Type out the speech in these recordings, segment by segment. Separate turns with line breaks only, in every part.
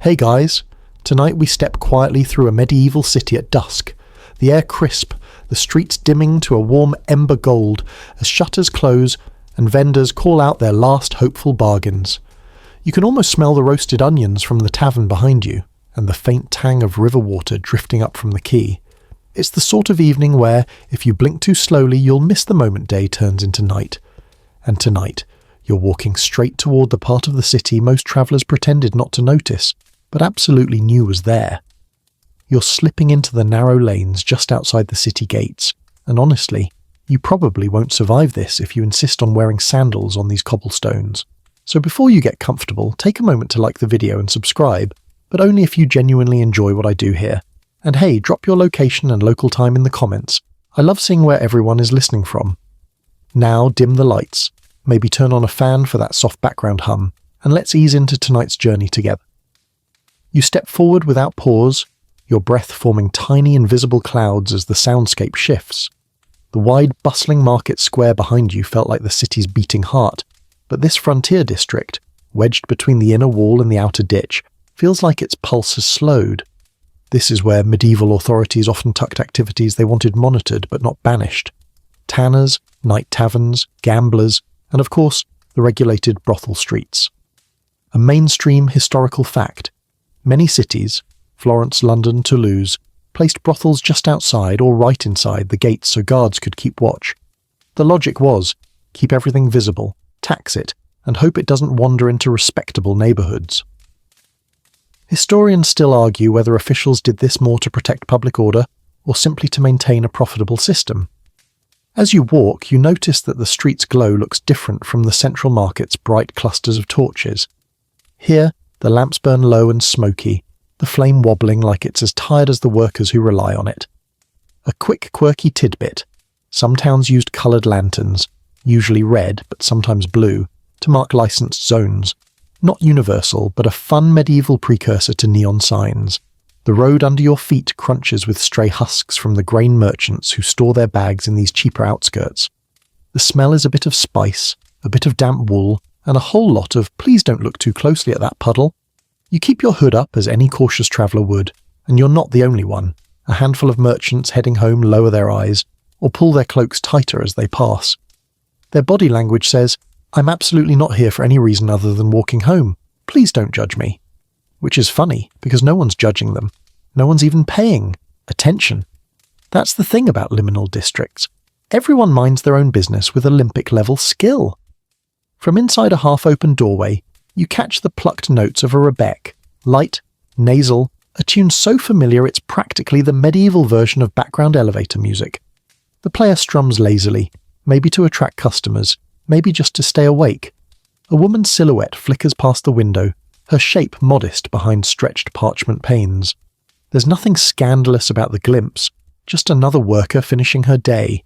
Hey guys, tonight we step quietly through a medieval city at dusk, the air crisp, the streets dimming to a warm ember gold as shutters close and vendors call out their last hopeful bargains. You can almost smell the roasted onions from the tavern behind you, and the faint tang of river water drifting up from the quay. It's the sort of evening where, if you blink too slowly, you'll miss the moment day turns into night. And tonight, you're walking straight toward the part of the city most travellers pretended not to notice, but absolutely knew was there. You're slipping into the narrow lanes just outside the city gates, and honestly, you probably won't survive this if you insist on wearing sandals on these cobblestones. So before you get comfortable, take a moment to like the video and subscribe, but only if you genuinely enjoy what I do here. And hey, drop your location and local time in the comments. I love seeing where everyone is listening from. Now dim the lights, maybe turn on a fan for that soft background hum, and let's ease into tonight's journey together. You step forward without pause, your breath forming tiny invisible clouds as the soundscape shifts. The wide, bustling market square behind you felt like the city's beating heart, but this frontier district, wedged between the inner wall and the outer ditch, feels like its pulse has slowed. This is where medieval authorities often tucked activities they wanted monitored but not banished. Tanners, night taverns, gamblers, and of course, the regulated brothel streets. A mainstream historical fact. Many cities, Florence, London, Toulouse, placed brothels just outside or right inside the gates so guards could keep watch. The logic was, keep everything visible, tax it, and hope it doesn't wander into respectable neighbourhoods. Historians still argue whether officials did this more to protect public order or simply to maintain a profitable system. As you walk, you notice that the street's glow looks different from the central market's bright clusters of torches. Here, the lamps burn low and smoky, the flame wobbling like it's as tired as the workers who rely on it. A quick, quirky tidbit. Some towns used coloured lanterns, usually red but sometimes blue, to mark licensed zones. Not universal, but a fun medieval precursor to neon signs. The road under your feet crunches with stray husks from the grain merchants who store their bags in these cheaper outskirts. The smell is a bit of spice, a bit of damp wool, and a whole lot of please don't look too closely at that puddle. You keep your hood up as any cautious traveller would, and you're not the only one. A handful of merchants heading home lower their eyes, or pull their cloaks tighter as they pass. Their body language says, I'm absolutely not here for any reason other than walking home. Please don't judge me. Which is funny, because no one's judging them. No one's even paying attention. That's the thing about liminal districts. Everyone minds their own business with Olympic-level skill. From inside a half-open doorway, you catch the plucked notes of a rebec, light, nasal, a tune so familiar it's practically the medieval version of background elevator music. The player strums lazily, maybe to attract customers, maybe just to stay awake. A woman's silhouette flickers past the window, her shape modest behind stretched parchment panes. There's nothing scandalous about the glimpse, just another worker finishing her day.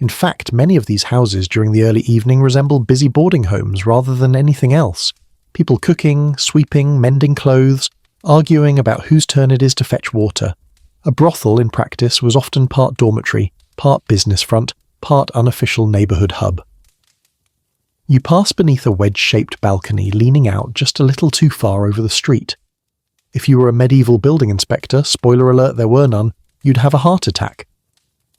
In fact, many of these houses during the early evening resemble busy boarding homes rather than anything else. People cooking, sweeping, mending clothes, arguing about whose turn it is to fetch water. A brothel, in practice, was often part dormitory, part business front, part unofficial neighbourhood hub. You pass beneath a wedge-shaped balcony leaning out just a little too far over the street. If you were a medieval building inspector, spoiler alert there were none, you'd have a heart attack.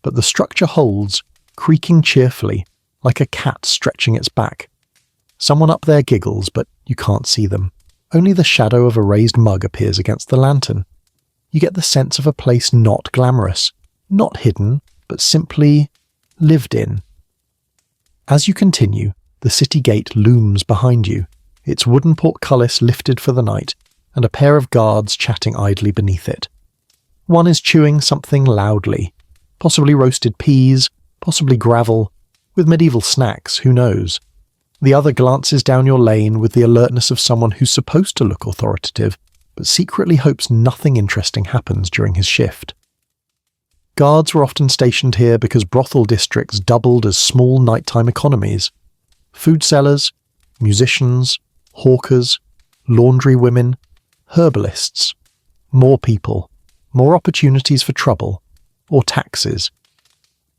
But the structure holds, creaking cheerfully, like a cat stretching its back. Someone up there giggles, but you can't see them. Only the shadow of a raised mug appears against the lantern. You get the sense of a place not glamorous, not hidden, but simply lived in. As you continue, the city gate looms behind you, its wooden portcullis lifted for the night, and a pair of guards chatting idly beneath it. One is chewing something loudly, possibly roasted peas, possibly gravel, with medieval snacks, who knows. The other glances down your lane with the alertness of someone who's supposed to look authoritative, but secretly hopes nothing interesting happens during his shift. Guards were often stationed here because brothel districts doubled as small nighttime economies. Food sellers, musicians, hawkers, laundry women, herbalists. More people, more opportunities for trouble, or taxes.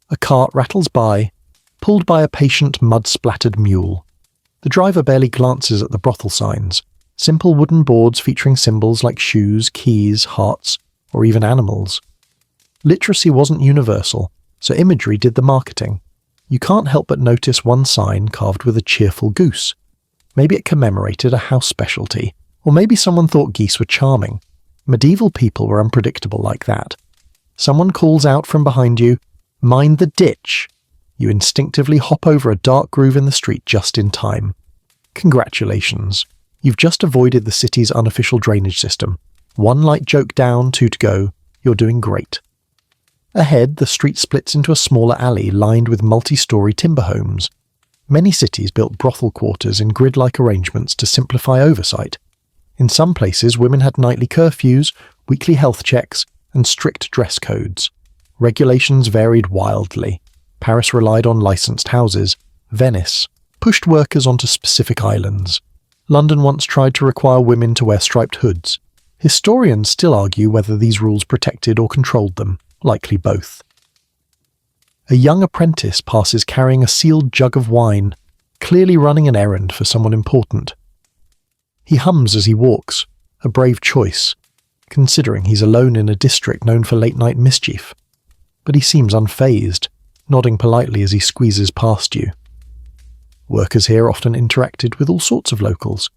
A cart rattles by, pulled by a patient mud-splattered mule. The driver barely glances at the brothel signs, Simple wooden boards featuring symbols like shoes, keys, hearts, or even animals. Literacy wasn't universal, so imagery did the marketing. You can't help but notice one sign carved with a cheerful goose. Maybe it commemorated a house specialty, or maybe someone thought geese were charming. Medieval people were unpredictable like that. Someone calls out from behind you, "Mind the ditch!" You instinctively hop over a dark groove in the street just in time. Congratulations. You've just avoided the city's unofficial drainage system. One light joke down, two to go. You're doing great. Ahead, the street splits into a smaller alley lined with multi-story timber homes. Many cities built brothel quarters in grid-like arrangements to simplify oversight. In some places, women had nightly curfews, weekly health checks, and strict dress codes. Regulations varied wildly. Paris relied on licensed houses. Venice pushed workers onto specific islands. London once tried to require women to wear striped hoods. Historians still argue whether these rules protected or controlled them, likely both. A young apprentice passes carrying a sealed jug of wine, clearly running an errand for someone important. He hums as he walks, a brave choice, considering he's alone in a district known for late-night mischief. But he seems unfazed, nodding politely as he squeezes past you. Workers here often interacted with all sorts of locals.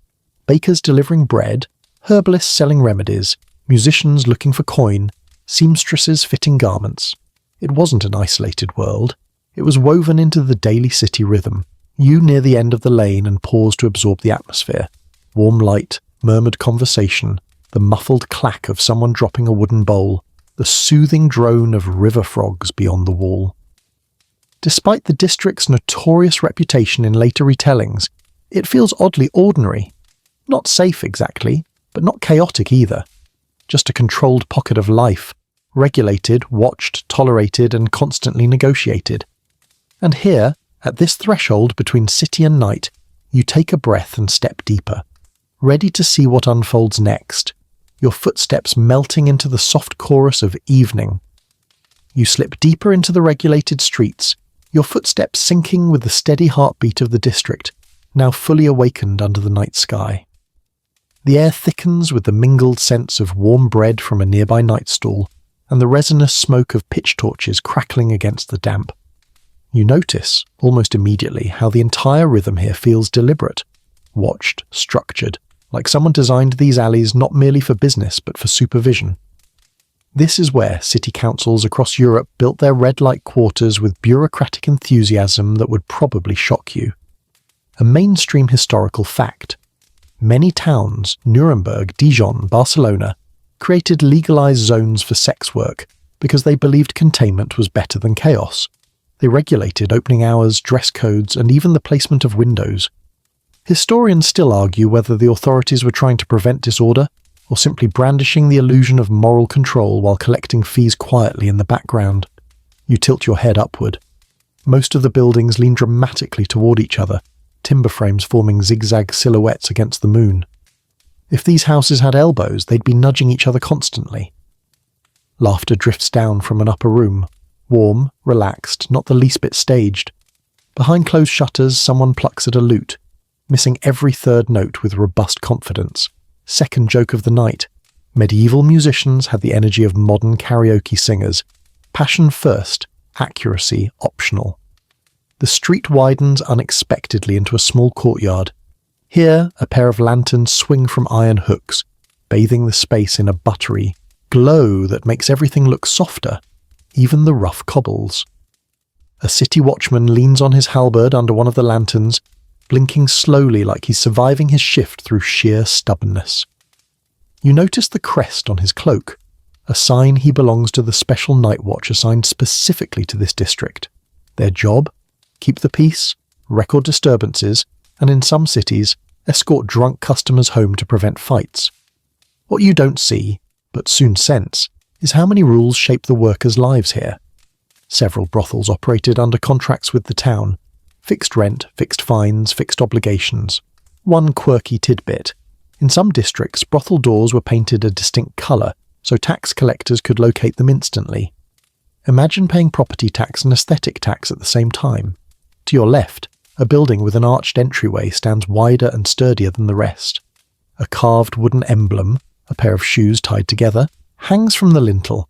Bakers delivering bread, herbalists selling remedies, musicians looking for coin, seamstresses fitting garments. It wasn't an isolated world. It was woven into the daily city rhythm. You near the end of the lane and pause to absorb the atmosphere. Warm light, murmured conversation, the muffled clack of someone dropping a wooden bowl, the soothing drone of river frogs beyond the wall. Despite the district's notorious reputation in later retellings, it feels oddly ordinary. Not safe exactly, but not chaotic either. Just a controlled pocket of life, regulated, watched, tolerated, and constantly negotiated. And here, at this threshold between city and night, you take a breath and step deeper, ready to see what unfolds next, your footsteps melting into the soft chorus of evening. You slip deeper into the regulated streets, your footsteps syncing with the steady heartbeat of the district, now fully awakened under the night sky. The air thickens with the mingled scents of warm bread from a nearby night stall, and the resinous smoke of pitch torches crackling against the damp. You notice, almost immediately, how the entire rhythm here feels deliberate, watched, structured, like someone designed these alleys not merely for business but for supervision. This is where city councils across Europe built their red light quarters with bureaucratic enthusiasm that would probably shock you. A mainstream historical fact. Many towns, Nuremberg, Dijon, Barcelona, created legalized zones for sex work because they believed containment was better than chaos. They regulated opening hours, dress codes, and even the placement of windows. Historians still argue whether the authorities were trying to prevent disorder or simply brandishing the illusion of moral control while collecting fees quietly in the background. You tilt your head upward. Most of the buildings lean dramatically toward each other, timber frames forming zigzag silhouettes against the moon. If these houses had elbows, they'd be nudging each other constantly. Laughter drifts down from an upper room, warm, relaxed, not the least bit staged. Behind closed shutters, someone plucks at a lute, missing every third note with robust confidence. Second joke of the night. Medieval musicians had the energy of modern karaoke singers. Passion first, accuracy optional. The street widens unexpectedly into a small courtyard. Here, a pair of lanterns swing from iron hooks, bathing the space in a buttery glow that makes everything look softer, even the rough cobbles. A city watchman leans on his halberd under one of the lanterns, blinking slowly like he's surviving his shift through sheer stubbornness. You notice the crest on his cloak, a sign he belongs to the special night watch assigned specifically to this district. Their job? Keep the peace, record disturbances, and in some cities, escort drunk customers home to prevent fights. What you don't see, but soon sense, is how many rules shape the workers' lives here. Several brothels operated under contracts with the town. Fixed rent, fixed fines, fixed obligations. One quirky tidbit. In some districts, brothel doors were painted a distinct colour, so tax collectors could locate them instantly. Imagine paying property tax and aesthetic tax at the same time. To your left, a building with an arched entryway stands wider and sturdier than the rest. A carved wooden emblem, a pair of shoes tied together, hangs from the lintel.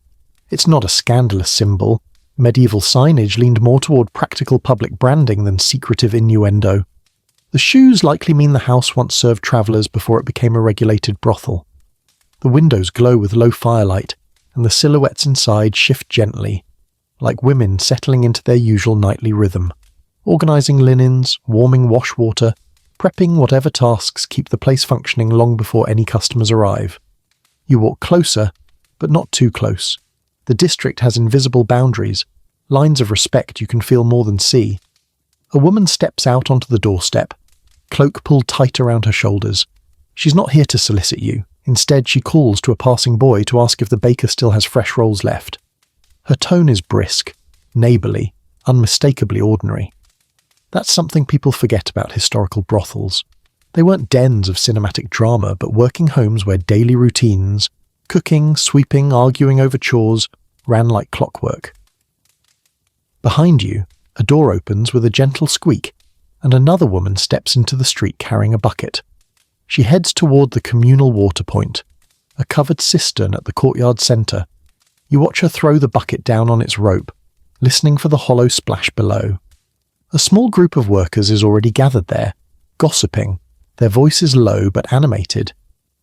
It's not a scandalous symbol. Medieval signage leaned more toward practical public branding than secretive innuendo. The shoes likely mean the house once served travellers before it became a regulated brothel. The windows glow with low firelight, and the silhouettes inside shift gently, like women settling into their usual nightly rhythm, organising linens, warming wash water, prepping whatever tasks keep the place functioning long before any customers arrive. You walk closer, but not too close. The district has invisible boundaries, lines of respect you can feel more than see. A woman steps out onto the doorstep, cloak pulled tight around her shoulders. She's not here to solicit you. Instead, she calls to a passing boy to ask if the baker still has fresh rolls left. Her tone is brisk, neighbourly, unmistakably ordinary. That's something people forget about historical brothels. They weren't dens of cinematic drama, but working homes where daily routines, cooking, sweeping, arguing over chores, ran like clockwork. Behind you, a door opens with a gentle squeak, and another woman steps into the street carrying a bucket. She heads toward the communal water point, a covered cistern at the courtyard centre. You watch her throw the bucket down on its rope, listening for the hollow splash below. A small group of workers is already gathered there, gossiping, their voices low but animated.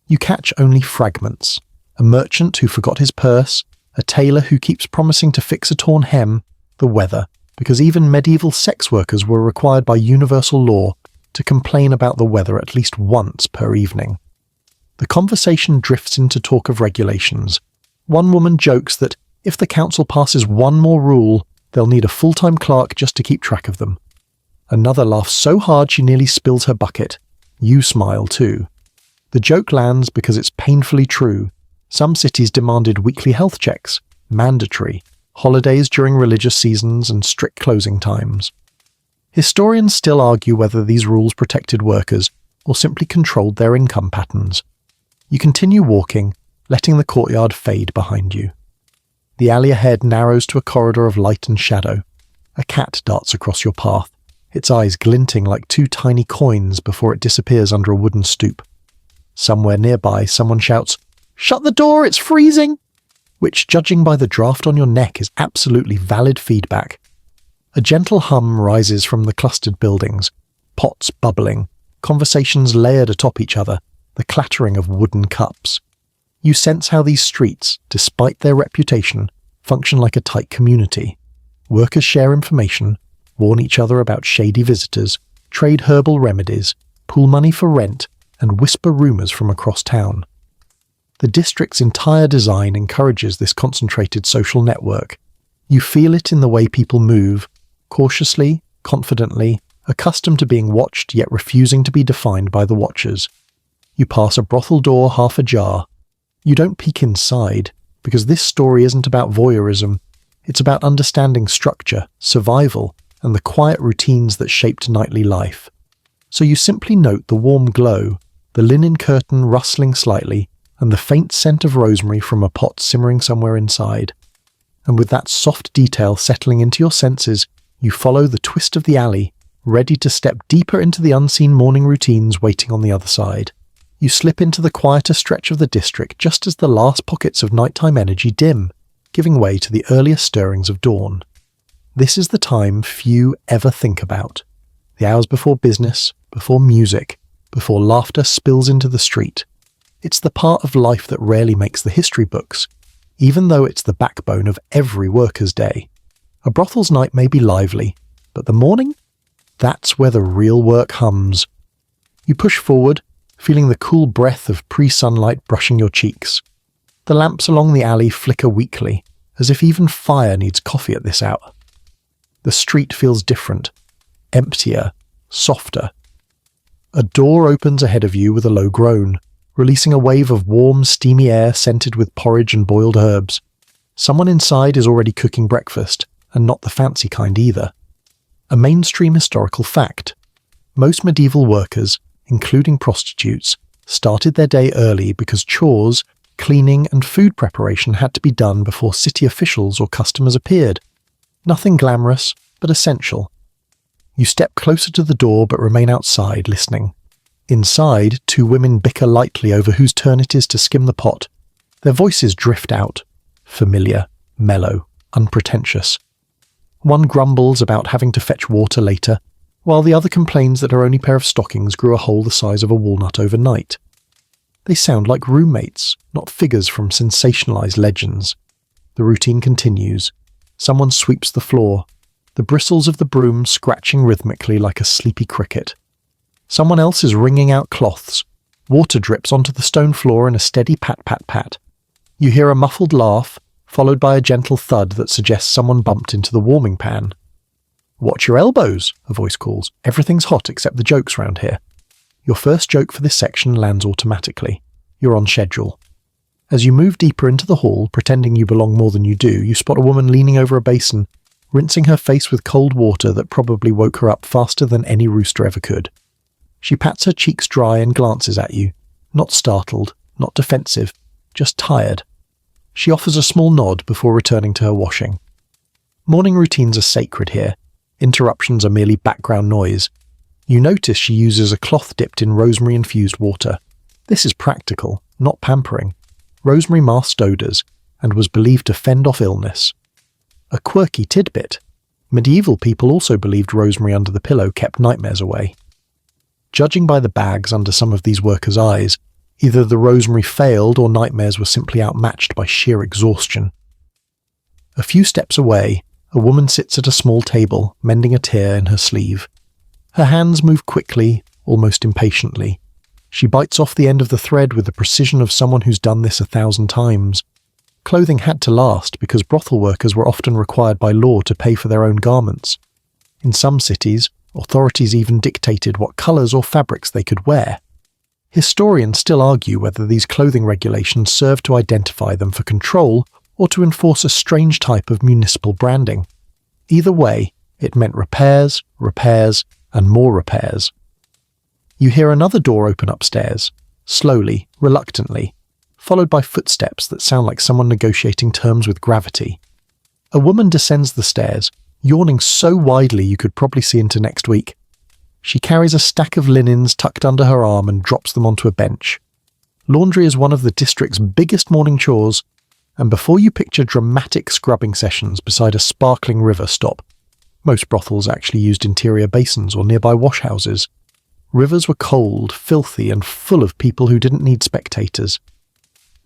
You catch only fragments. A merchant who forgot his purse, a tailor who keeps promising to fix a torn hem, the weather, because even medieval sex workers were required by universal law to complain about the weather at least once per evening. The conversation drifts into talk of regulations. One woman jokes that if the council passes one more rule, they'll need a full-time clerk just to keep track of them. Another laughs so hard she nearly spills her bucket. You smile too. The joke lands because it's painfully true. Some cities demanded weekly health checks, mandatory, holidays during religious seasons, and strict closing times. Historians still argue whether these rules protected workers or simply controlled their income patterns. You continue walking, letting the courtyard fade behind you. The alley ahead narrows to a corridor of light and shadow. A cat darts across your path, its eyes glinting like two tiny coins before it disappears under a wooden stoop. Somewhere nearby, someone shouts, "Shut the door, it's freezing!" which, judging by the draft on your neck, is absolutely valid feedback. A gentle hum rises from the clustered buildings, pots bubbling, conversations layered atop each other, the clattering of wooden cups. You sense how these streets, despite their reputation, function like a tight community. Workers share information, warn each other about shady visitors, trade herbal remedies, pool money for rent, and whisper rumours from across town. The district's entire design encourages this concentrated social network. You feel it in the way people move, cautiously, confidently, accustomed to being watched yet refusing to be defined by the watchers. You pass a brothel door half ajar. You don't peek inside, because this story isn't about voyeurism. It's about understanding structure, survival, and the quiet routines that shaped nightly life. So you simply note the warm glow, the linen curtain rustling slightly, and the faint scent of rosemary from a pot simmering somewhere inside. And with that soft detail settling into your senses, you follow the twist of the alley, ready to step deeper into the unseen morning routines waiting on the other side. You slip into the quieter stretch of the district just as the last pockets of nighttime energy dim, giving way to the earlier stirrings of dawn. This is the time few ever think about. The hours before business, before music, before laughter spills into the street. It's the part of life that rarely makes the history books, even though it's the backbone of every worker's day. A brothel's night may be lively, but the morning? That's where the real work hums. You push forward, feeling the cool breath of pre-sunlight brushing your cheeks. The lamps along the alley flicker weakly, as if even fire needs coffee at this hour. The street feels different, emptier, softer. A door opens ahead of you with a low groan, releasing a wave of warm, steamy air scented with porridge and boiled herbs. Someone inside is already cooking breakfast, and not the fancy kind either. A mainstream historical fact. Most medieval workers, including prostitutes, started their day early because chores, cleaning and food preparation had to be done before city officials or customers appeared. Nothing glamorous, but essential. You step closer to the door but remain outside, listening. Inside, two women bicker lightly over whose turn it is to skim the pot. Their voices drift out. Familiar, mellow, unpretentious. One grumbles about having to fetch water later, while the other complains that her only pair of stockings grew a hole the size of a walnut overnight. They sound like roommates, not figures from sensationalized legends. The routine continues. Someone sweeps the floor, the bristles of the broom scratching rhythmically like a sleepy cricket. Someone else is wringing out cloths. Water drips onto the stone floor in a steady pat-pat-pat. You hear a muffled laugh, followed by a gentle thud that suggests someone bumped into the warming pan. "Watch your elbows," a voice calls. "Everything's hot except the jokes round here." Your first joke for this section lands automatically. You're on schedule. As you move deeper into the hall, pretending you belong more than you do, you spot a woman leaning over a basin, rinsing her face with cold water that probably woke her up faster than any rooster ever could. She pats her cheeks dry and glances at you. Not startled, not defensive, just tired. She offers a small nod before returning to her washing. Morning routines are sacred here. Interruptions are merely background noise. You notice she uses a cloth dipped in rosemary-infused water. This is practical, not pampering. Rosemary masked odours, and was believed to fend off illness. A quirky tidbit. Medieval people also believed rosemary under the pillow kept nightmares away. Judging by the bags under some of these workers' eyes, either the rosemary failed or nightmares were simply outmatched by sheer exhaustion. A few steps away, a woman sits at a small table, mending a tear in her sleeve. Her hands move quickly, almost impatiently. She bites off the end of the thread with the precision of someone who's done this 1,000 times. Clothing had to last because brothel workers were often required by law to pay for their own garments. In some cities, authorities even dictated what colours or fabrics they could wear. Historians still argue whether these clothing regulations served to identify them for control or to enforce a strange type of municipal branding. Either way, it meant repairs, repairs, and more repairs. You hear another door open upstairs, slowly, reluctantly, followed by footsteps that sound like someone negotiating terms with gravity. A woman descends the stairs, yawning so widely you could probably see into next week. She carries a stack of linens tucked under her arm and drops them onto a bench. Laundry is one of the district's biggest morning chores, and before you picture dramatic scrubbing sessions beside a sparkling river, stop. Most brothels actually used interior basins or nearby washhouses. Rivers were cold, filthy, and full of people who didn't need spectators.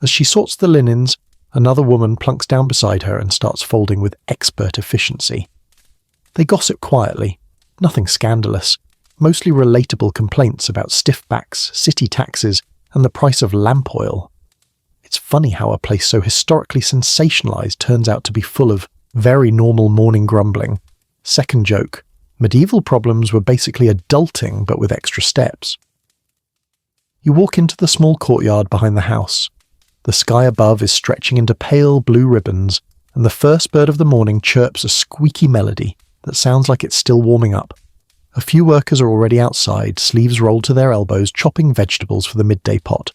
As she sorts the linens, another woman plunks down beside her and starts folding with expert efficiency. They gossip quietly, nothing scandalous, mostly relatable complaints about stiff backs, city taxes, and the price of lamp oil. It's funny how a place so historically sensationalized turns out to be full of very normal morning grumbling. Second joke. Medieval problems were basically adulting but with extra steps. You walk into the small courtyard behind the house. The sky above is stretching into pale blue ribbons, and the first bird of the morning chirps a squeaky melody that sounds like it's still warming up. A few workers are already outside, sleeves rolled to their elbows, chopping vegetables for the midday pot.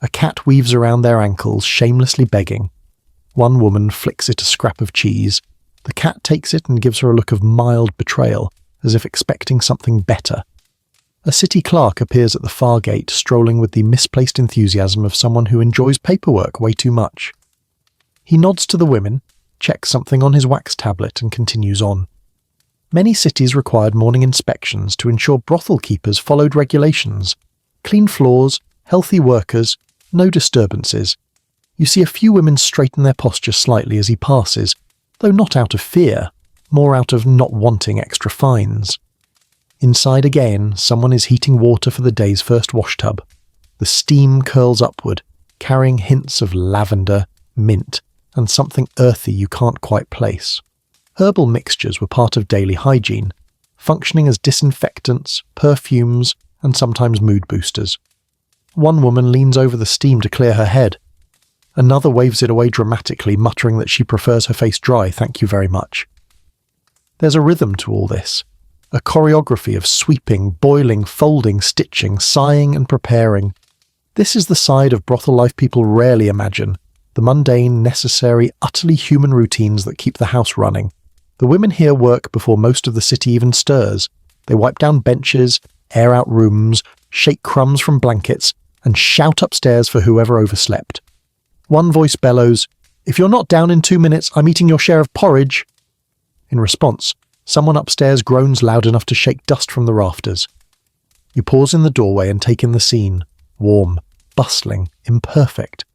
A cat weaves around their ankles, shamelessly begging. One woman flicks it a scrap of cheese. The cat takes it and gives her a look of mild betrayal, as if expecting something better. A city clerk appears at the far gate, strolling with the misplaced enthusiasm of someone who enjoys paperwork way too much. He nods to the women, checks something on his wax tablet, and continues on. Many cities required morning inspections to ensure brothel keepers followed regulations. Clean floors, healthy workers, no disturbances. You see a few women straighten their posture slightly as he passes, though not out of fear, more out of not wanting extra fines. Inside again, someone is heating water for the day's first washtub. The steam curls upward, carrying hints of lavender, mint, and something earthy you can't quite place. Herbal mixtures were part of daily hygiene, functioning as disinfectants, perfumes, and sometimes mood boosters. One woman leans over the steam to clear her head. Another waves it away dramatically, muttering that she prefers her face dry, thank you very much. There's a rhythm to all this. A choreography of sweeping, boiling, folding, stitching, sighing and preparing. This is the side of brothel life people rarely imagine. The mundane, necessary, utterly human routines that keep the house running. The women here work before most of the city even stirs. They wipe down benches, air out rooms, shake crumbs from blankets, and shout upstairs for whoever overslept. One voice bellows, "If you're not down in 2 minutes, I'm eating your share of porridge." In response, someone upstairs groans loud enough to shake dust from the rafters. You pause in the doorway and take in the scene. Warm, bustling, imperfect.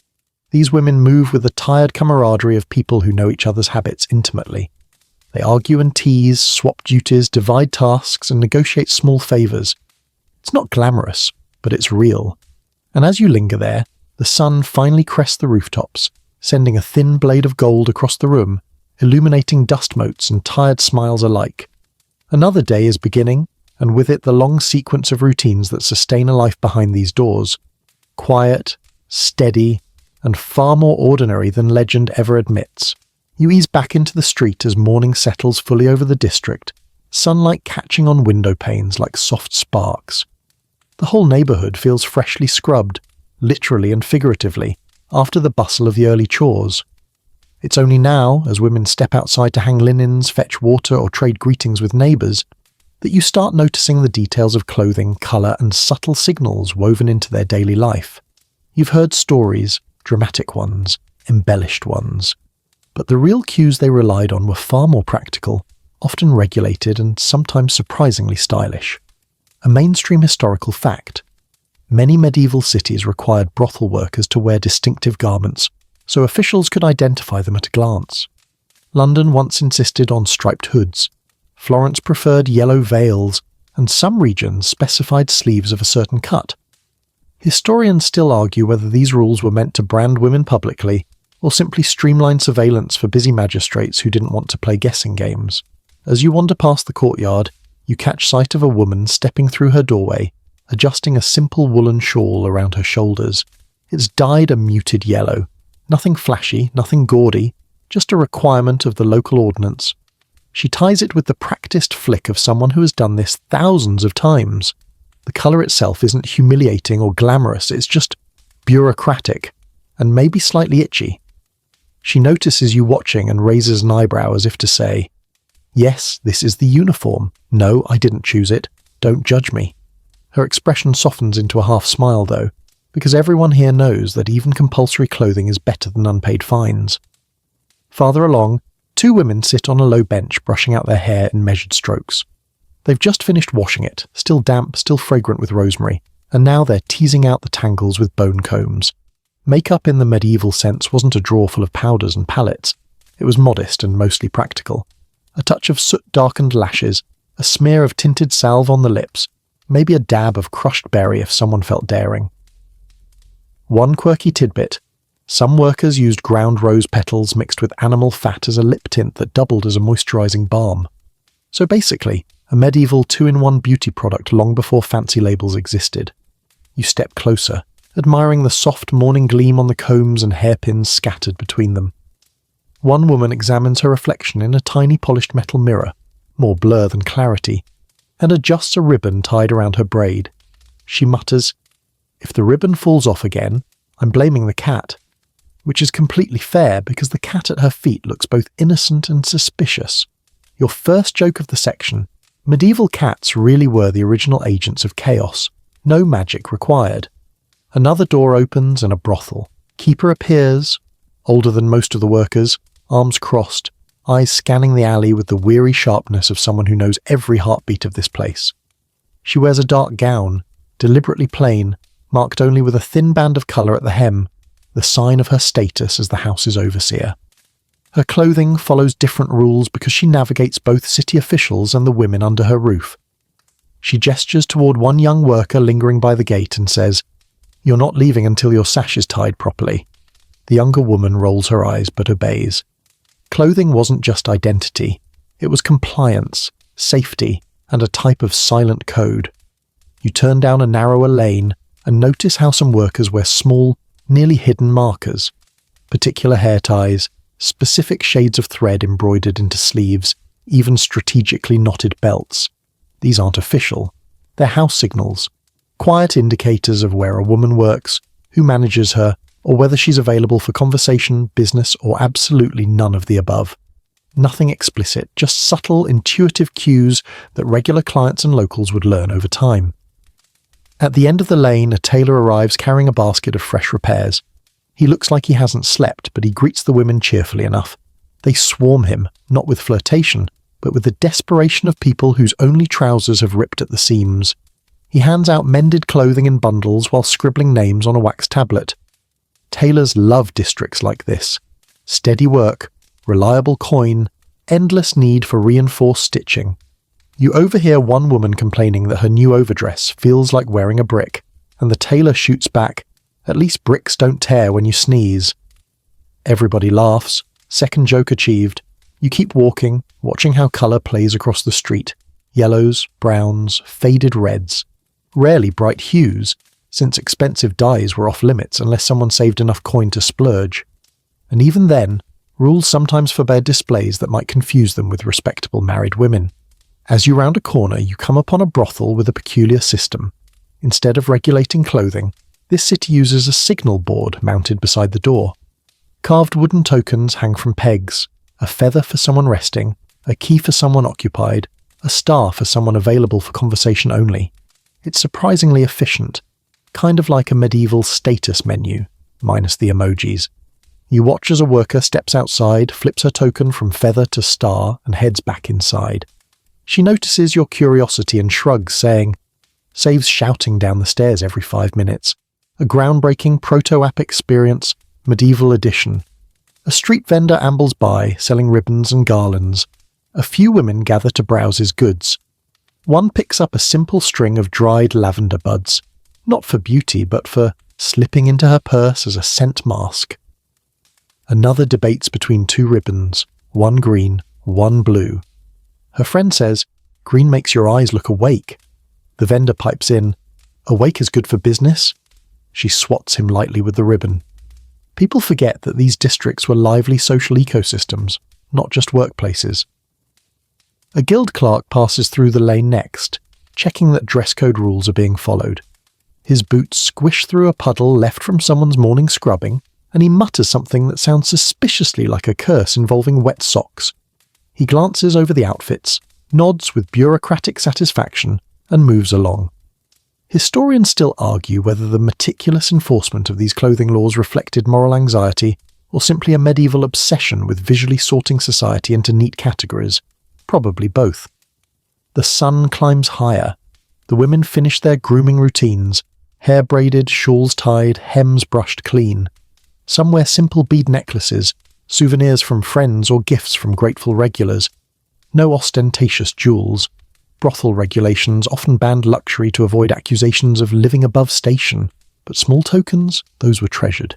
These women move with the tired camaraderie of people who know each other's habits intimately. They argue and tease, swap duties, divide tasks, and negotiate small favours. It's not glamorous, but it's real. And as you linger there, the sun finally crests the rooftops, sending a thin blade of gold across the room, illuminating dust motes and tired smiles alike. Another day is beginning, and with it the long sequence of routines that sustain a life behind these doors. Quiet, steady, and far more ordinary than legend ever admits. You ease back into the street as morning settles fully over the district, sunlight catching on window panes like soft sparks. The whole neighbourhood feels freshly scrubbed, literally and figuratively, after the bustle of the early chores. It's only now, as women step outside to hang linens, fetch water, or trade greetings with neighbours, that you start noticing the details of clothing, colour, and subtle signals woven into their daily life. You've heard stories, dramatic ones, embellished ones. But the real cues they relied on were far more practical, often regulated, and sometimes surprisingly stylish. A mainstream historical fact. Many medieval cities required brothel workers to wear distinctive garments, so officials could identify them at a glance. London once insisted on striped hoods. Florence preferred yellow veils, and some regions specified sleeves of a certain cut. Historians still argue whether these rules were meant to brand women publicly, or simply streamline surveillance for busy magistrates who didn't want to play guessing games. As you wander past the courtyard, you catch sight of a woman stepping through her doorway, adjusting a simple woolen shawl around her shoulders. It's dyed a muted yellow. Nothing flashy, nothing gaudy, just a requirement of the local ordinance. She ties it with the practiced flick of someone who has done this thousands of times. The colour itself isn't humiliating or glamorous, it's just bureaucratic, and maybe slightly itchy. She notices you watching and raises an eyebrow as if to say, "Yes, this is the uniform. No, I didn't choose it. Don't judge me." Her expression softens into a half smile, though, because everyone here knows that even compulsory clothing is better than unpaid fines. Farther along, two women sit on a low bench brushing out their hair in measured strokes. They've just finished washing it, still damp, still fragrant with rosemary, and now they're teasing out the tangles with bone combs. Makeup in the medieval sense wasn't a drawer full of powders and palettes. It was modest and mostly practical. A touch of soot-darkened lashes, a smear of tinted salve on the lips, maybe a dab of crushed berry if someone felt daring. One quirky tidbit. Some workers used ground rose petals mixed with animal fat as a lip tint that doubled as a moisturising balm. So basically, a medieval 2-in-1 beauty product long before fancy labels existed. You step closer, admiring the soft morning gleam on the combs and hairpins scattered between them. One woman examines her reflection in a tiny polished metal mirror, more blur than clarity, and adjusts a ribbon tied around her braid. She mutters, "If the ribbon falls off again, I'm blaming the cat," which is completely fair because the cat at her feet looks both innocent and suspicious. Your first joke of the section. Medieval cats really were the original agents of chaos. No magic required. Another door opens and a brothel. Keeper appears, older than most of the workers, arms crossed, eyes scanning the alley with the weary sharpness of someone who knows every heartbeat of this place. She wears a dark gown, deliberately plain, marked only with a thin band of colour at the hem, the sign of her status as the house's overseer. Her clothing follows different rules because she navigates both city officials and the women under her roof. She gestures toward one young worker lingering by the gate and says, "You're not leaving until your sash is tied properly." The younger woman rolls her eyes but obeys. Clothing wasn't just identity. It was compliance, safety, and a type of silent code. You turn down a narrower lane and notice how some workers wear small, nearly hidden markers. Particular hair ties, specific shades of thread embroidered into sleeves, even strategically knotted belts. These aren't official. They're house signals, quiet indicators of where a woman works, who manages her, or whether she's available for conversation, business, or absolutely none of the above. Nothing explicit, just subtle, intuitive cues that regular clients and locals would learn over time. At the end of the lane, a tailor arrives carrying a basket of fresh repairs. He looks like he hasn't slept, but he greets the women cheerfully enough. They swarm him, not with flirtation, but with the desperation of people whose only trousers have ripped at the seams. He hands out mended clothing in bundles while scribbling names on a wax tablet. Tailors love districts like this. Steady work, reliable coin, endless need for reinforced stitching. You overhear one woman complaining that her new overdress feels like wearing a brick, and the tailor shoots back, "At least bricks don't tear when you sneeze." Everybody laughs. Second joke achieved. You keep walking, watching how colour plays across the street. Yellows, browns, faded reds. Rarely bright hues, since expensive dyes were off limits unless someone saved enough coin to splurge. And even then, rules sometimes forbade displays that might confuse them with respectable married women. As you round a corner, you come upon a brothel with a peculiar system. Instead of regulating clothing, this city uses a signal board mounted beside the door. Carved wooden tokens hang from pegs, a feather for someone resting, a key for someone occupied, a star for someone available for conversation only. It's surprisingly efficient, kind of like a medieval status menu, minus the emojis. You watch as a worker steps outside, flips her token from feather to star, and heads back inside. She notices your curiosity and shrugs, saying, "Saves shouting down the stairs every 5 minutes. A groundbreaking proto-app experience, medieval edition." A street vendor ambles by, selling ribbons and garlands. A few women gather to browse his goods. One picks up a simple string of dried lavender buds, not for beauty, but for slipping into her purse as a scent mask. Another debates between 2 ribbons, one green, one blue. Her friend says, "Green makes your eyes look awake." The vendor pipes in, "Awake is good for business?" She swats him lightly with the ribbon. People forget that these districts were lively social ecosystems, not just workplaces. A guild clerk passes through the lane next, checking that dress code rules are being followed. His boots squish through a puddle left from someone's morning scrubbing, and he mutters something that sounds suspiciously like a curse involving wet socks. He glances over the outfits, nods with bureaucratic satisfaction, and moves along. Historians still argue whether the meticulous enforcement of these clothing laws reflected moral anxiety or simply a medieval obsession with visually sorting society into neat categories. Probably both. The sun climbs higher. The women finish their grooming routines, hair braided, shawls tied, hems brushed clean. Some wear simple bead necklaces, souvenirs from friends or gifts from grateful regulars. No ostentatious jewels. Brothel regulations often banned luxury to avoid accusations of living above station, but small tokens, those were treasured.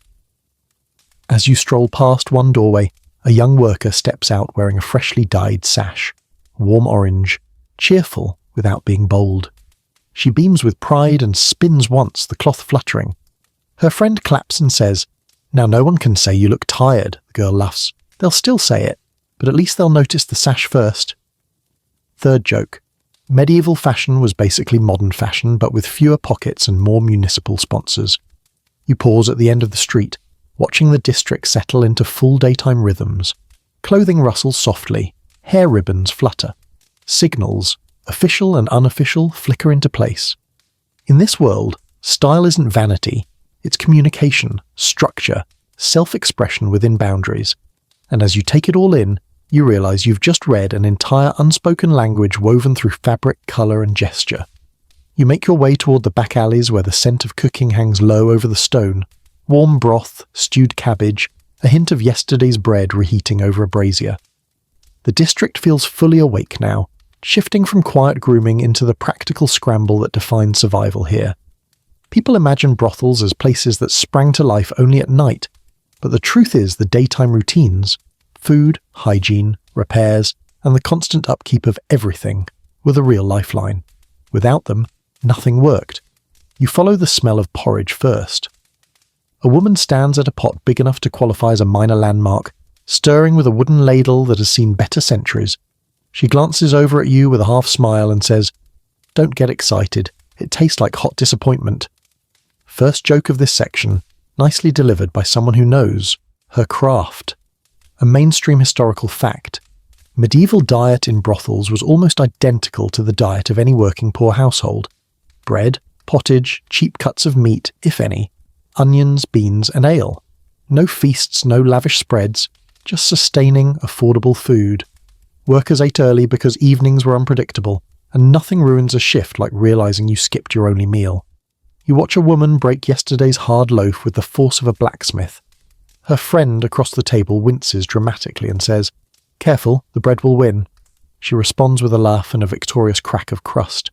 As you stroll past one doorway, a young worker steps out wearing a freshly dyed sash. Warm orange, cheerful without being bold. She beams with pride and spins once, the cloth fluttering. Her friend claps and says, "Now no one can say you look tired," the girl laughs. "They'll still say it, but at least they'll notice the sash first." Third joke. Medieval fashion was basically modern fashion, but with fewer pockets and more municipal sponsors. You pause at the end of the street, watching the district settle into full daytime rhythms. Clothing rustles softly, hair ribbons flutter. Signals, official and unofficial, flicker into place. In this world, style isn't vanity, it's communication, structure, self-expression within boundaries. And as you take it all in, you realize you've just read an entire unspoken language woven through fabric, color, and gesture. You make your way toward the back alleys where the scent of cooking hangs low over the stone. Warm broth, stewed cabbage, a hint of yesterday's bread reheating over a brazier. The district feels fully awake now, shifting from quiet grooming into the practical scramble that defines survival here. People imagine brothels as places that sprang to life only at night, but the truth is the daytime routines, food, hygiene, repairs, and the constant upkeep of everything were the real lifeline. Without them, nothing worked. You follow the smell of porridge first. A woman stands at a pot big enough to qualify as a minor landmark, stirring with a wooden ladle that has seen better centuries. She glances over at you with a half smile and says, "Don't get excited, it tastes like hot disappointment." First joke of this section, nicely delivered by someone who knows her craft. A mainstream historical fact. Medieval diet in brothels was almost identical to the diet of any working poor household. Bread, pottage, cheap cuts of meat, if any, onions, beans, and ale. No feasts, no lavish spreads, just sustaining, affordable food. Workers ate early because evenings were unpredictable, and nothing ruins a shift like realizing you skipped your only meal. You watch a woman break yesterday's hard loaf with the force of a blacksmith. Her friend across the table winces dramatically and says, "Careful, the bread will win." She responds with a laugh and a victorious crack of crust.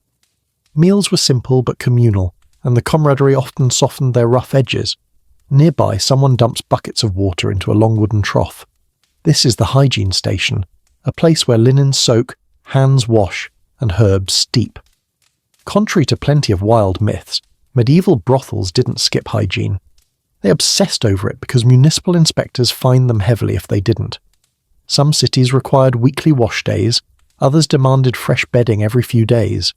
Meals were simple but communal, and the camaraderie often softened their rough edges. Nearby, someone dumps buckets of water into a long wooden trough. This is the hygiene station, a place where linens soak, hands wash, and herbs steep. Contrary to plenty of wild myths, medieval brothels didn't skip hygiene. They obsessed over it because municipal inspectors fined them heavily if they didn't. Some cities required weekly wash days, others demanded fresh bedding every few days.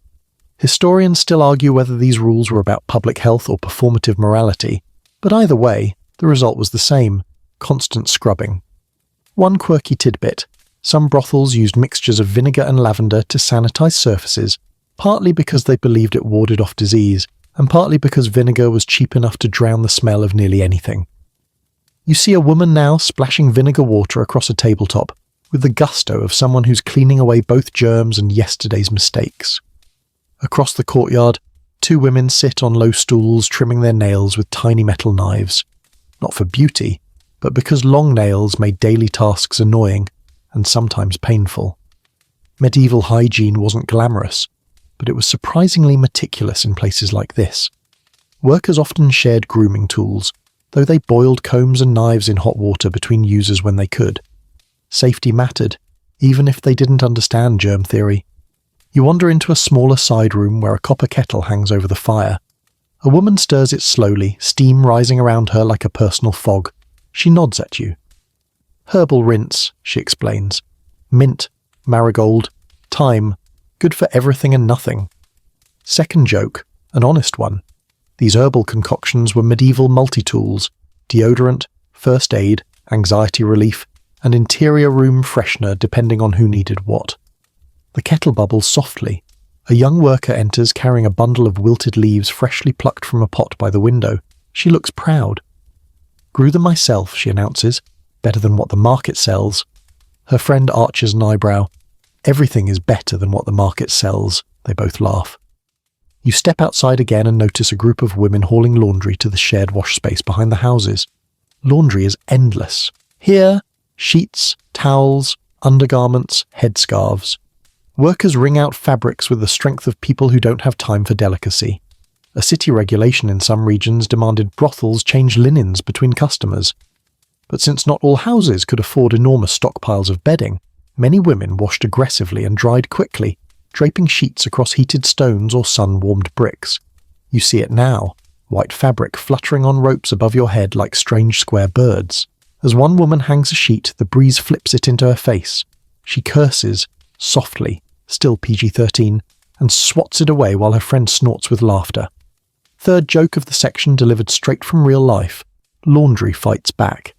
Historians still argue whether these rules were about public health or performative morality, but either way, the result was the same: constant scrubbing. One quirky tidbit: some brothels used mixtures of vinegar and lavender to sanitize surfaces, partly because they believed it warded off disease, and partly because vinegar was cheap enough to drown the smell of nearly anything. You see a woman now splashing vinegar water across a tabletop, with the gusto of someone who's cleaning away both germs and yesterday's mistakes. Across the courtyard, two women sit on low stools trimming their nails with tiny metal knives. Not for beauty, but because long nails made daily tasks annoying and sometimes painful. Medieval hygiene wasn't glamorous, but it was surprisingly meticulous in places like this. Workers often shared grooming tools, though they boiled combs and knives in hot water between users when they could. Safety mattered, even if they didn't understand germ theory. You wander into a smaller side room where a copper kettle hangs over the fire. A woman stirs it slowly, steam rising around her like a personal fog. She nods at you. "Herbal rinse," she explains. "Mint, marigold, thyme, good for everything and nothing." Second joke, an honest one. These herbal concoctions were medieval multi-tools: deodorant, first aid, anxiety relief, and interior room freshener depending on who needed what. The kettle bubbles softly. A young worker enters carrying a bundle of wilted leaves freshly plucked from a pot by the window. She looks proud. "Grew them myself," she announces. "Better than what the market sells." Her friend arches an eyebrow. "Everything is better than what the market sells," they both laugh. You step outside again and notice a group of women hauling laundry to the shared wash space behind the houses. Laundry is endless. Here, sheets, towels, undergarments, headscarves. Workers wring out fabrics with the strength of people who don't have time for delicacy. A city regulation in some regions demanded brothels change linens between customers. But since not all houses could afford enormous stockpiles of bedding, many women washed aggressively and dried quickly, draping sheets across heated stones or sun-warmed bricks. You see it now, white fabric fluttering on ropes above your head like strange square birds. As one woman hangs a sheet, the breeze flips it into her face. She curses, softly, still PG-13, and swats it away while her friend snorts with laughter. Third joke of the section delivered straight from real life: laundry fights back.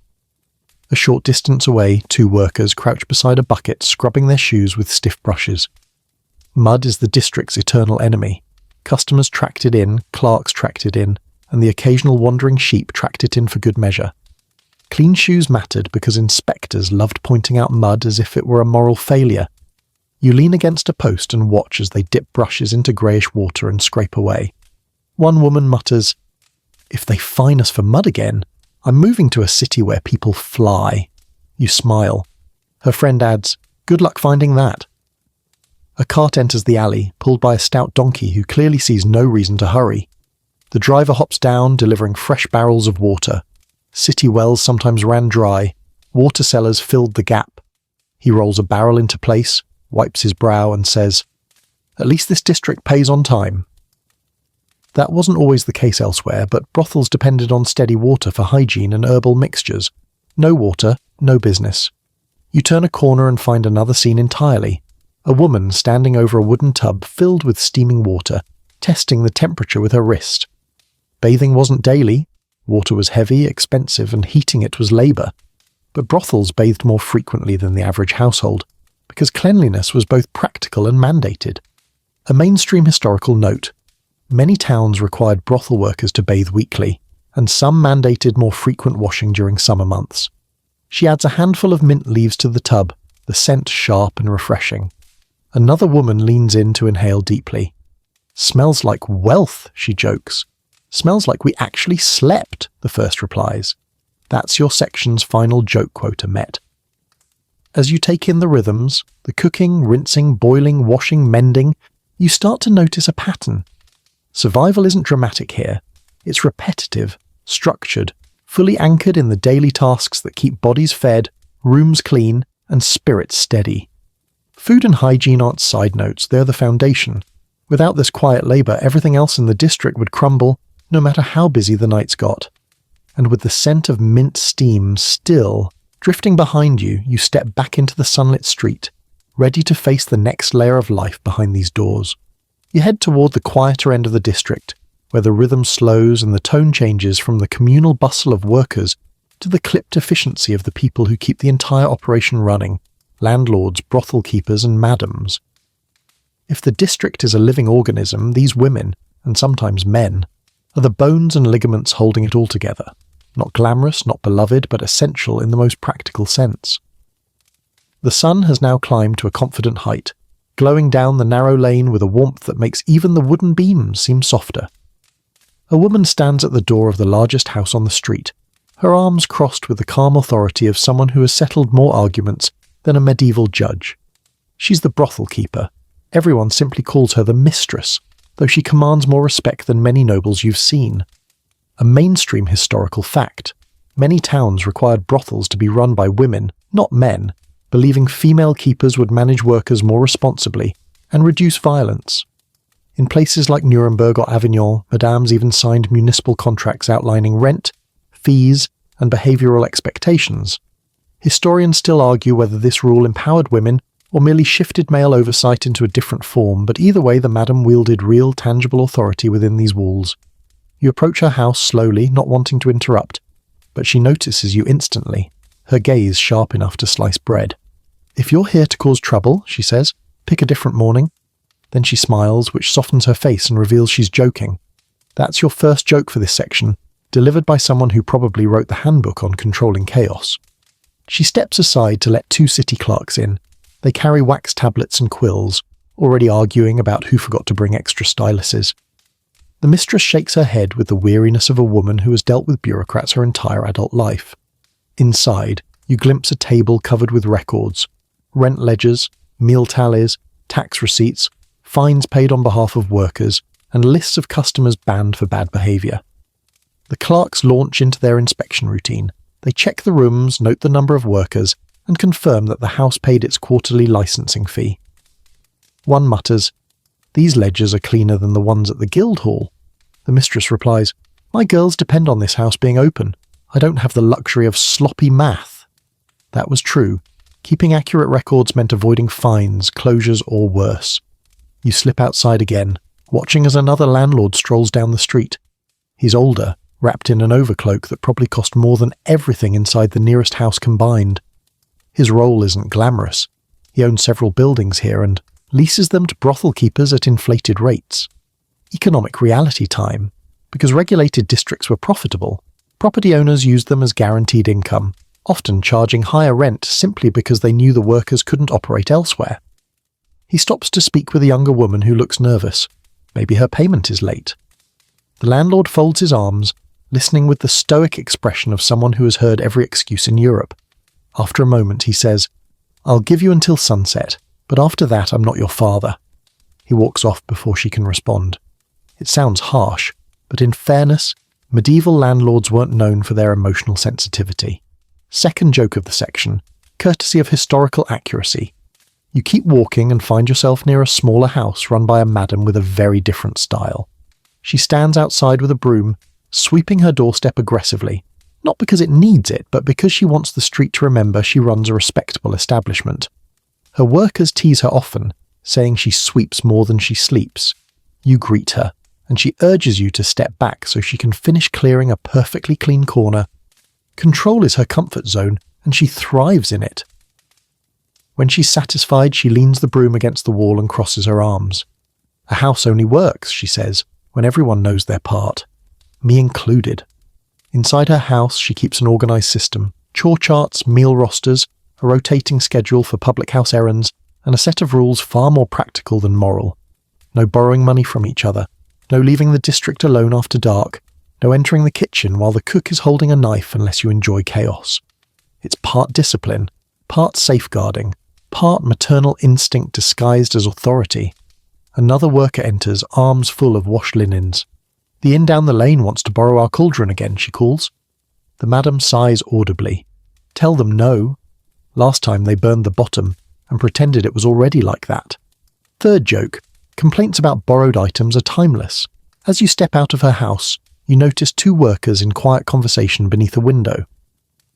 A short distance away, two workers crouch beside a bucket, scrubbing their shoes with stiff brushes. Mud is the district's eternal enemy. Customers tracked it in, clerks tracked it in, and the occasional wandering sheep tracked it in for good measure. Clean shoes mattered because inspectors loved pointing out mud as if it were a moral failure. You lean against a post and watch as they dip brushes into greyish water and scrape away. One woman mutters, "If they fine us for mud again, I'm moving to a city where people fly." You smile. Her friend adds, "Good luck finding that." A cart enters the alley, pulled by a stout donkey who clearly sees no reason to hurry. The driver hops down, delivering fresh barrels of water. City wells sometimes ran dry. Water cellars filled the gap. He rolls a barrel into place, wipes his brow, and says, "At least this district pays on time." That wasn't always the case elsewhere, but brothels depended on steady water for hygiene and herbal mixtures. No water, no business. You turn a corner and find another scene entirely. A woman standing over a wooden tub filled with steaming water, testing the temperature with her wrist. Bathing wasn't daily. Water was heavy, expensive, and heating it was labour. But brothels bathed more frequently than the average household, because cleanliness was both practical and mandated. A mainstream historical note: Many towns required brothel workers to bathe weekly, and some mandated more frequent washing during summer months. She adds a handful of mint leaves to the tub, the scent sharp and refreshing. Another woman leans in to inhale deeply. "Smells like wealth," she jokes. "Smells like we actually slept," the first replies. That's your section's final joke quota met. As you take in the rhythms, the cooking, rinsing, boiling, washing, mending, you start to notice a pattern. Survival isn't dramatic here. It's repetitive, structured, fully anchored in the daily tasks that keep bodies fed, rooms clean, and spirits steady. Food and hygiene aren't side notes, they're the foundation. Without this quiet labour, everything else in the district would crumble, no matter how busy the nights got. And with the scent of mint steam still drifting behind you, you step back into the sunlit street, ready to face the next layer of life behind these doors. You head toward the quieter end of the district, where the rhythm slows and the tone changes from the communal bustle of workers to the clipped efficiency of the people who keep the entire operation running, landlords, brothel keepers, and madams. If the district is a living organism, these women, and sometimes men, are the bones and ligaments holding it all together. Not glamorous, not beloved, but essential in the most practical sense. The sun has now climbed to a confident height, glowing down the narrow lane with a warmth that makes even the wooden beams seem softer. A woman stands at the door of the largest house on the street, her arms crossed with the calm authority of someone who has settled more arguments than a medieval judge. She's the brothel keeper. Everyone simply calls her the mistress, though she commands more respect than many nobles you've seen. A mainstream historical fact. Many towns required brothels to be run by women, not men, believing female keepers would manage workers more responsibly and reduce violence. In places like Nuremberg or Avignon, madames even signed municipal contracts outlining rent, fees, and behavioural expectations. Historians still argue whether this rule empowered women or merely shifted male oversight into a different form, but either way the madam wielded real, tangible authority within these walls. You approach her house slowly, not wanting to interrupt, but she notices you instantly, her gaze sharp enough to slice bread. "If you're here to cause trouble," she says, "pick a different morning." Then she smiles, which softens her face and reveals she's joking. That's your first joke for this section, delivered by someone who probably wrote the handbook on controlling chaos. She steps aside to let two city clerks in. They carry wax tablets and quills, already arguing about who forgot to bring extra styluses. The mistress shakes her head with the weariness of a woman who has dealt with bureaucrats her entire adult life. Inside, you glimpse a table covered with records, rent ledgers, meal tallies, tax receipts, fines paid on behalf of workers, and lists of customers banned for bad behaviour. The clerks launch into their inspection routine. They check the rooms, note the number of workers, and confirm that the house paid its quarterly licensing fee. One mutters, "These ledgers are cleaner than the ones at the guild hall." The mistress replies, "My girls depend on this house being open. I don't have the luxury of sloppy math." That was true. Keeping accurate records meant avoiding fines, closures, or worse. You slip outside again, watching as another landlord strolls down the street. He's older, wrapped in an overcloak that probably cost more than everything inside the nearest house combined. His role isn't glamorous. He owns several buildings here and leases them to brothel keepers at inflated rates. Economic reality time. Because regulated districts were profitable, property owners used them as guaranteed income, often charging higher rent simply because they knew the workers couldn't operate elsewhere. He stops to speak with a younger woman who looks nervous. Maybe her payment is late. The landlord folds his arms, listening with the stoic expression of someone who has heard every excuse in Europe. After a moment, he says, "I'll give you until sunset, but after that I'm not your father." He walks off before she can respond. It sounds harsh, but in fairness, medieval landlords weren't known for their emotional sensitivity. Second joke of the section, courtesy of historical accuracy. You keep walking and find yourself near a smaller house run by a madam with a very different style. She stands outside with a broom, sweeping her doorstep aggressively, not because it needs it, but because she wants the street to remember she runs a respectable establishment. Her workers tease her often, saying she sweeps more than she sleeps. You greet her, and she urges you to step back so she can finish clearing a perfectly clean corner. Control is her comfort zone, and she thrives in it. When she's satisfied, she leans the broom against the wall and crosses her arms. "A house only works," she says, when everyone knows their part, me included. Inside her house, she keeps an organised system, chore charts, meal rosters, a rotating schedule for public house errands, and a set of rules far more practical than moral. No borrowing money from each other, no leaving the district alone after dark, no entering the kitchen while the cook is holding a knife unless you enjoy chaos. It's part discipline, part safeguarding, part maternal instinct disguised as authority. Another worker enters, arms full of wash linens. "The inn down the lane wants to borrow our cauldron again," she calls. The madam sighs audibly. Tell them no. Last time they burned the bottom and pretended it was already like that. Third joke. Complaints about borrowed items are timeless. As you step out of her house, you notice two workers in quiet conversation beneath a window.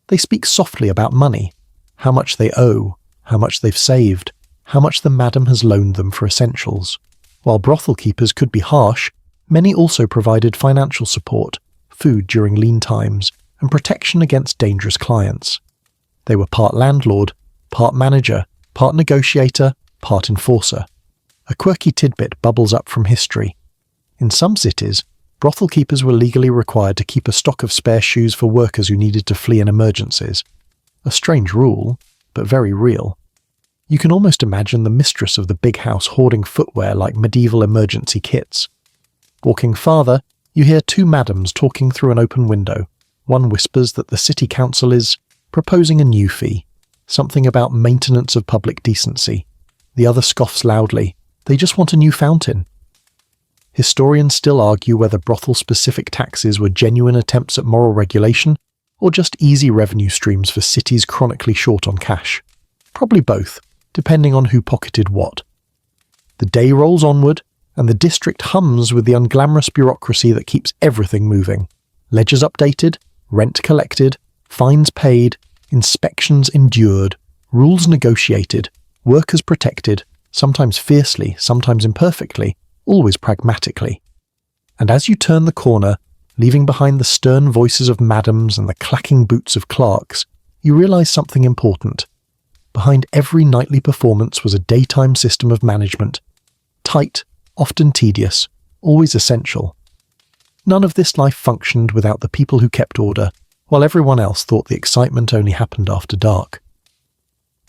They speak softly about money, how much they owe, how much they've saved, how much the madam has loaned them for essentials. While brothel keepers could be harsh, many also provided financial support, food during lean times, and protection against dangerous clients. They were part landlord, part manager, part negotiator, part enforcer. A quirky tidbit bubbles up from history. In some cities, brothel keepers were legally required to keep a stock of spare shoes for workers who needed to flee in emergencies. A strange rule, but very real. You can almost imagine the mistress of the big house hoarding footwear like medieval emergency kits. Walking farther, you hear two madams talking through an open window. One whispers that the city council is proposing a new fee, something about maintenance of public decency. The other scoffs loudly. They just want a new fountain. Historians still argue whether brothel-specific taxes were genuine attempts at moral regulation or just easy revenue streams for cities chronically short on cash. Probably both, depending on who pocketed what. The day rolls onward, and the district hums with the unglamorous bureaucracy that keeps everything moving. Ledgers updated, rent collected, fines paid, inspections endured, rules negotiated, workers protected, sometimes fiercely, sometimes imperfectly, always pragmatically. And as you turn the corner, leaving behind the stern voices of madams and the clacking boots of clerks, you realise something important. Behind every nightly performance was a daytime system of management. Tight, often tedious, always essential. None of this life functioned without the people who kept order, while everyone else thought the excitement only happened after dark.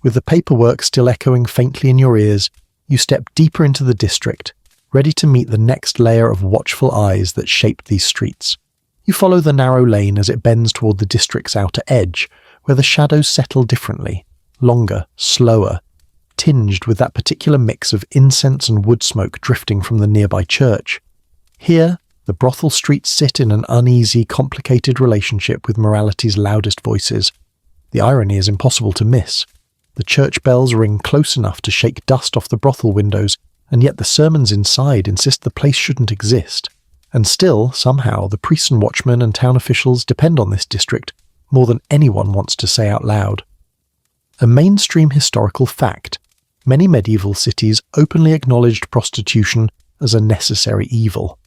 With the paperwork still echoing faintly in your ears, you step deeper into the district, ready to meet the next layer of watchful eyes that shaped these streets. You follow the narrow lane as it bends toward the district's outer edge, where the shadows settle differently, longer, slower, tinged with that particular mix of incense and wood smoke drifting from the nearby church. Here, the brothel streets sit in an uneasy, complicated relationship with morality's loudest voices. The irony is impossible to miss. The church bells ring close enough to shake dust off the brothel windows, and yet the sermons inside insist the place shouldn't exist. And still, somehow, the priests and watchmen and town officials depend on this district more than anyone wants to say out loud. A mainstream historical fact. Many medieval cities openly acknowledged prostitution as a necessary evil.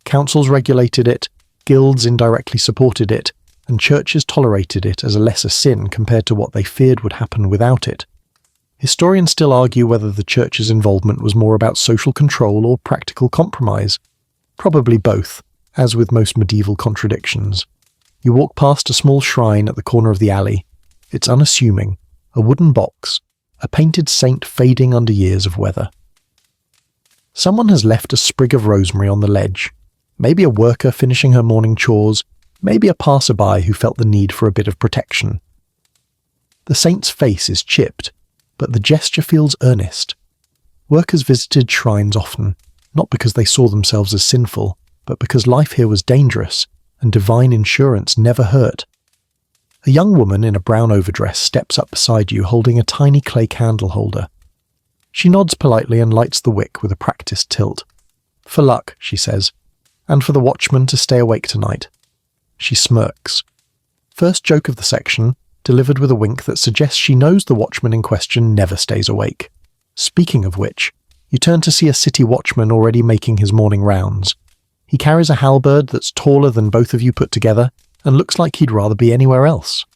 Councils regulated it, guilds indirectly supported it, and churches tolerated it as a lesser sin compared to what they feared would happen without it. Historians still argue whether the church's involvement was more about social control or practical compromise. Probably both, as with most medieval contradictions. You walk past a small shrine at the corner of the alley. It's unassuming, a wooden box, a painted saint fading under years of weather. Someone has left a sprig of rosemary on the ledge. Maybe a worker finishing her morning chores, maybe a passerby who felt the need for a bit of protection. The saint's face is chipped, but the gesture feels earnest. Workers visited shrines often, not because they saw themselves as sinful, but because life here was dangerous, and divine insurance never hurt. A young woman in a brown overdress steps up beside you holding a tiny clay candle holder. She nods politely and lights the wick with a practiced tilt. "For luck," she says, "and for the watchman to stay awake tonight." She smirks. First joke of the section, delivered with a wink that suggests she knows the watchman in question never stays awake. Speaking of which, you turn to see a city watchman already making his morning rounds. He carries a halberd that's taller than both of you put together, and looks like he'd rather be anywhere else.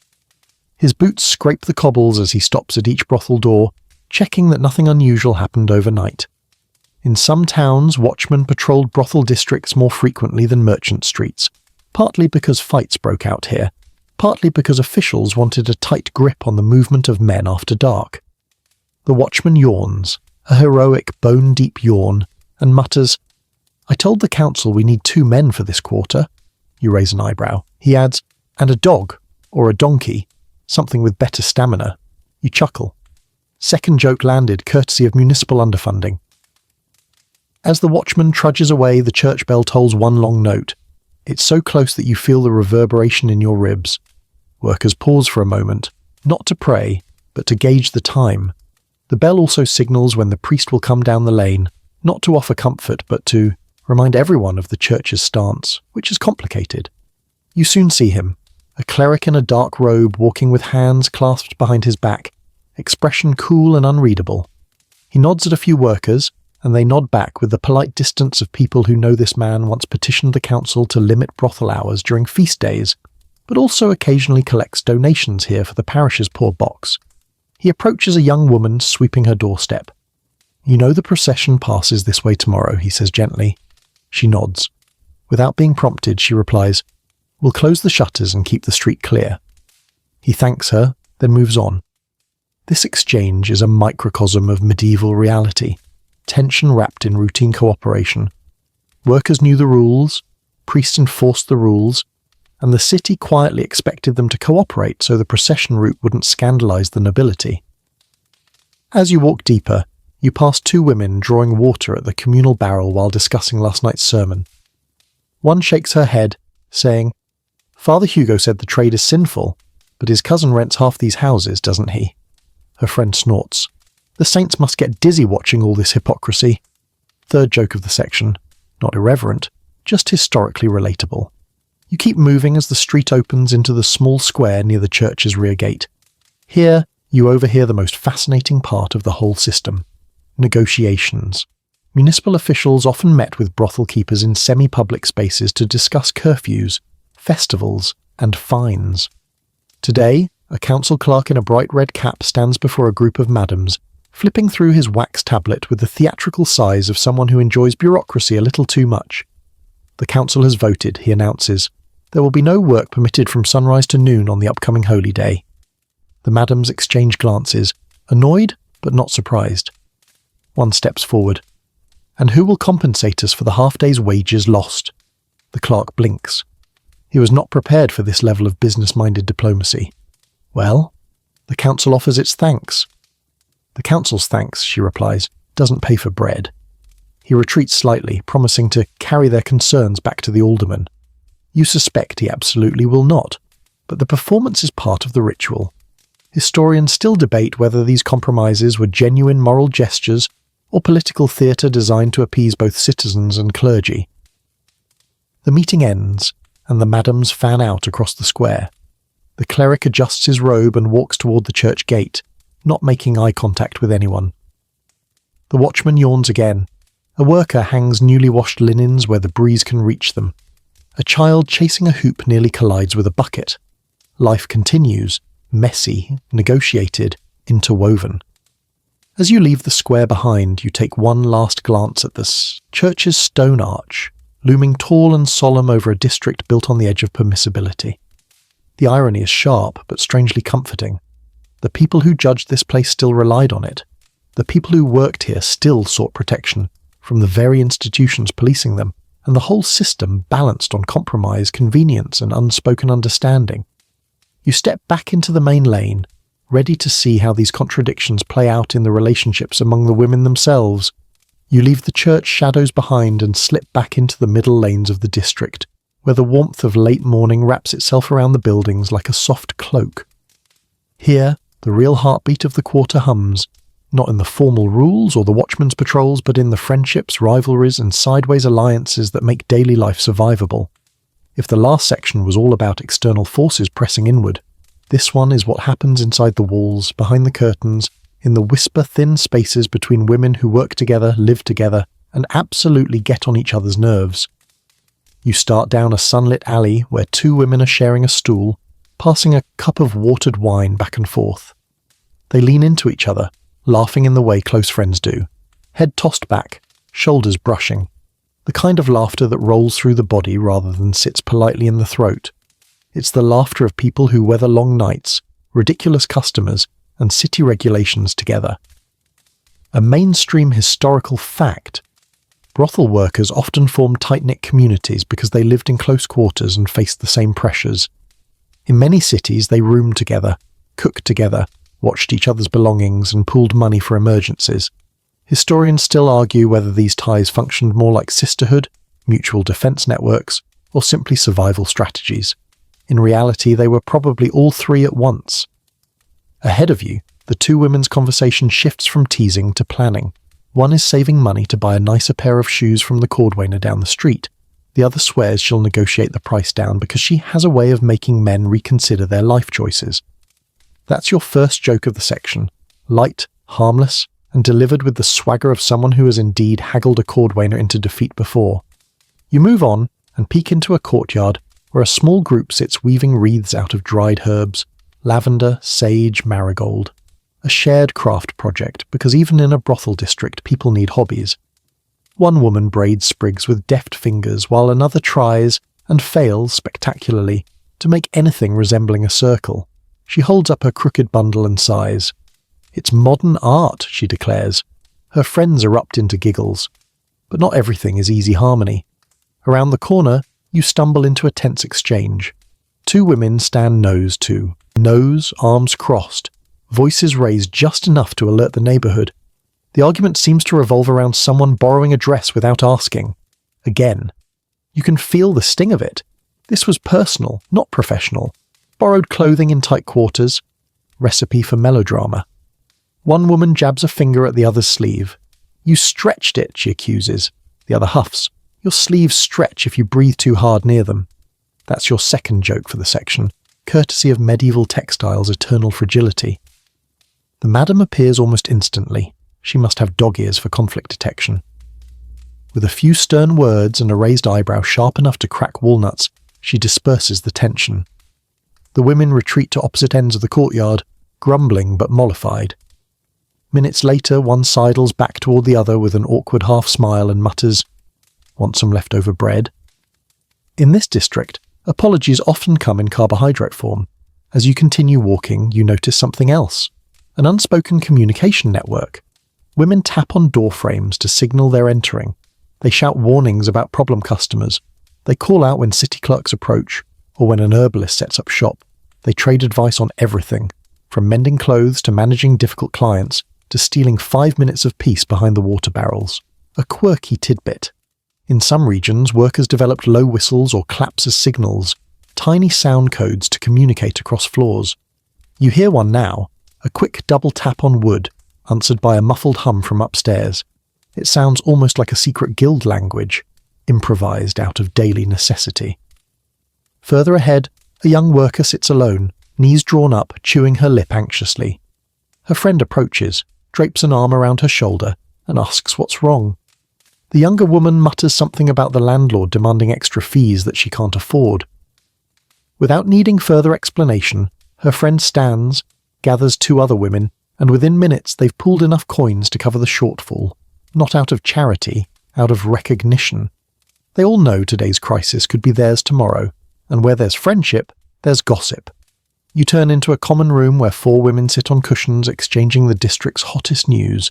His boots scrape the cobbles as he stops at each brothel door, checking that nothing unusual happened overnight. In some towns, watchmen patrolled brothel districts more frequently than merchant streets, partly because fights broke out here, partly because officials wanted a tight grip on the movement of men after dark. The watchman yawns, a heroic, bone-deep yawn, and mutters, "I told the council we need 2 men for this quarter." You raise an eyebrow. He adds, "And a dog, or a donkey, something with better stamina." You chuckle. Second joke landed, courtesy of municipal underfunding. As the watchman trudges away, the church bell tolls one long note. It's so close that you feel the reverberation in your ribs. Workers pause for a moment, not to pray, but to gauge the time. The bell also signals when the priest will come down the lane, not to offer comfort, but to remind everyone of the church's stance, which is complicated. You soon see him, a cleric in a dark robe walking with hands clasped behind his back, expression cool and unreadable. He nods at a few workers, and they nod back with the polite distance of people who know this man once petitioned the council to limit brothel hours during feast days, but also occasionally collects donations here for the parish's poor box. He approaches a young woman sweeping her doorstep. "You know the procession passes this way tomorrow," he says gently. She nods. Without being prompted, she replies, "We'll close the shutters and keep the street clear." He thanks her, then moves on. This exchange is a microcosm of medieval reality, tension wrapped in routine cooperation. Workers knew the rules, priests enforced the rules, and the city quietly expected them to cooperate so the procession route wouldn't scandalize the nobility. As you walk deeper, you pass 2 women drawing water at the communal barrel while discussing last night's sermon. One shakes her head, saying, "Father Hugo said the trade is sinful, but his cousin rents half these houses, doesn't he?" Her friend snorts. "The saints must get dizzy watching all this hypocrisy." Third joke of the section, not irreverent, just historically relatable. You keep moving as the street opens into the small square near the church's rear gate. Here, you overhear the most fascinating part of the whole system: negotiations. Municipal officials often met with brothel keepers in semi-public spaces to discuss curfews, festivals, and fines. Today, a council clerk in a bright red cap stands before a group of madams, flipping through his wax tablet with the theatrical size of someone who enjoys bureaucracy a little too much. "The council has voted," he announces. "There will be no work permitted from sunrise to noon on the upcoming holy day." The madams exchange glances, annoyed but not surprised. One steps forward. "And who will compensate us for the half-day's wages lost?" The clerk blinks. He was not prepared for this level of business-minded diplomacy. "Well, the council offers its thanks." "The council's thanks," she replies, "doesn't pay for bread." He retreats slightly, promising to carry their concerns back to the alderman. You suspect he absolutely will not, but the performance is part of the ritual. Historians still debate whether these compromises were genuine moral gestures or political theatre designed to appease both citizens and clergy. The meeting ends, and the madams fan out across the square. The cleric adjusts his robe and walks toward the church gate, not making eye contact with anyone. The watchman yawns again. A worker hangs newly washed linens where the breeze can reach them. A child chasing a hoop nearly collides with a bucket. Life continues, messy, negotiated, interwoven. As you leave the square behind, you take one last glance at the church's stone arch, looming tall and solemn over a district built on the edge of permissibility. The irony is sharp, but strangely comforting. The people who judged this place still relied on it. The people who worked here still sought protection from the very institutions policing them, and the whole system balanced on compromise, convenience, and unspoken understanding. You step back into the main lane, ready to see how these contradictions play out in the relationships among the women themselves. You leave the church shadows behind and slip back into the middle lanes of the district, where the warmth of late morning wraps itself around the buildings like a soft cloak. Here, the real heartbeat of the quarter hums, not in the formal rules or the watchman's patrols, but in the friendships, rivalries, and sideways alliances that make daily life survivable. If the last section was all about external forces pressing inward, this one is what happens inside the walls, behind the curtains, in the whisper-thin spaces between women who work together, live together, and absolutely get on each other's nerves. You start down a sunlit alley where 2 women are sharing a stool, passing a cup of watered wine back and forth. They lean into each other, laughing in the way close friends do, head tossed back, shoulders brushing. The kind of laughter that rolls through the body rather than sits politely in the throat. It's the laughter of people who weather long nights, ridiculous customers, and city regulations together. A mainstream historical fact. Brothel workers often formed tight-knit communities because they lived in close quarters and faced the same pressures. In many cities, they roomed together, cooked together, watched each other's belongings, and pooled money for emergencies. Historians still argue whether these ties functioned more like sisterhood, mutual defense networks, or simply survival strategies. In reality, they were probably all three at once. Ahead of you, the two women's conversation shifts from teasing to planning. One is saving money to buy a nicer pair of shoes from the cordwainer down the street. The other swears she'll negotiate the price down because she has a way of making men reconsider their life choices. That's your first joke of the section. Light, harmless, and delivered with the swagger of someone who has indeed haggled a cordwainer into defeat before. You move on and peek into a courtyard where a small group sits weaving wreaths out of dried herbs, lavender, sage, marigold. A shared craft project, because even in a brothel district people need hobbies. One woman braids sprigs with deft fingers while another tries, and fails spectacularly, to make anything resembling a circle. She holds up her crooked bundle and sighs. "It's modern art," she declares. Her friends erupt into giggles. But not everything is easy harmony. Around the corner, you stumble into a tense exchange. Two women stand nose to nose, arms crossed, voices raised just enough to alert the neighbourhood. The argument seems to revolve around someone borrowing a dress without asking. Again. You can feel the sting of it. This was personal, not professional. Borrowed clothing in tight quarters. Recipe for melodrama. One woman jabs a finger at the other's sleeve. "You stretched it," she accuses. The other huffs. "Your sleeves stretch if you breathe too hard near them." That's your second joke for the section, courtesy of medieval textiles' eternal fragility. The madam appears almost instantly. She must have dog ears for conflict detection. With a few stern words and a raised eyebrow sharp enough to crack walnuts, she disperses the tension. The women retreat to opposite ends of the courtyard, grumbling but mollified. Minutes later, one sidles back toward the other with an awkward half-smile and mutters, "Want some leftover bread?" In this district, apologies often come in carbohydrate form. As you continue walking, you notice something else. An unspoken communication network. Women tap on door frames to signal they're entering. They shout warnings about problem customers. They call out when city clerks approach, or when an herbalist sets up shop. They trade advice on everything, from mending clothes to managing difficult clients, to stealing 5 minutes of peace behind the water barrels. A quirky tidbit. In some regions, workers developed low whistles or claps as signals, tiny sound codes to communicate across floors. You hear one now, a quick double tap on wood, answered by a muffled hum from upstairs. It sounds almost like a secret guild language, improvised out of daily necessity. Further ahead, a young worker sits alone, knees drawn up, chewing her lip anxiously. Her friend approaches, drapes an arm around her shoulder, and asks what's wrong. The younger woman mutters something about the landlord demanding extra fees that she can't afford. Without needing further explanation, her friend stands, gathers two other women, and within minutes they've pooled enough coins to cover the shortfall, not out of charity, out of recognition. They all know today's crisis could be theirs tomorrow, and where there's friendship, there's gossip. You turn into a common room where 4 women sit on cushions exchanging the district's hottest news.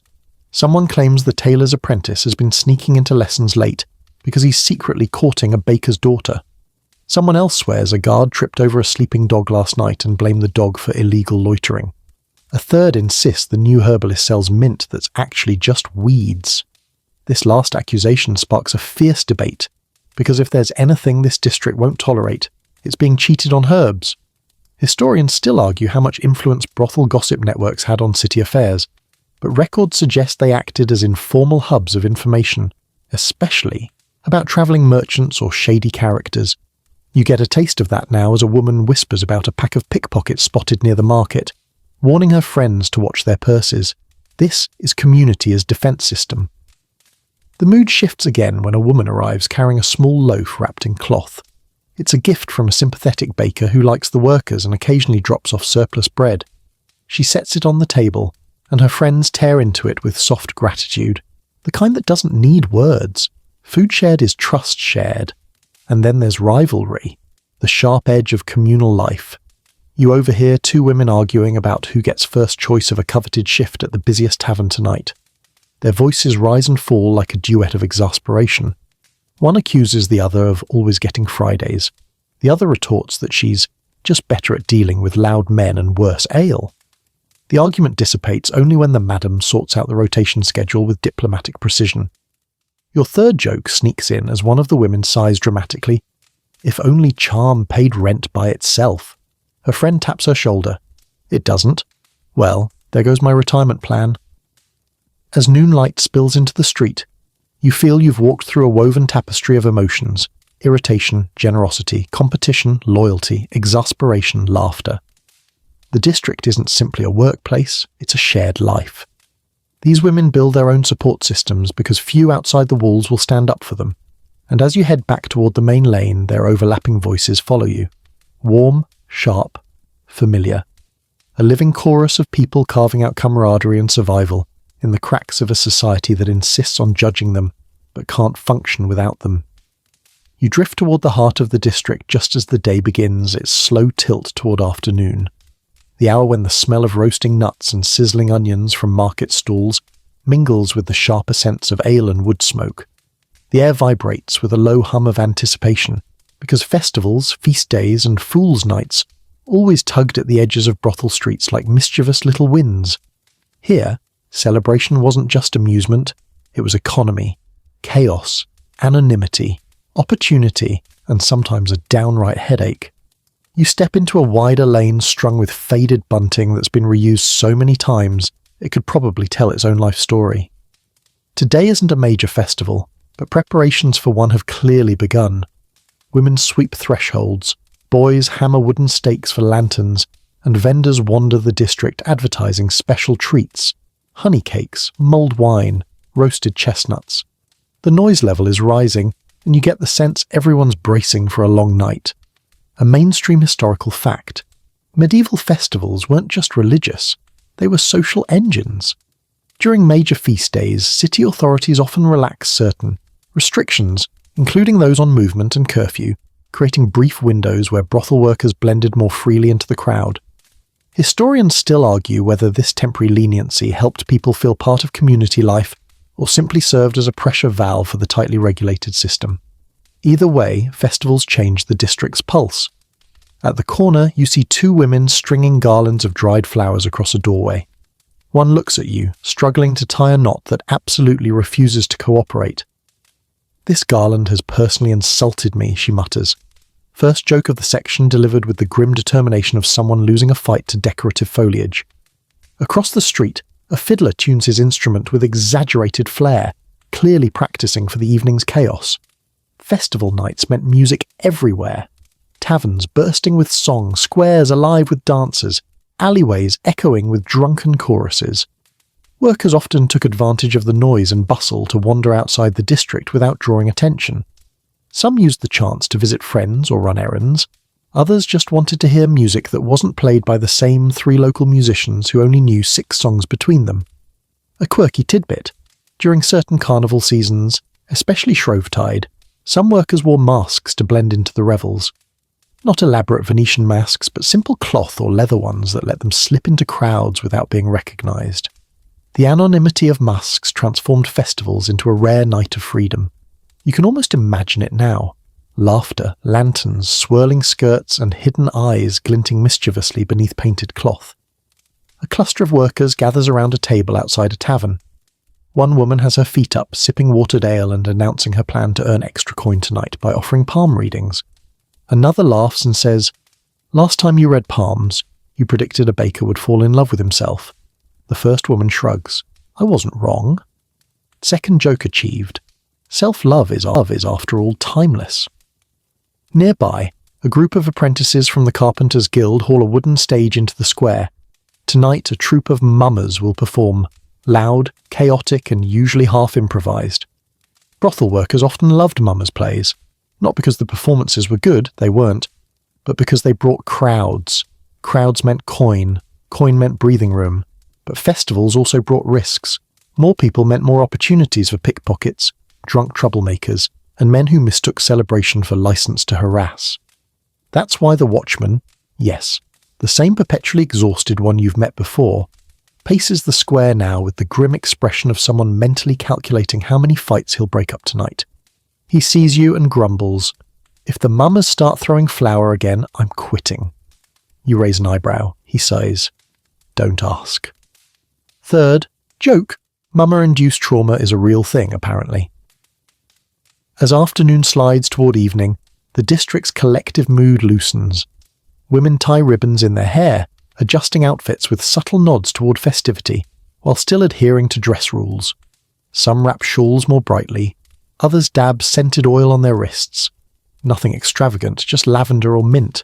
Someone claims the tailor's apprentice has been sneaking into lessons late because he's secretly courting a baker's daughter. Someone else swears a guard tripped over a sleeping dog last night and blamed the dog for illegal loitering. A third insists the new herbalist sells mint that's actually just weeds. This last accusation sparks a fierce debate, because if there's anything this district won't tolerate, it's being cheated on herbs. Historians still argue how much influence brothel gossip networks had on city affairs, but records suggest they acted as informal hubs of information, especially about travelling merchants or shady characters. You get a taste of that now as a woman whispers about a pack of pickpockets spotted near the market, warning her friends to watch their purses. This is community as defence system. The mood shifts again when a woman arrives carrying a small loaf wrapped in cloth. It's a gift from a sympathetic baker who likes the workers and occasionally drops off surplus bread. She sets it on the table, and her friends tear into it with soft gratitude. The kind that doesn't need words. Food shared is trust shared. And then there's rivalry, the sharp edge of communal life. You overhear two women arguing about who gets first choice of a coveted shift at the busiest tavern tonight. Their voices rise and fall like a duet of exasperation. One accuses the other of always getting Fridays. The other retorts that she's just better at dealing with loud men and worse ale. The argument dissipates only when the madam sorts out the rotation schedule with diplomatic precision. Your third joke sneaks in as one of the women sighs dramatically. If only charm paid rent by itself. Her friend taps her shoulder. It doesn't. Well, there goes my retirement plan. As noonlight spills into the street, you feel you've walked through a woven tapestry of emotions: irritation, generosity, competition, loyalty, exasperation, laughter. The district isn't simply a workplace, it's a shared life. These women build their own support systems because few outside the walls will stand up for them, and as you head back toward the main lane, their overlapping voices follow you. Warm, sharp, familiar. A living chorus of people carving out camaraderie and survival in the cracks of a society that insists on judging them, but can't function without them. You drift toward the heart of the district just as the day begins its slow tilt toward afternoon, the hour when the smell of roasting nuts and sizzling onions from market stalls mingles with the sharper scents of ale and wood smoke. The air vibrates with a low hum of anticipation, because festivals, feast days, and fools' nights always tugged at the edges of brothel streets like mischievous little winds. Here, celebration wasn't just amusement, it was economy, chaos, anonymity, opportunity, and sometimes a downright headache. You step into a wider lane strung with faded bunting that's been reused so many times it could probably tell its own life story. Today isn't a major festival, but preparations for one have clearly begun. Women sweep thresholds, boys hammer wooden stakes for lanterns, and vendors wander the district advertising special treats: honey cakes, mulled wine, roasted chestnuts. The noise level is rising, and you get the sense everyone's bracing for a long night. A mainstream historical fact: medieval festivals weren't just religious, they were social engines. During major feast days, city authorities often relax certain restrictions, including those on movement and curfew, creating brief windows where brothel workers blended more freely into the crowd. Historians still argue whether this temporary leniency helped people feel part of community life or simply served as a pressure valve for the tightly regulated system. Either way, festivals changed the district's pulse. At the corner, you see two women stringing garlands of dried flowers across a doorway. One looks at you, struggling to tie a knot that absolutely refuses to cooperate. "This garland has personally insulted me," she mutters. First joke of the section delivered with the grim determination of someone losing a fight to decorative foliage. Across the street, a fiddler tunes his instrument with exaggerated flair, clearly practicing for the evening's chaos. Festival nights meant music everywhere. Taverns bursting with song, squares alive with dancers, alleyways echoing with drunken choruses. Workers often took advantage of the noise and bustle to wander outside the district without drawing attention. Some used the chance to visit friends or run errands. Others just wanted to hear music that wasn't played by the same three local musicians who only knew 6 songs between them. A quirky tidbit: during certain carnival seasons, especially Shrovetide, some workers wore masks to blend into the revels. Not elaborate Venetian masks, but simple cloth or leather ones that let them slip into crowds without being recognised. The anonymity of masks transformed festivals into a rare night of freedom. You can almost imagine it now. Laughter, lanterns, swirling skirts, and hidden eyes glinting mischievously beneath painted cloth. A cluster of workers gathers around a table outside a tavern. One woman has her feet up, sipping watered ale and announcing her plan to earn extra coin tonight by offering palm readings. Another laughs and says, "Last time you read palms, you predicted a baker would fall in love with himself." The first woman shrugs. "I wasn't wrong." Second joke achieved. Self-love is after all timeless. Nearby, a group of apprentices from the Carpenters' Guild haul a wooden stage into the square. Tonight, a troupe of mummers will perform, loud, chaotic, and usually half-improvised. Brothel workers often loved mummers' plays, not because the performances were good, they weren't, but because they brought crowds. Crowds meant coin meant breathing room, but festivals also brought risks, More people meant more opportunities for pickpockets, drunk troublemakers, and men who mistook celebration for license to harass. That's why the watchman, yes, the same perpetually exhausted one you've met before, paces the square now with the grim expression of someone mentally calculating how many fights he'll break up tonight. He sees you and grumbles, "If the mummers start throwing flour again, I'm quitting." You raise an eyebrow. He sighs, "Don't ask." Third, joke. Mummer-induced trauma is a real thing, apparently. As afternoon slides toward evening, the district's collective mood loosens. Women tie ribbons in their hair, adjusting outfits with subtle nods toward festivity, while still adhering to dress rules. Some wrap shawls more brightly, others dab scented oil on their wrists. Nothing extravagant, just lavender or mint.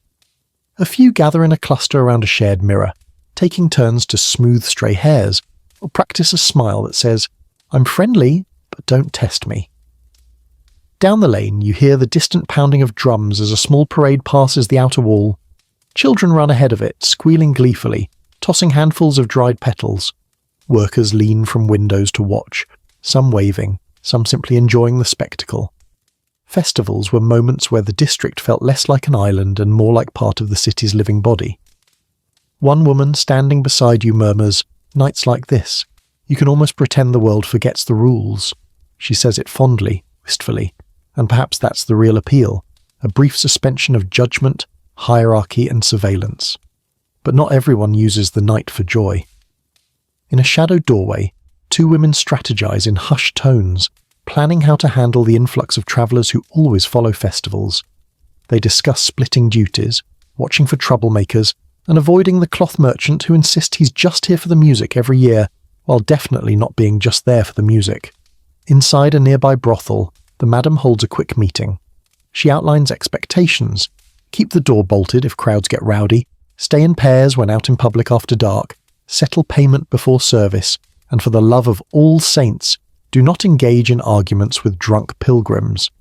A few gather in a cluster around a shared mirror, taking turns to smooth stray hairs, or practice a smile that says, "I'm friendly, but don't test me." Down the lane, you hear the distant pounding of drums as a small parade passes the outer wall. Children run ahead of it, squealing gleefully, tossing handfuls of dried petals. Workers lean from windows to watch, some waving, some simply enjoying the spectacle. Festivals were moments where the district felt less like an island and more like part of the city's living body. One woman standing beside you murmurs, "Nights like this, you can almost pretend the world forgets the rules." She says it fondly, wistfully, and perhaps that's the real appeal, a brief suspension of judgment, hierarchy and surveillance. But not everyone uses the night for joy. In a shadowed doorway, two women strategize in hushed tones, planning how to handle the influx of travellers who always follow festivals. They discuss splitting duties, watching for troublemakers, and avoiding the cloth merchant who insists he's just here for the music every year, while definitely not being just there for the music. Inside a nearby brothel, the madam holds a quick meeting. She outlines expectations: keep the door bolted if crowds get rowdy, stay in pairs when out in public after dark, settle payment before service, and for the love of all saints, do not engage in arguments with drunk pilgrims.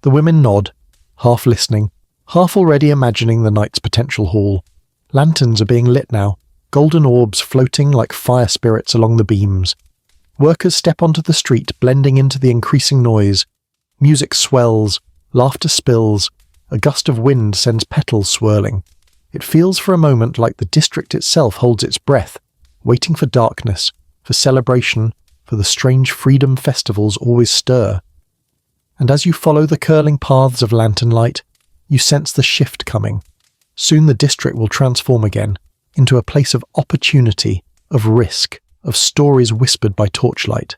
The women nod, half listening, half already imagining the night's potential haul. Lanterns are being lit now, golden orbs floating like fire spirits along the beams. Workers step onto the street, blending into the increasing noise. Music swells, laughter spills, a gust of wind sends petals swirling. It feels for a moment like the district itself holds its breath, waiting for darkness, for celebration, for the strange freedom festivals always stir. And as you follow the curling paths of lantern light, you sense the shift coming. Soon the district will transform again into a place of opportunity, of risk, of stories whispered by torchlight.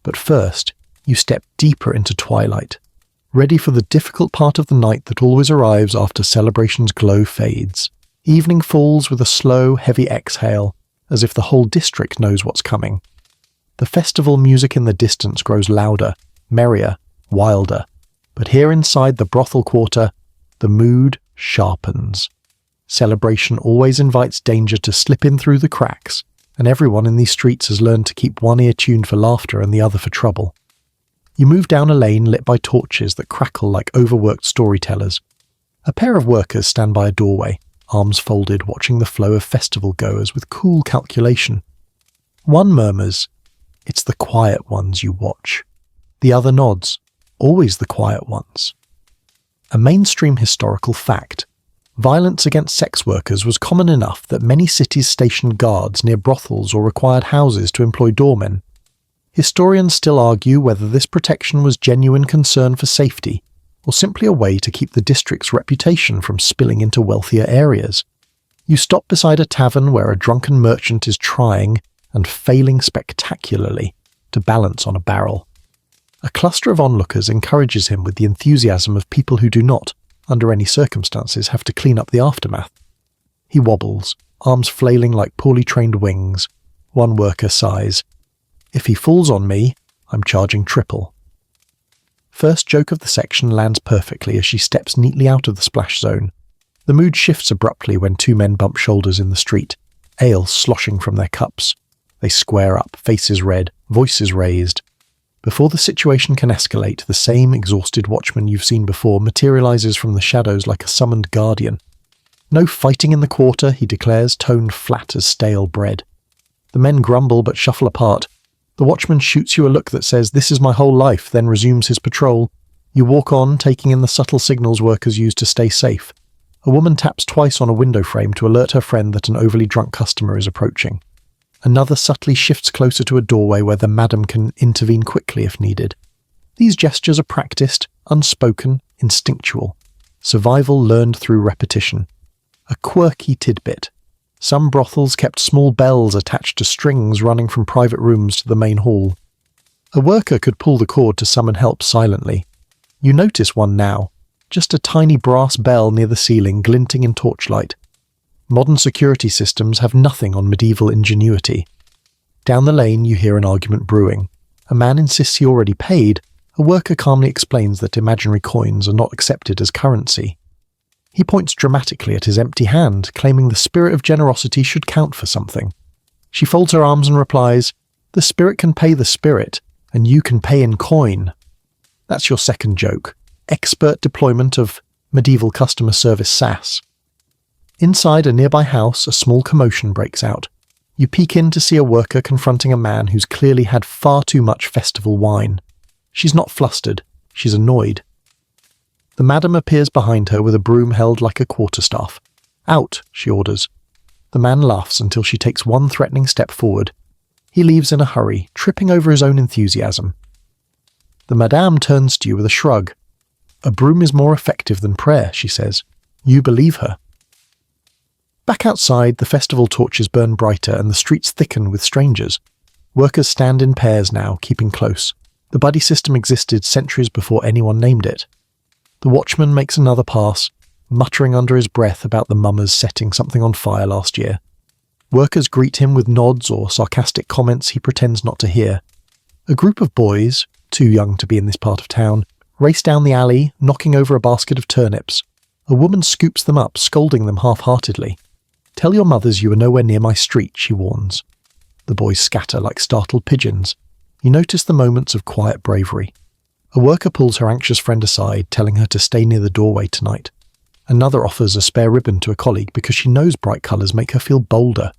But first, you step deeper into twilight, ready for the difficult part of the night that always arrives after celebration's glow fades. Evening falls with a slow, heavy exhale, as if the whole district knows what's coming. The festival music in the distance grows louder, merrier, wilder. But here inside the brothel quarter, the mood sharpens. Celebration always invites danger to slip in through the cracks, and everyone in these streets has learned to keep one ear tuned for laughter and the other for trouble. You move down a lane lit by torches that crackle like overworked storytellers. A pair of workers stand by a doorway, arms folded, watching the flow of festival goers with cool calculation. One murmurs, "It's the quiet ones you watch." The other nods, "Always the quiet ones." A mainstream historical fact. Violence against sex workers was common enough that many cities stationed guards near brothels or required houses to employ doormen. Historians still argue whether this protection was genuine concern for safety, or simply a way to keep the district's reputation from spilling into wealthier areas. You stop beside a tavern where a drunken merchant is trying, and failing spectacularly, to balance on a barrel. A cluster of onlookers encourages him with the enthusiasm of people who do not, under any circumstances, have to clean up the aftermath. He wobbles, arms flailing like poorly trained wings. One worker sighs, "If he falls on me, I'm charging triple." First joke of the section lands perfectly as she steps neatly out of the splash zone. The mood shifts abruptly when two men bump shoulders in the street, ale sloshing from their cups. They square up, faces red, voices raised. Before the situation can escalate, the same exhausted watchman you've seen before materializes from the shadows like a summoned guardian. "No fighting in the quarter," he declares, tone flat as stale bread. The men grumble but shuffle apart. The watchman shoots you a look that says, "This is my whole life," then resumes his patrol. You walk on, taking in the subtle signals workers use to stay safe. A woman taps twice on a window frame to alert her friend that an overly drunk customer is approaching. Another subtly shifts closer to a doorway where the madam can intervene quickly if needed. These gestures are practiced, unspoken, instinctual. Survival learned through repetition. A quirky tidbit. Some brothels kept small bells attached to strings running from private rooms to the main hall. A worker could pull the cord to summon help silently. You notice one now, just a tiny brass bell near the ceiling glinting in torchlight. Modern security systems have nothing on medieval ingenuity. Down the lane you hear an argument brewing. A man insists he already paid. A worker calmly explains that imaginary coins are not accepted as currency. He points dramatically at his empty hand, claiming the spirit of generosity should count for something. She folds her arms and replies, "The spirit can pay the spirit, and you can pay in coin." That's your second joke. Expert deployment of medieval customer service sass. Inside a nearby house, a small commotion breaks out. You peek in to see a worker confronting a man who's clearly had far too much festival wine. She's not flustered, she's annoyed. The madam appears behind her with a broom held like a quarterstaff. "Out," she orders. The man laughs until she takes one threatening step forward. He leaves in a hurry, tripping over his own enthusiasm. The madame turns to you with a shrug. "A broom is more effective than prayer," she says. You believe her. Back outside, the festival torches burn brighter and the streets thicken with strangers. Workers stand in pairs now, keeping close. The buddy system existed centuries before anyone named it. The watchman makes another pass, muttering under his breath about the mummers setting something on fire last year. Workers greet him with nods or sarcastic comments he pretends not to hear. A group of boys, too young to be in this part of town, race down the alley, knocking over a basket of turnips. A woman scoops them up, scolding them half-heartedly. "Tell your mothers you are nowhere near my street," she warns. The boys scatter like startled pigeons. You notice the moments of quiet bravery. A worker pulls her anxious friend aside, telling her to stay near the doorway tonight. Another offers a spare ribbon to a colleague because she knows bright colours make her feel bolder.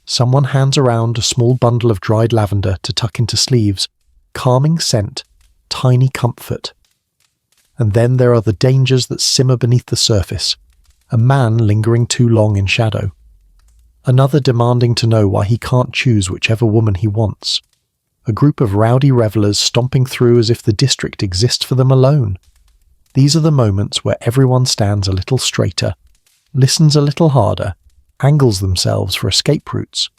Someone hands around a small bundle of dried lavender to tuck into sleeves. Calming scent, tiny comfort. And then there are the dangers that simmer beneath the surface. A man lingering too long in shadow. Another demanding to know why he can't choose whichever woman he wants. A group of rowdy revellers stomping through as if the district exists for them alone. These are the moments where everyone stands a little straighter, listens a little harder, angles themselves for escape routes.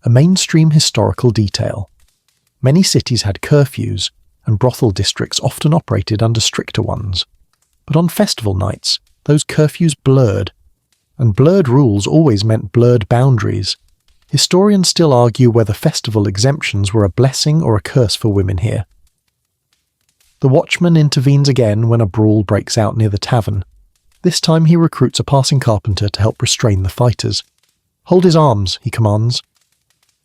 A mainstream historical detail. Many cities had curfews, and brothel districts often operated under stricter ones. But on festival nights, those curfews blurred. And blurred rules always meant blurred boundaries. Historians still argue whether festival exemptions were a blessing or a curse for women here. The watchman intervenes again when a brawl breaks out near the tavern. This time he recruits a passing carpenter to help restrain the fighters. "Hold his arms," he commands.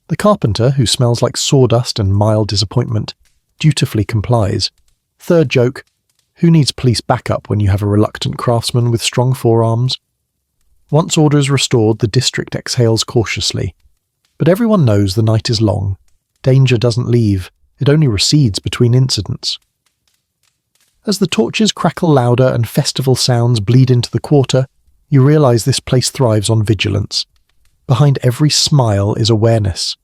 The carpenter, who smells like sawdust and mild disappointment, dutifully complies. Third joke, who needs police backup when you have a reluctant craftsman with strong forearms? Once order is restored, the district exhales cautiously. But everyone knows the night is long. Danger doesn't leave, it only recedes between incidents. As the torches crackle louder and festival sounds bleed into the quarter, you realise this place thrives on vigilance. Behind every smile is awareness.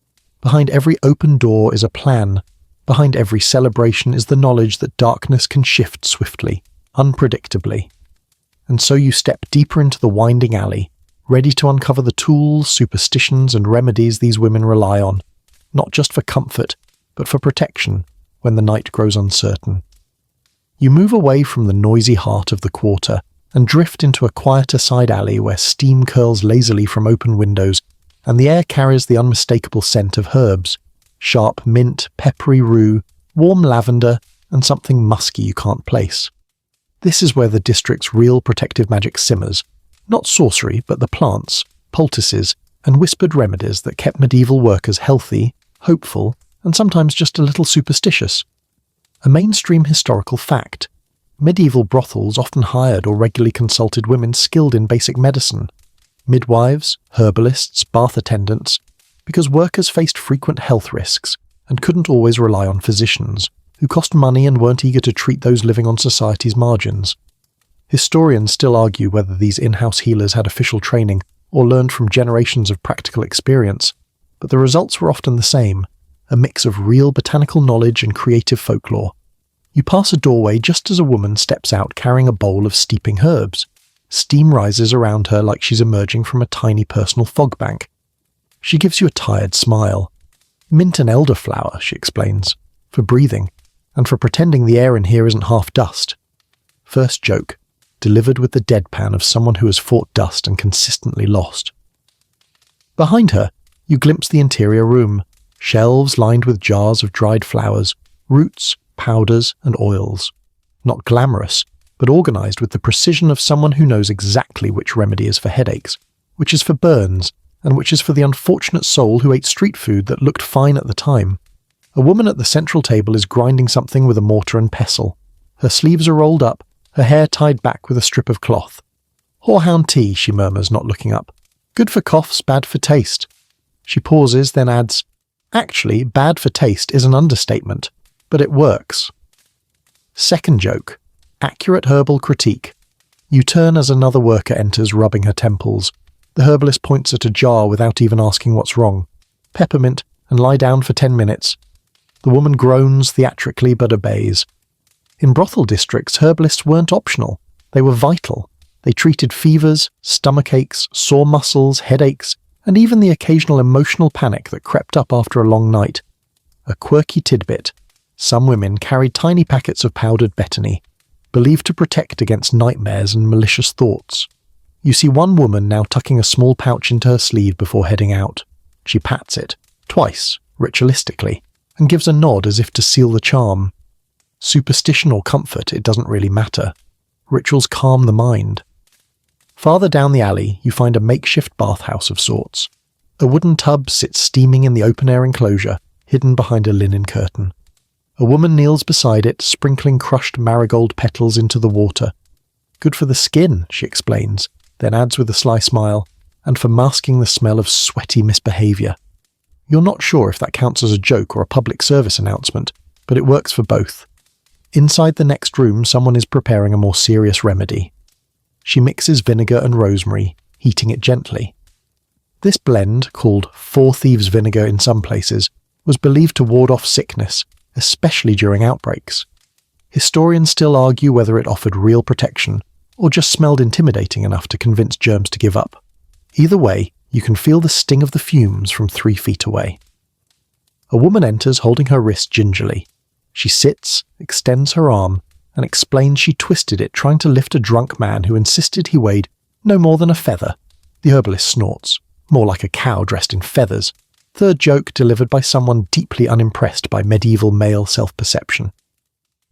Behind every open door is a plan. Behind every celebration is the knowledge that darkness can shift swiftly, unpredictably. And so you step deeper into the winding alley, ready to uncover the tools, superstitions, and remedies these women rely on, not just for comfort, but for protection when the night grows uncertain. You move away from the noisy heart of the quarter and drift into a quieter side alley where steam curls lazily from open windows and the air carries the unmistakable scent of herbs, sharp mint, peppery rue, warm lavender, and something musky you can't place. This is where the district's real protective magic simmers, not sorcery, but the plants, poultices, and whispered remedies that kept medieval workers healthy, hopeful, and sometimes just a little superstitious. A mainstream historical fact. Medieval brothels often hired or regularly consulted women skilled in basic medicine. Midwives, herbalists, bath attendants. because workers faced frequent health risks and couldn't always rely on physicians, who cost money and weren't eager to treat those living on society's margins. Historians still argue whether these in-house healers had official training or learned from generations of practical experience, but the results were often the same, a mix of real botanical knowledge and creative folklore. You pass a doorway just as a woman steps out carrying a bowl of steeping herbs. Steam rises around her like she's emerging from a tiny personal fog bank. She gives you a tired smile. Mint and elderflower, she explains, for breathing, and for pretending the air in here isn't half dust. First joke, delivered with the deadpan of someone who has fought dust and consistently lost. Behind her, you glimpse the interior room, shelves lined with jars of dried flowers, roots, powders, and oils. Not glamorous, but organised with the precision of someone who knows exactly which remedy is for headaches, which is for burns, and which is for the unfortunate soul who ate street food that looked fine at the time. A woman at the central table is grinding something with a mortar and pestle. Her sleeves are rolled up, her hair tied back with a strip of cloth. "Horehound tea," she murmurs, not looking up. "Good for coughs, bad for taste." She pauses, then adds, "Actually, bad for taste is an understatement, but it works." Second joke, accurate herbal critique. You turn as another worker enters, rubbing her temples. The herbalist points at a jar without even asking what's wrong. "Peppermint, and lie down for 10 minutes. The woman groans theatrically but obeys. In brothel districts, herbalists weren't optional. They were vital. They treated fevers, stomach aches, sore muscles, headaches, and even the occasional emotional panic that crept up after a long night. A quirky tidbit. Some women carried tiny packets of powdered betony, believed to protect against nightmares and malicious thoughts. You see one woman now tucking a small pouch into her sleeve before heading out. She pats it, twice, ritualistically, and gives a nod as if to seal the charm. Superstition or comfort, it doesn't really matter. Rituals calm the mind. Farther down the alley, you find a makeshift bathhouse of sorts. A wooden tub sits steaming in the open-air enclosure, hidden behind a linen curtain. A woman kneels beside it, sprinkling crushed marigold petals into the water. "Good for the skin," she explains, then adds with a sly smile, "and for masking the smell of sweaty misbehaviour." You're not sure if that counts as a joke or a public service announcement, but it works for both. Inside the next room, someone is preparing a more serious remedy. She mixes vinegar and rosemary, heating it gently. This blend, called Four Thieves vinegar in some places, was believed to ward off sickness, especially during outbreaks. Historians still argue whether it offered real protection, or just smelled intimidating enough to convince germs to give up. Either way, you can feel the sting of the fumes from 3 feet away. A woman enters holding her wrist gingerly. She sits, extends her arm, and explains she twisted it trying to lift a drunk man who insisted he weighed no more than a feather. The herbalist snorts, more like a cow dressed in feathers. Third joke delivered by someone deeply unimpressed by medieval male self-perception.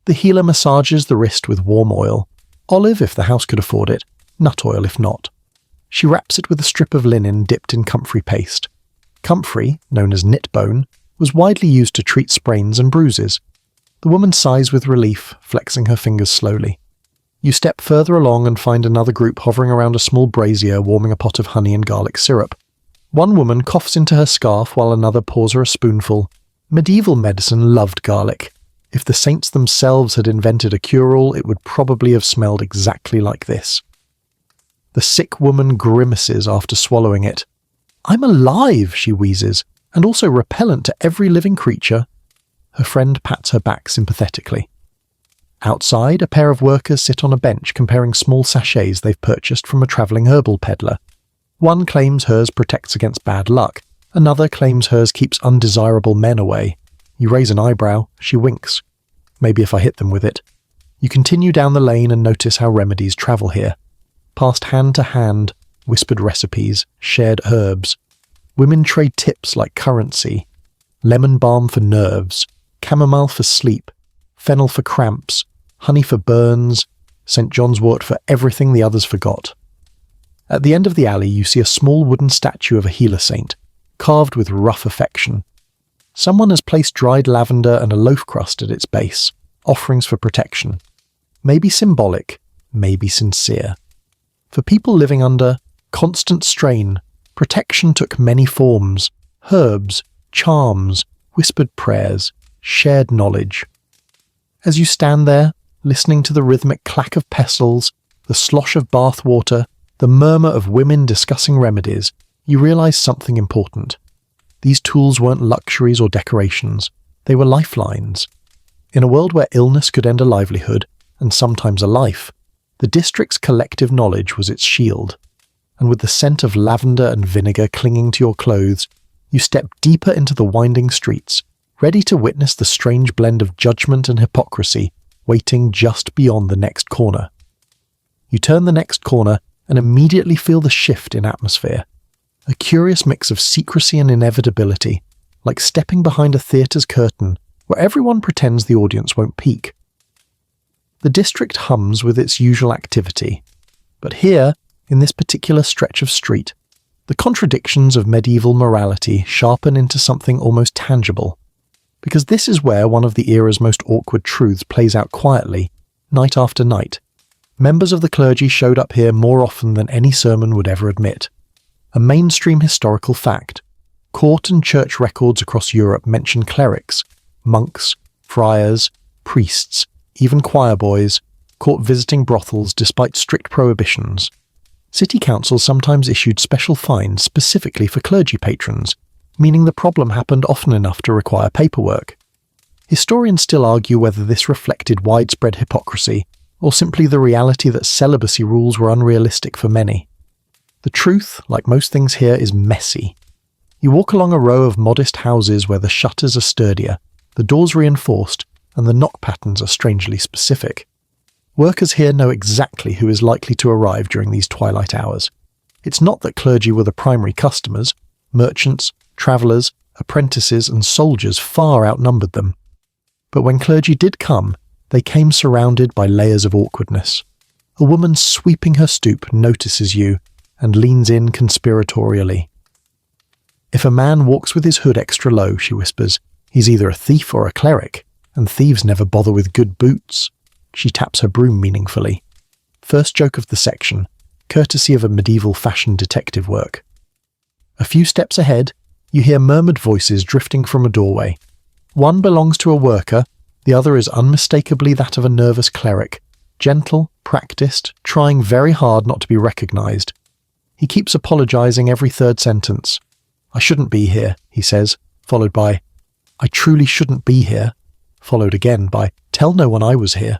The healer massages the wrist with warm oil, olive if the house could afford it, nut oil if not. She wraps it with a strip of linen dipped in comfrey paste. Comfrey, known as knit bone, was widely used to treat sprains and bruises. The woman sighs with relief, flexing her fingers slowly. You step further along and find another group hovering around a small brazier warming a pot of honey and garlic syrup. One woman coughs into her scarf while another pours her a spoonful. Medieval medicine loved garlic. If the saints themselves had invented a cure-all, it would probably have smelled exactly like this. The sick woman grimaces after swallowing it. "I'm alive," she wheezes, "and also repellent to every living creature." Her friend pats her back sympathetically. Outside, a pair of workers sit on a bench comparing small sachets they've purchased from a travelling herbal peddler. One claims hers protects against bad luck, another claims hers keeps undesirable men away. You raise an eyebrow, she winks. Maybe if I hit them with it. You continue down the lane and notice how remedies travel here. Passed hand to hand, whispered recipes, shared herbs. Women trade tips like currency. Lemon balm for nerves, chamomile for sleep, fennel for cramps, honey for burns, St. John's wort for everything the others forgot. At the end of the alley you see a small wooden statue of a healer saint, carved with rough affection. Someone has placed dried lavender and a loaf crust at its base, offerings for protection. Maybe symbolic, maybe sincere. For people living under constant strain, protection took many forms: Herbs, charms, whispered prayers, shared knowledge. As you stand there, listening to the rhythmic clack of pestles, the slosh of bath water, the murmur of women discussing remedies, you realise something important. These tools weren't luxuries or decorations. They were lifelines. In a world where illness could end a livelihood, and sometimes a life, the district's collective knowledge was its shield. And with the scent of lavender and vinegar clinging to your clothes, you step deeper into the winding streets, ready to witness the strange blend of judgment and hypocrisy waiting just beyond the next corner. You turn the next corner and immediately feel the shift in atmosphere. A curious mix of secrecy and inevitability, like stepping behind a theatre's curtain where everyone pretends the audience won't peek. The district hums with its usual activity, but here, in this particular stretch of street, the contradictions of medieval morality sharpen into something almost tangible, because this is where one of the era's most awkward truths plays out quietly, night after night. Members of the clergy showed up here more often than any sermon would ever admit. A mainstream historical fact. Court and church records across Europe mention clerics, monks, friars, priests, even choir boys, caught visiting brothels despite strict prohibitions. City councils sometimes issued special fines specifically for clergy patrons, meaning the problem happened often enough to require paperwork. Historians still argue whether this reflected widespread hypocrisy, or simply the reality that celibacy rules were unrealistic for many. The truth, like most things here, is messy. You walk along a row of modest houses where the shutters are sturdier, the doors reinforced, and the knock patterns are strangely specific. Workers here know exactly who is likely to arrive during these twilight hours. It's not that clergy were the primary customers. Merchants, travellers, apprentices, and soldiers far outnumbered them. But when clergy did come, they came surrounded by layers of awkwardness. A woman sweeping her stoop notices you and leans in conspiratorially. If a man walks with his hood extra low, she whispers, he's either a thief or a cleric, and thieves never bother with good boots. She taps her broom meaningfully. First joke of the section, courtesy of a medieval fashion detective work. A few steps ahead, you hear murmured voices drifting from a doorway. One belongs to a worker, the other is unmistakably that of a nervous cleric, gentle, practiced, trying very hard not to be recognised. He keeps apologising every third sentence. I shouldn't be here, he says, followed by, I truly shouldn't be here, followed again by, tell no one I was here.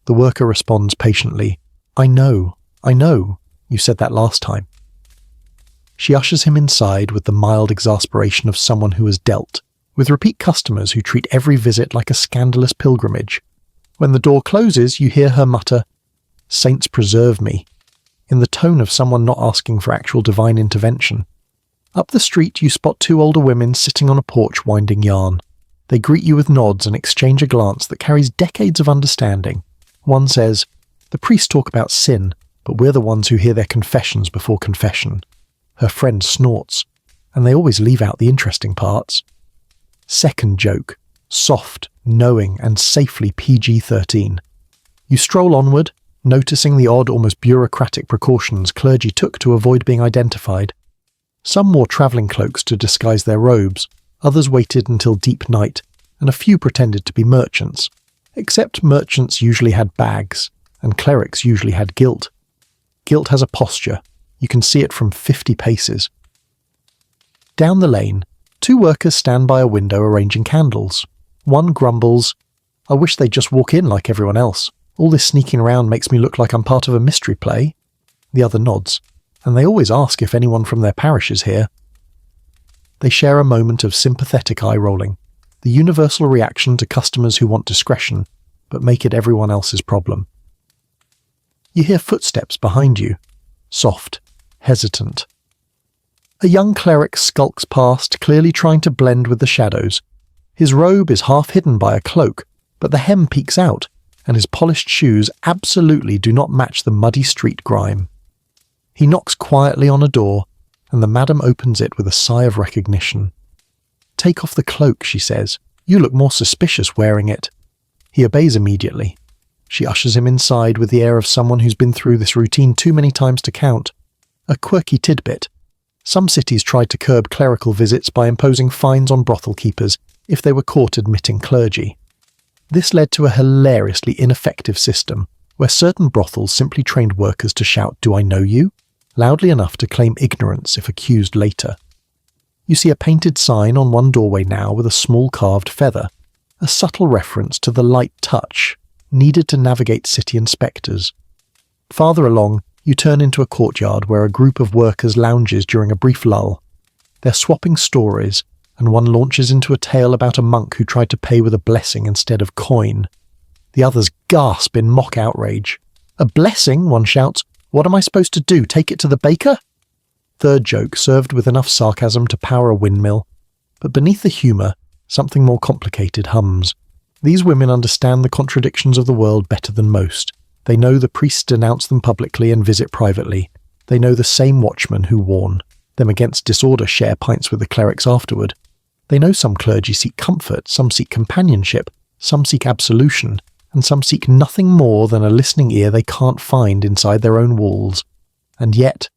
The worker responds patiently, I know, you said that last time. She ushers him inside with the mild exasperation of someone who has dealt, with repeat customers who treat every visit like a scandalous pilgrimage. When the door closes, you hear her mutter, Saints preserve me, in the tone of someone not asking for actual divine intervention. Up the street, you spot two older women sitting on a porch winding yarn. They greet you with nods and exchange a glance that carries decades of understanding. One says, the priests talk about sin, but we're the ones who hear their confessions before confession. Her friend snorts, and they always leave out the interesting parts. Second joke, soft, knowing, and safely PG-13. You stroll onward, noticing the odd, almost bureaucratic precautions clergy took to avoid being identified. Some wore travelling cloaks to disguise their robes, others waited until deep night, and a few pretended to be merchants. Except merchants usually had bags, and clerics usually had guilt. Guilt has a posture. You can see it from 50 paces. Down the lane, two workers stand by a window arranging candles. One grumbles, I wish they'd just walk in like everyone else. All this sneaking around makes me look like I'm part of a mystery play. The other nods, and they always ask if anyone from their parish is here. They share a moment of sympathetic eye-rolling, the universal reaction to customers who want discretion, but make it everyone else's problem. You hear footsteps behind you, soft, hesitant. A young cleric skulks past, clearly trying to blend with the shadows. His robe is half hidden by a cloak, but the hem peeks out, and his polished shoes absolutely do not match the muddy street grime. He knocks quietly on a door, and the madam opens it with a sigh of recognition. Take off the cloak, she says. You look more suspicious wearing it. He obeys immediately. She ushers him inside with the air of someone who's been through this routine too many times to count. A quirky tidbit. Some cities tried to curb clerical visits by imposing fines on brothel keepers if they were caught admitting clergy. This led to a hilariously ineffective system where certain brothels simply trained workers to shout, "Do I know you?" loudly enough to claim ignorance if accused later. You see a painted sign on one doorway now with a small carved feather, a subtle reference to the light touch needed to navigate city inspectors. Farther along, you turn into a courtyard where a group of workers lounges during a brief lull. They're swapping stories, and one launches into a tale about a monk who tried to pay with a blessing instead of coin. The others gasp in mock outrage. "A blessing?" one shouts. "What am I supposed to do, take it to the baker?" Third joke served with enough sarcasm to power a windmill. But beneath the humour, something more complicated hums. These women understand the contradictions of the world better than most. They know the priests denounce them publicly and visit privately. They know the same watchmen who warn them against disorder share pints with the clerics afterward. They know some clergy seek comfort, some seek companionship, some seek absolution, and some seek nothing more than a listening ear they can't find inside their own walls. And yet,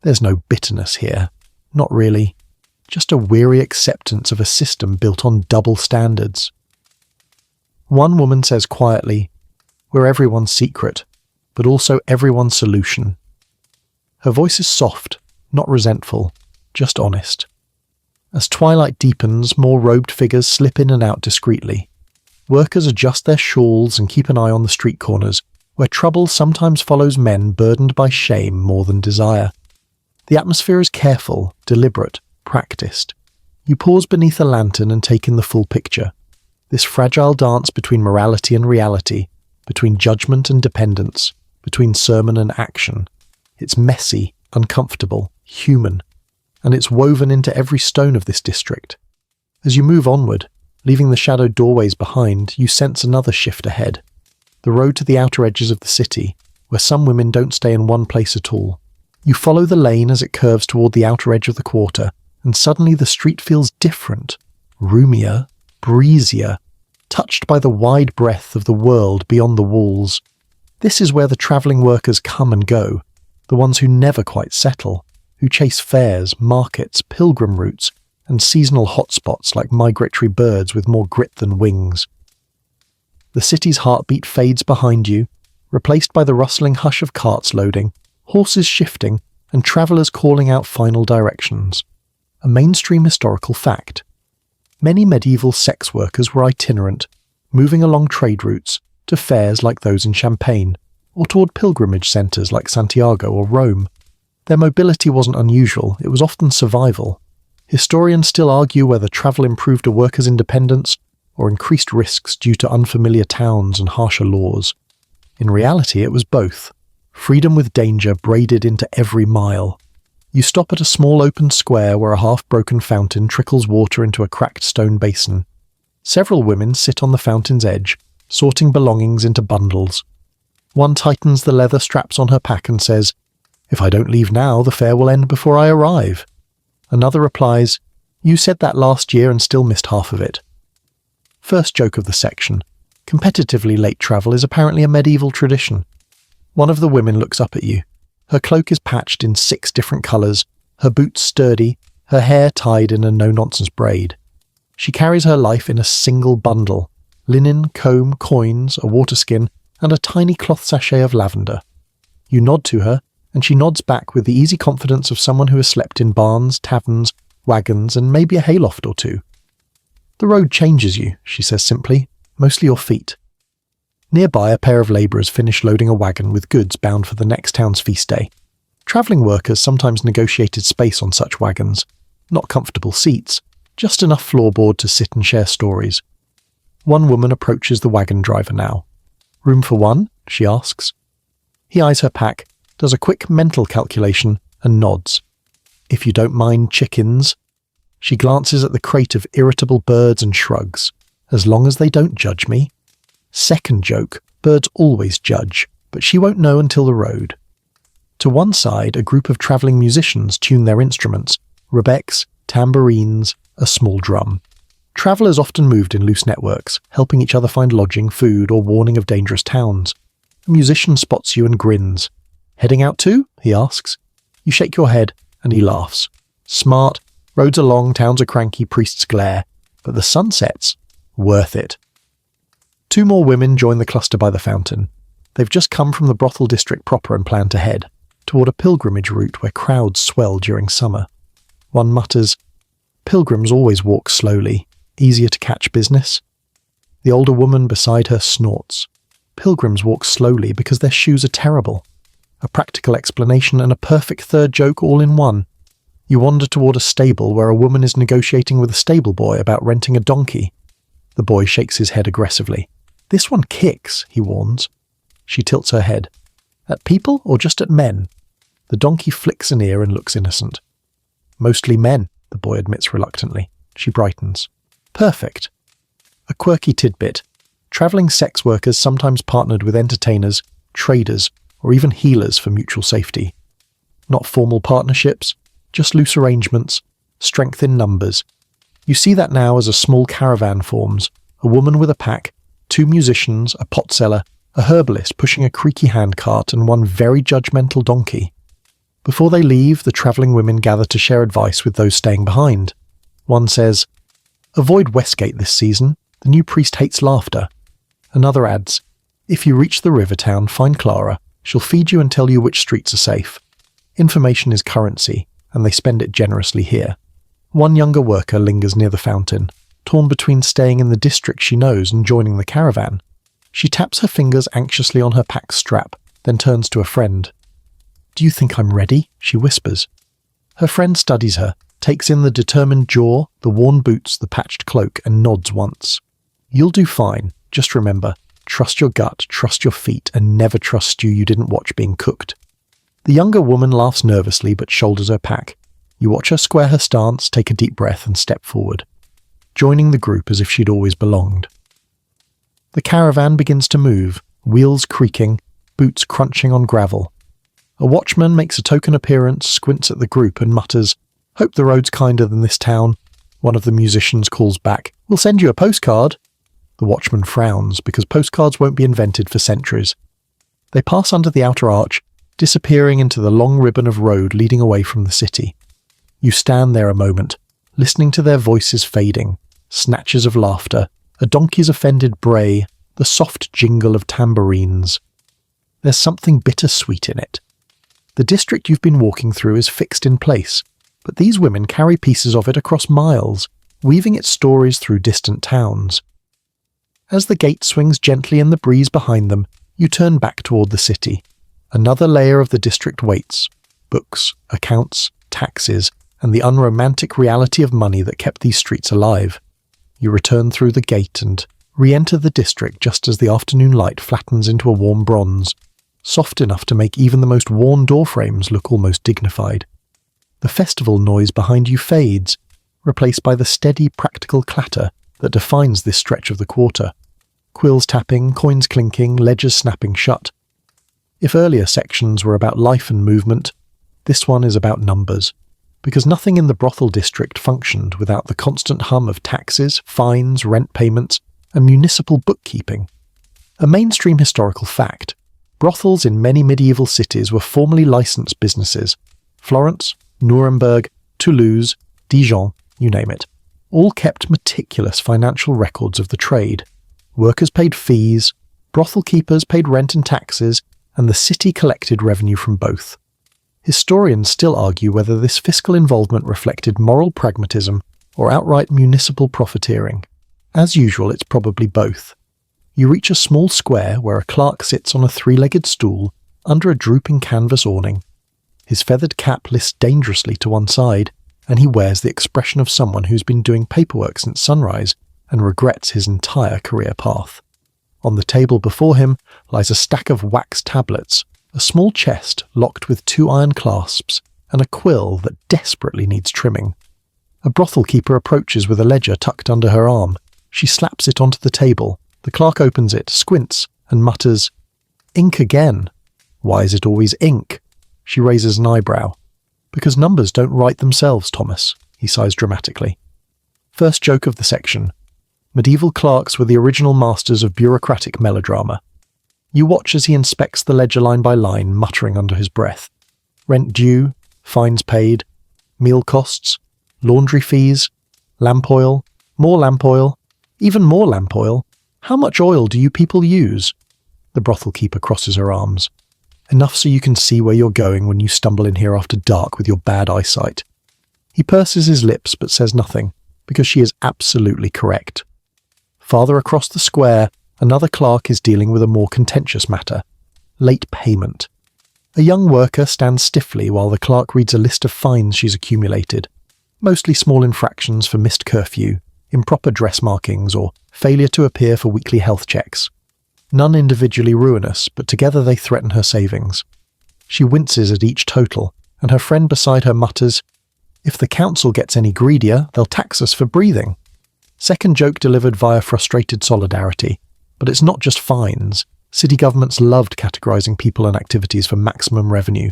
there's no bitterness here. Not really. Just a weary acceptance of a system built on double standards. One woman says quietly, "We're everyone's secret, but also everyone's solution." Her voice is soft, not resentful, just honest. As twilight deepens, more robed figures slip in and out discreetly. Workers adjust their shawls and keep an eye on the street corners, where trouble sometimes follows men burdened by shame more than desire. The atmosphere is careful, deliberate, practiced. You pause beneath a lantern and take in the full picture. This fragile dance between morality and reality, between judgment and dependence, between sermon and action. It's messy, uncomfortable, human, and it's woven into every stone of this district. As you move onward, leaving the shadowed doorways behind, you sense another shift ahead. The road to the outer edges of the city, where some women don't stay in one place at all. You follow the lane as it curves toward the outer edge of the quarter, and suddenly the street feels different, roomier, breezier, touched by the wide breadth of the world beyond the walls. This is where the travelling workers come and go, the ones who never quite settle, who chase fairs, markets, pilgrim routes, and seasonal hotspots like migratory birds with more grit than wings. The city's heartbeat fades behind you, replaced by the rustling hush of carts loading, horses shifting, and travellers calling out final directions. A mainstream historical fact. Many medieval sex workers were itinerant, moving along trade routes to fairs like those in Champagne, or toward pilgrimage centres like Santiago or Rome. Their mobility wasn't unusual, it was often survival. Historians still argue whether travel improved a worker's independence or increased risks due to unfamiliar towns and harsher laws. In reality, it was both. Freedom with danger braided into every mile. You stop at a small open square where a half-broken fountain trickles water into a cracked stone basin. Several women sit on the fountain's edge, sorting belongings into bundles. One tightens the leather straps on her pack and says, "If I don't leave now, the fair will end before I arrive." Another replies, "You said that last year and still missed half of it." First joke of the section. Competitively late travel is apparently a medieval tradition. One of the women looks up at you. Her cloak is patched in 6 different colours, her boots sturdy, her hair tied in a no-nonsense braid. She carries her life in a single bundle: linen, comb, coins, a water skin, and a tiny cloth sachet of lavender. You nod to her, and she nods back with the easy confidence of someone who has slept in barns, taverns, wagons, and maybe a hayloft or two. "The road changes you," she says simply, "mostly your feet." Nearby, a pair of labourers finish loading a wagon with goods bound for the next town's feast day. Travelling workers sometimes negotiated space on such wagons. Not comfortable seats, just enough floorboard to sit and share stories. One woman approaches the wagon driver now. "Room for one?" she asks. He eyes her pack, does a quick mental calculation, and nods. "If you don't mind chickens." She glances at the crate of irritable birds and shrugs. "As long as they don't judge me." Second joke, birds always judge, but she won't know until the road. To one side, a group of travelling musicians tune their instruments, rebecs, tambourines, a small drum. Travellers often moved in loose networks, helping each other find lodging, food, or warning of dangerous towns. A musician spots you and grins. "Heading out too?" he asks. You shake your head, and he laughs. Smart, roads are long, towns are cranky, priests glare, but the sunsets, worth it. 2 more women join the cluster by the fountain. They've just come from the brothel district proper and plan to head toward a pilgrimage route where crowds swell during summer. One mutters, "Pilgrims always walk slowly, easier to catch business." The older woman beside her snorts. "Pilgrims walk slowly because their shoes are terrible." A practical explanation and a perfect third joke all in one. You wander toward a stable where a woman is negotiating with a stable boy about renting a donkey. The boy shakes his head aggressively. "This one kicks," he warns. She tilts her head. "At people or just at men?" The donkey flicks an ear and looks innocent. "Mostly men," the boy admits reluctantly. She brightens. "Perfect." A quirky tidbit. Travelling sex workers sometimes partnered with entertainers, traders, or even healers for mutual safety. Not formal partnerships, just loose arrangements, strength in numbers. You see that now as a small caravan forms, a woman with a pack, 2 musicians, a pot seller, a herbalist pushing a creaky handcart, and one very judgmental donkey. Before they leave, the travelling women gather to share advice with those staying behind. One says, "Avoid Westgate this season. The new priest hates laughter." Another adds, "If you reach the river town, find Clara. She'll feed you and tell you which streets are safe." Information is currency, and they spend it generously here. One younger worker lingers near the fountain, torn between staying in the district she knows and joining the caravan. She taps her fingers anxiously on her pack strap, then turns to a friend. "Do you think I'm ready?" she whispers. Her friend studies her, takes in the determined jaw, the worn boots, the patched cloak, and nods once. "You'll do fine. Just remember, trust your gut, trust your feet, and never trust stew you didn't watch being cooked." The younger woman laughs nervously but shoulders her pack. You watch her square her stance, take a deep breath, and step forward, joining the group as if she'd always belonged. The caravan begins to move, wheels creaking, boots crunching on gravel. A watchman makes a token appearance, squints at the group, and mutters, "Hope the road's kinder than this town." One of the musicians calls back, "We'll send you a postcard." The watchman frowns, because postcards won't be invented for centuries. They pass under the outer arch, disappearing into the long ribbon of road leading away from the city. You stand there a moment, listening to their voices fading, snatches of laughter, a donkey's offended bray, the soft jingle of tambourines. There's something bittersweet in it. The district you've been walking through is fixed in place, but these women carry pieces of it across miles, weaving its stories through distant towns. As the gate swings gently in the breeze behind them, you turn back toward the city. Another layer of the district waits: books, accounts, taxes, and the unromantic reality of money that kept these streets alive. You return through the gate and re-enter the district just as the afternoon light flattens into a warm bronze, soft enough to make even the most worn doorframes look almost dignified. The festival noise behind you fades, replaced by the steady, practical clatter that defines this stretch of the quarter. Quills tapping, coins clinking, ledgers snapping shut. If earlier sections were about life and movement, this one is about numbers, because nothing in the brothel district functioned without the constant hum of taxes, fines, rent payments, and municipal bookkeeping. A mainstream historical fact: brothels in many medieval cities were formerly licensed businesses. Florence, Nuremberg, Toulouse, Dijon, you name it, all kept meticulous financial records of the trade. Workers paid fees, brothel keepers paid rent and taxes, and the city collected revenue from both. Historians still argue whether this fiscal involvement reflected moral pragmatism or outright municipal profiteering. As usual, it's probably both. You reach a small square where a clerk sits on a 3-legged stool under a drooping canvas awning. His feathered cap lists dangerously to one side, and he wears the expression of someone who's been doing paperwork since sunrise and regrets his entire career path. On the table before him lies a stack of wax tablets, a small chest locked with 2 iron clasps, and a quill that desperately needs trimming. A brothel keeper approaches with a ledger tucked under her arm. She slaps it onto the table. The clerk opens it, squints, and mutters, "Ink again. Why is it always ink?" She raises an eyebrow. "Because numbers don't write themselves, Thomas," he sighs dramatically. First joke of the section. Medieval clerks were the original masters of bureaucratic melodrama. You watch as he inspects the ledger line by line, muttering under his breath. Rent due, fines paid, meal costs, laundry fees, lamp oil, more lamp oil, even more lamp oil. How much oil do you people use? The brothel keeper crosses her arms. Enough so you can see where you're going when you stumble in here after dark with your bad eyesight. He purses his lips but says nothing, because she is absolutely correct. Farther across the square, another clerk is dealing with a more contentious matter: late payment. A young worker stands stiffly while the clerk reads a list of fines she's accumulated, mostly small infractions for missed curfew, improper dress markings, or failure to appear for weekly health checks. None individually ruinous, but together they threaten her savings. She winces at each total, and her friend beside her mutters, "If the council gets any greedier, they'll tax us for breathing." Second joke delivered via frustrated solidarity. But it's not just fines. City governments loved categorising people and activities for maximum revenue.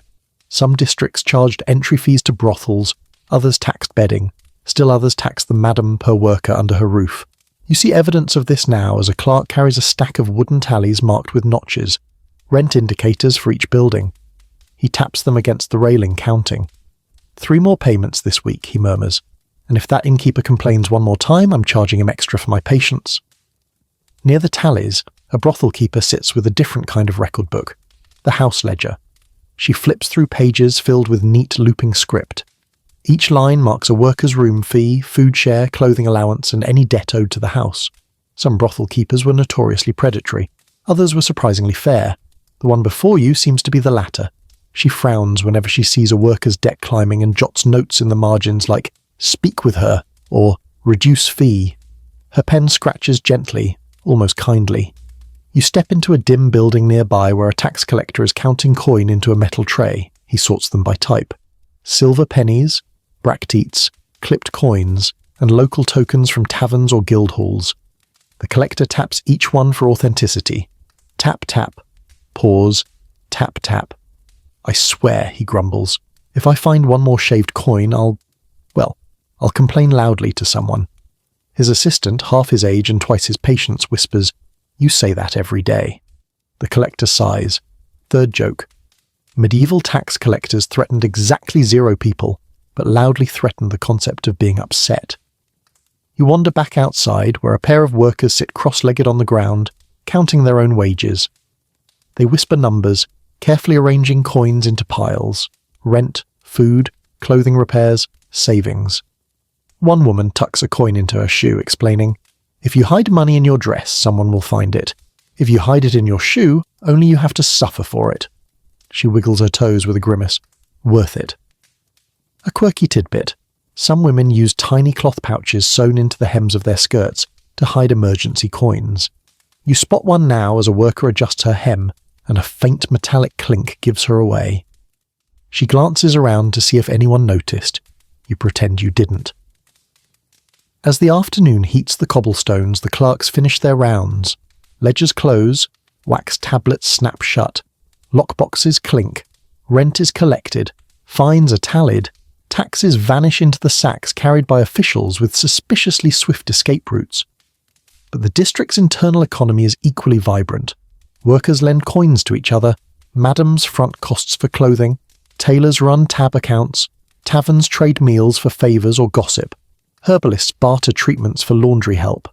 Some districts charged entry fees to brothels, others taxed bedding, still others taxed the madam per worker under her roof. You see evidence of this now as a clerk carries a stack of wooden tallies marked with notches, rent indicators for each building. He taps them against the railing, counting. 3 more payments this week, he murmurs, and if that innkeeper complains one more time, I'm charging him extra for my patience. Near the tallies, a brothel keeper sits with a different kind of record book, the house ledger. She flips through pages filled with neat looping script. Each line marks a worker's room fee, food share, clothing allowance, and any debt owed to the house. Some brothel keepers were notoriously predatory. Others were surprisingly fair. The one before you seems to be the latter. She frowns whenever she sees a worker's debt climbing and jots notes in the margins like, "Speak with her," or "Reduce fee." Her pen scratches gently, almost kindly. You step into a dim building nearby where a tax collector is counting coin into a metal tray. He sorts them by type. Silver pennies, bracteates, clipped coins, and local tokens from taverns or guild halls. The collector taps each one for authenticity. Tap, tap. Pause. Tap, tap. "I swear," he grumbles, "if I find one more shaved coin, I'll complain loudly to someone." His assistant, half his age and twice his patience, whispers, "You say that every day." The collector sighs. Third joke. Medieval tax collectors threatened exactly 0 people, but loudly threatened the concept of being upset. You wander back outside, where a pair of workers sit cross-legged on the ground, counting their own wages. They whisper numbers, carefully arranging coins into piles: rent, food, clothing repairs, savings. One woman tucks a coin into her shoe, explaining, "If you hide money in your dress, someone will find it. If you hide it in your shoe, only you have to suffer for it." She wiggles her toes with a grimace. Worth it. A quirky tidbit. Some women use tiny cloth pouches sewn into the hems of their skirts to hide emergency coins. You spot one now as a worker adjusts her hem, and a faint metallic clink gives her away. She glances around to see if anyone noticed. You pretend you didn't. As the afternoon heats the cobblestones, the clerks finish their rounds. Ledgers close, wax tablets snap shut, lockboxes clink, rent is collected, fines are tallied, taxes vanish into the sacks carried by officials with suspiciously swift escape routes. But the district's internal economy is equally vibrant. Workers lend coins to each other, madams front costs for clothing, tailors run tab accounts, taverns trade meals for favours or gossip, herbalists barter treatments for laundry help.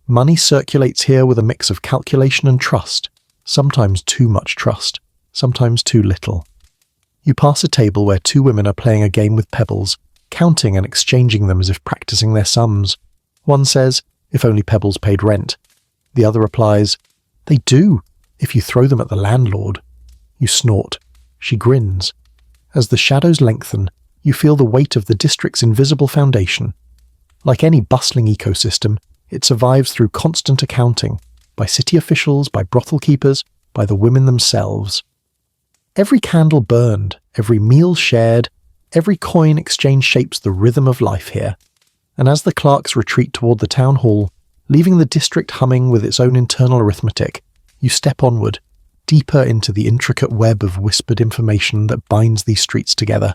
Money circulates here with a mix of calculation and trust, sometimes too much trust, sometimes too little. You pass a table where 2 women are playing a game with pebbles, counting and exchanging them as if practicing their sums. One says, "If only pebbles paid rent." The other replies, "They do, if you throw them at the landlord." You snort. She grins. As the shadows lengthen, you feel the weight of the district's invisible foundation. Like any bustling ecosystem, it survives through constant accounting, by city officials, by brothel keepers, by the women themselves. Every candle burned, every meal shared, every coin exchanged shapes the rhythm of life here. And as the clerks retreat toward the town hall, leaving the district humming with its own internal arithmetic, you step onward, deeper into the intricate web of whispered information that binds these streets together.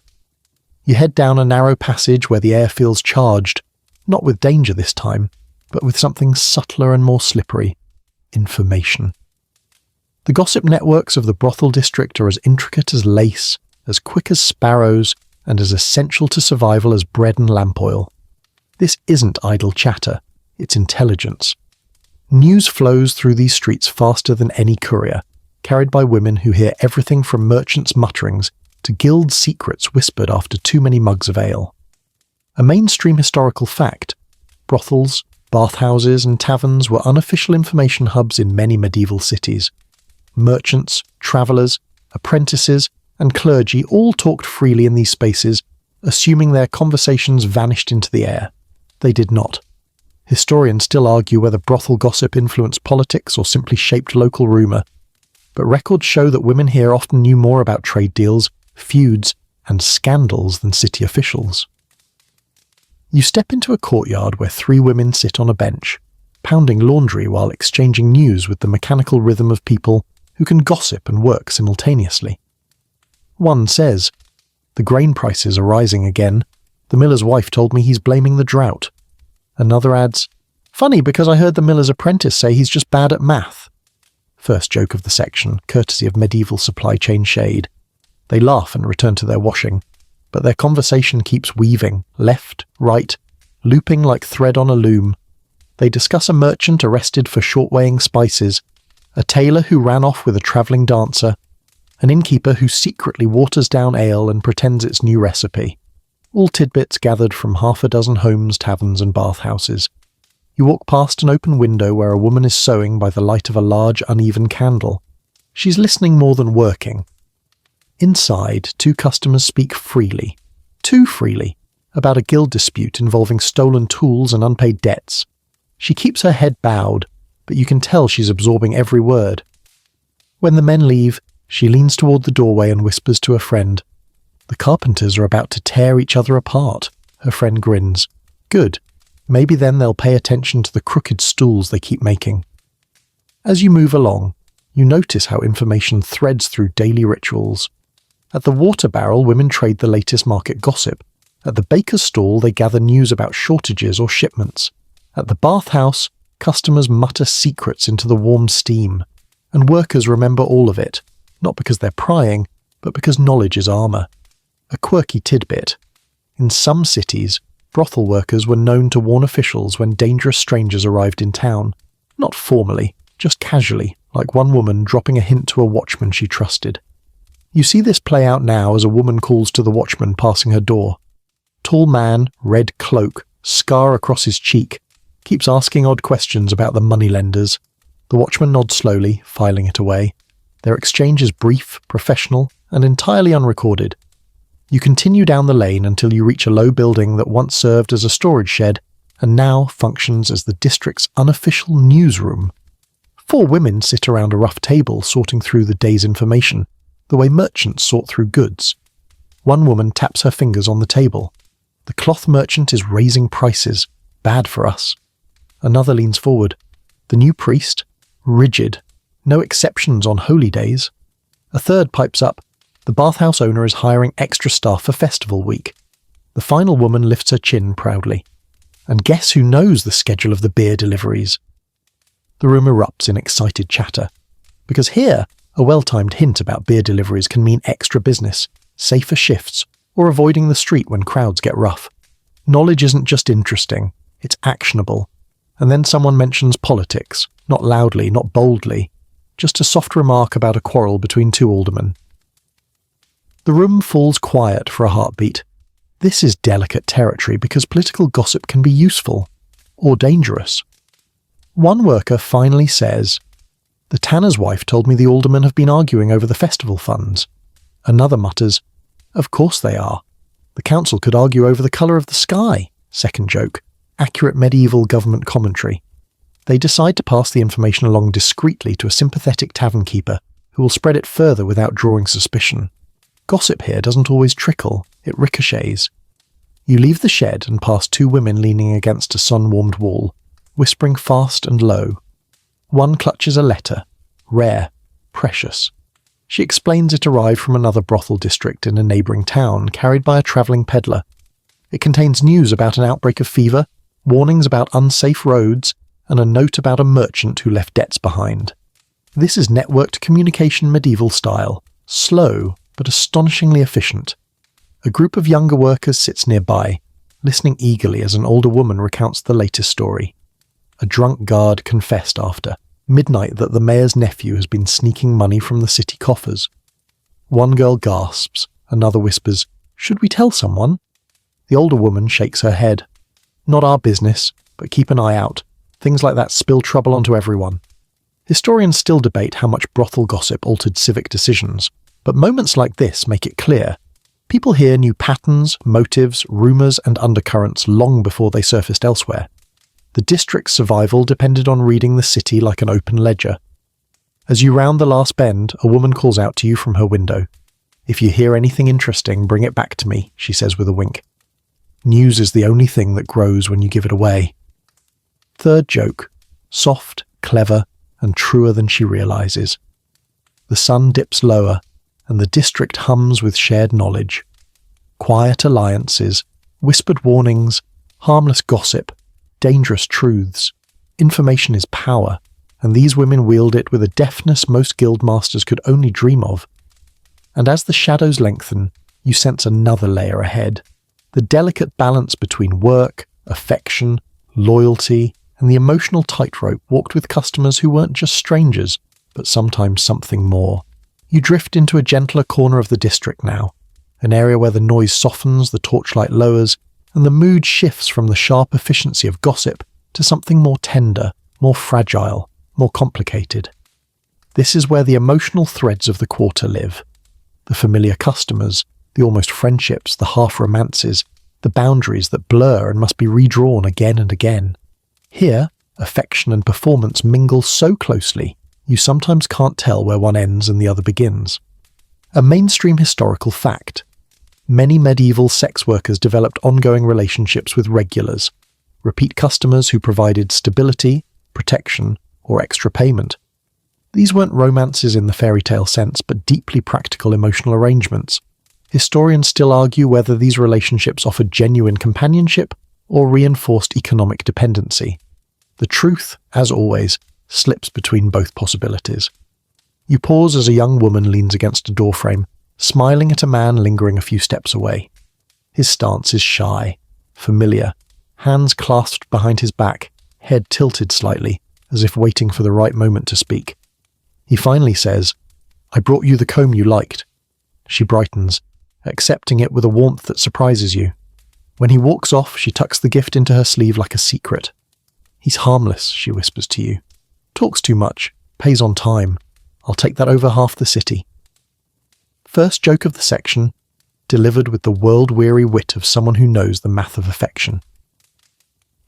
You head down a narrow passage where the air feels charged, not with danger this time, but with something subtler and more slippery: information. The gossip networks of the brothel district are as intricate as lace, as quick as sparrows, and as essential to survival as bread and lamp oil. This isn't idle chatter, it's intelligence. News flows through these streets faster than any courier, carried by women who hear everything from merchants' mutterings to guild secrets whispered after too many mugs of ale. A mainstream historical fact: brothels, bathhouses and taverns were unofficial information hubs in many medieval cities. Merchants, travellers, apprentices and clergy all talked freely in these spaces, assuming their conversations vanished into the air. They did not. Historians still argue whether brothel gossip influenced politics or simply shaped local rumour, but records show that women here often knew more about trade deals, feuds and scandals than city officials. You step into a courtyard where 3 women sit on a bench, pounding laundry while exchanging news with the mechanical rhythm of people who can gossip and work simultaneously. One says, "The grain prices are rising again. The miller's wife told me he's blaming the drought." Another adds, "Funny because I heard the miller's apprentice say he's just bad at math." First joke of the section, courtesy of medieval supply chain shade. They laugh and return to their washing, but their conversation keeps weaving, left, right, looping like thread on a loom. They discuss a merchant arrested for short-weighing spices, a tailor who ran off with a travelling dancer, an innkeeper who secretly waters down ale and pretends it's new recipe. All tidbits gathered from half a dozen homes, taverns and bathhouses. You walk past an open window where a woman is sewing by the light of a large, uneven candle. She's listening more than working. Inside, 2 customers speak freely, too freely, about a guild dispute involving stolen tools and unpaid debts. She keeps her head bowed, but you can tell she's absorbing every word. When the men leave, she leans toward the doorway and whispers to a friend, "The carpenters are about to tear each other apart." Her friend grins. "Good. Maybe then they'll pay attention to the crooked stools they keep making." As you move along, you notice how information threads through daily rituals. At the water barrel, women trade the latest market gossip. At the baker's stall, they gather news about shortages or shipments. At the bathhouse, customers mutter secrets into the warm steam. And workers remember all of it, not because they're prying, but because knowledge is armour. A quirky tidbit. In some cities, brothel workers were known to warn officials when dangerous strangers arrived in town. Not formally, just casually, like one woman dropping a hint to a watchman she trusted. You see this play out now as a woman calls to the watchman passing her door. Tall man, red cloak, scar across his cheek, keeps asking odd questions about the moneylenders. The watchman nods slowly, filing it away. Their exchange is brief, professional, and entirely unrecorded. You continue down the lane until you reach a low building that once served as a storage shed and now functions as the district's unofficial newsroom. 4 women sit around a rough table sorting through the day's information, the way merchants sort through goods. One woman taps her fingers on the table. "The cloth merchant is raising prices. Bad for us." Another leans forward. "The new priest? Rigid. No exceptions on holy days." A third pipes up. "The bathhouse owner is hiring extra staff for festival week." The final woman lifts her chin proudly. "And guess who knows the schedule of the beer deliveries?" The room erupts in excited chatter. Because here, a well-timed hint about beer deliveries can mean extra business, safer shifts, or avoiding the street when crowds get rough. Knowledge isn't just interesting, it's actionable. And then someone mentions politics, not loudly, not boldly, just a soft remark about a quarrel between 2 aldermen. The room falls quiet for a heartbeat. This is delicate territory because political gossip can be useful, or dangerous. One worker finally says, "The tanner's wife told me the aldermen have been arguing over the festival funds." Another mutters, "Of course they are. The council could argue over the colour of the sky." Second joke, accurate medieval government commentary. They decide to pass the information along discreetly to a sympathetic tavern keeper who will spread it further without drawing suspicion. Gossip here doesn't always trickle, it ricochets. You leave the shed and pass 2 women leaning against a sun-warmed wall, whispering fast and low. One clutches a letter, rare, precious. She explains it arrived from another brothel district in a neighbouring town, carried by a travelling peddler. It contains news about an outbreak of fever, warnings about unsafe roads, and a note about a merchant who left debts behind. This is networked communication medieval style, slow but astonishingly efficient. A group of younger workers sits nearby, listening eagerly as an older woman recounts the latest story. A drunk guard confessed after midnight that the mayor's nephew has been sneaking money from the city coffers. One girl gasps, another whispers, "Should we tell someone?" The older woman shakes her head. "Not our business, but keep an eye out. Things like that spill trouble onto everyone." Historians still debate how much brothel gossip altered civic decisions, but moments like this make it clear. People here knew patterns, motives, rumours and undercurrents long before they surfaced elsewhere. The district's survival depended on reading the city like an open ledger. As you round the last bend, a woman calls out to you from her window. "If you hear anything interesting, bring it back to me," she says with a wink. News is the only thing that grows when you give it away. Third joke, soft, clever, and truer than she realises. The sun dips lower, and the district hums with shared knowledge. Quiet alliances, whispered warnings, harmless gossip, dangerous truths. Information is power, and these women wield it with a deftness most guildmasters could only dream of. And as the shadows lengthen, you sense another layer ahead. The delicate balance between work, affection, loyalty, and the emotional tightrope walked with customers who weren't just strangers, but sometimes something more. You drift into a gentler corner of the district now, an area where the noise softens, the torchlight lowers, and the mood shifts from the sharp efficiency of gossip to something more tender, more fragile, more complicated. This is where the emotional threads of the quarter live. The familiar customers, the almost friendships, the half-romances, the boundaries that blur and must be redrawn again and again. Here, affection and performance mingle so closely, you sometimes can't tell where one ends and the other begins. A mainstream historical fact. Many medieval sex workers developed ongoing relationships with regulars, repeat customers who provided stability, protection, or extra payment. These weren't romances in the fairy tale sense, but deeply practical emotional arrangements. Historians still argue whether these relationships offered genuine companionship or reinforced economic dependency. The truth, as always, slips between both possibilities. You pause as a young woman leans against a doorframe, smiling at a man lingering a few steps away. His stance is shy, familiar, hands clasped behind his back, head tilted slightly, as if waiting for the right moment to speak. He finally says, "I brought you the comb you liked." She brightens, accepting it with a warmth that surprises you. When he walks off, she tucks the gift into her sleeve like a secret. "He's harmless," she whispers to you. "Talks too much, pays on time. I'll take that over half the city." First joke of the section, delivered with the world-weary wit of someone who knows the math of affection.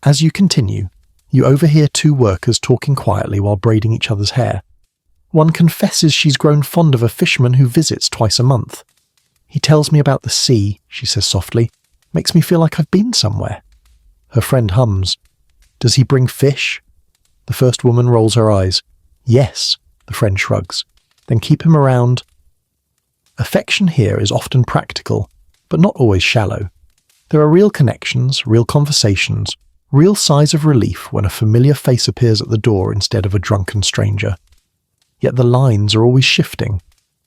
As you continue, you overhear two workers talking quietly while braiding each other's hair. One confesses she's grown fond of a fisherman who visits twice a month. "He tells me about the sea," she says softly. "Makes me feel like I've been somewhere." Her friend hums. "Does he bring fish?" The first woman rolls her eyes. "Yes," the friend shrugs. "Then keep him around." Affection here is often practical, but not always shallow. There are real connections, real conversations, real sighs of relief when a familiar face appears at the door instead of a drunken stranger. Yet the lines are always shifting,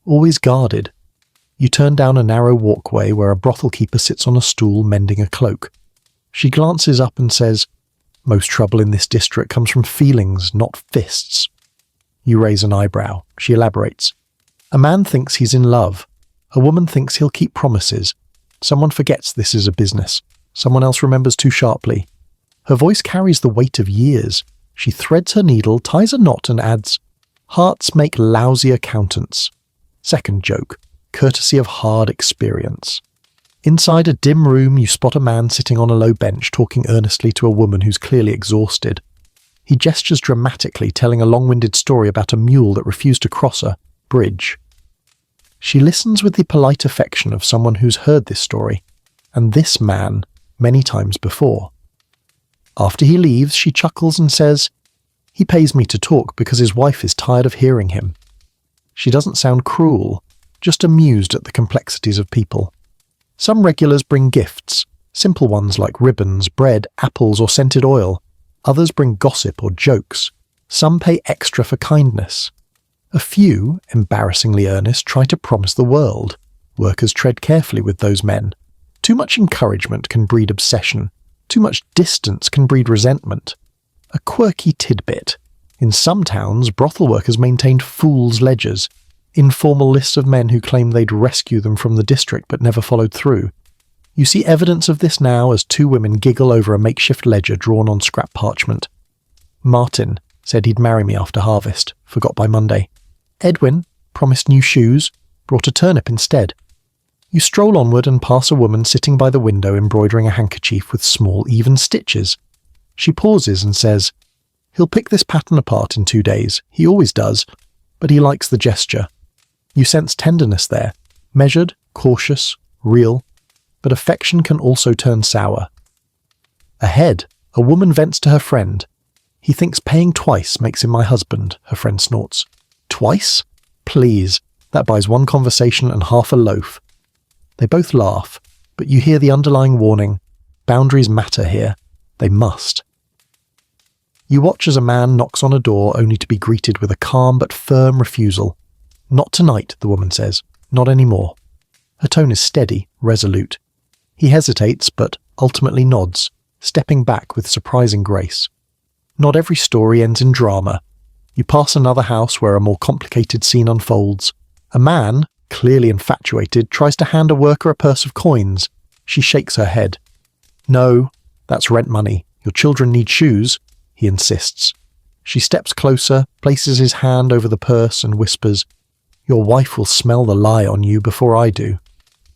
always guarded. You turn down a narrow walkway where a brothel keeper sits on a stool mending a cloak. She glances up and says, "Most trouble in this district comes from feelings, not fists." You raise an eyebrow. She elaborates. "A man thinks he's in love. A woman thinks he'll keep promises. Someone forgets this is a business. Someone else remembers too sharply." Her voice carries the weight of years. She threads her needle, ties a knot, and adds, "Hearts make lousy accountants." Second joke, courtesy of hard experience. Inside a dim room, you spot a man sitting on a low bench talking earnestly to a woman who's clearly exhausted. He gestures dramatically, telling a long-winded story about a mule that refused to cross a bridge. She listens with the polite affection of someone who's heard this story, and this man, many times before. After he leaves, she chuckles and says, "He pays me to talk because his wife is tired of hearing him." She doesn't sound cruel, just amused at the complexities of people. Some regulars bring gifts, simple ones like ribbons, bread, apples, or scented oil. Others bring gossip or jokes. Some pay extra for kindness. A few, embarrassingly earnest, try to promise the world. Workers tread carefully with those men. Too much encouragement can breed obsession. Too much distance can breed resentment. A quirky tidbit. In some towns, brothel workers maintained fools' ledgers, informal lists of men who claimed they'd rescue them from the district but never followed through. You see evidence of this now as two women giggle over a makeshift ledger drawn on scrap parchment. Martin said he'd marry me after harvest, forgot by Monday. Edwin promised new shoes, brought a turnip instead. You stroll onward and pass a woman sitting by the window embroidering a handkerchief with small, even stitches. She pauses and says, "He'll pick this pattern apart in 2 days. He always does, but he likes the gesture." You sense tenderness there, measured, cautious, real, but affection can also turn sour. Ahead, a woman vents to her friend. "He thinks paying twice makes him my husband," her friend snorts. "Twice? Please, that buys one conversation and half a loaf." They both laugh, but you hear the underlying warning. Boundaries matter here. They must. You watch as a man knocks on a door only to be greeted with a calm but firm refusal. "Not tonight," the woman says. "Not anymore." Her tone is steady, resolute. He hesitates, but ultimately nods, stepping back with surprising grace. Not every story ends in drama. You pass another house where a more complicated scene unfolds. A man, clearly infatuated, tries to hand a worker a purse of coins. She shakes her head. "No, that's rent money. Your children need shoes," he insists. She steps closer, places his hand over the purse and whispers, "Your wife will smell the lie on you before I do."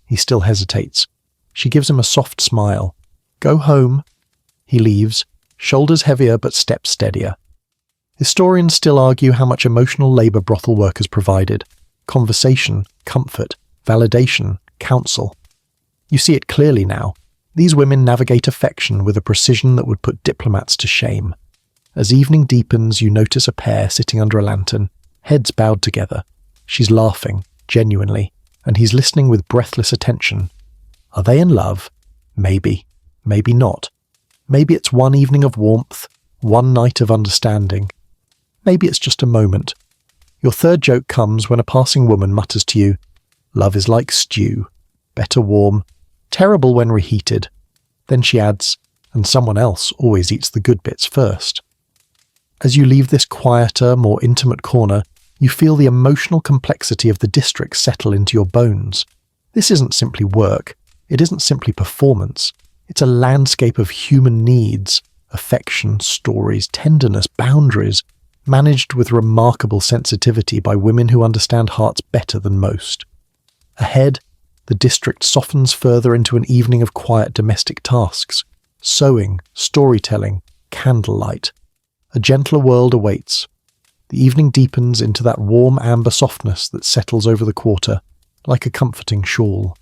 He still hesitates. She gives him a soft smile. "Go home." He leaves, shoulders heavier but steps steadier. Historians still argue how much emotional labour brothel workers provided. Conversation, comfort, validation, counsel. You see it clearly now. These women navigate affection with a precision that would put diplomats to shame. As evening deepens, you notice a pair sitting under a lantern, heads bowed together. She's laughing, genuinely, and he's listening with breathless attention. Are they in love? Maybe. Maybe not. Maybe it's one evening of warmth, one night of understanding. Maybe it's just a moment. Your third joke comes when a passing woman mutters to you, "Love is like stew. Better warm. Terrible when reheated." Then she adds, "And someone else always eats the good bits first." As you leave this quieter, more intimate corner, you feel the emotional complexity of the district settle into your bones. This isn't simply work. It isn't simply performance. It's a landscape of human needs, affection, stories, tenderness, boundaries, managed with remarkable sensitivity by women who understand hearts better than most. Ahead, the district softens further into an evening of quiet domestic tasks. Sewing, storytelling, candlelight. A gentler world awaits. The evening deepens into that warm amber softness that settles over the quarter, like a comforting shawl.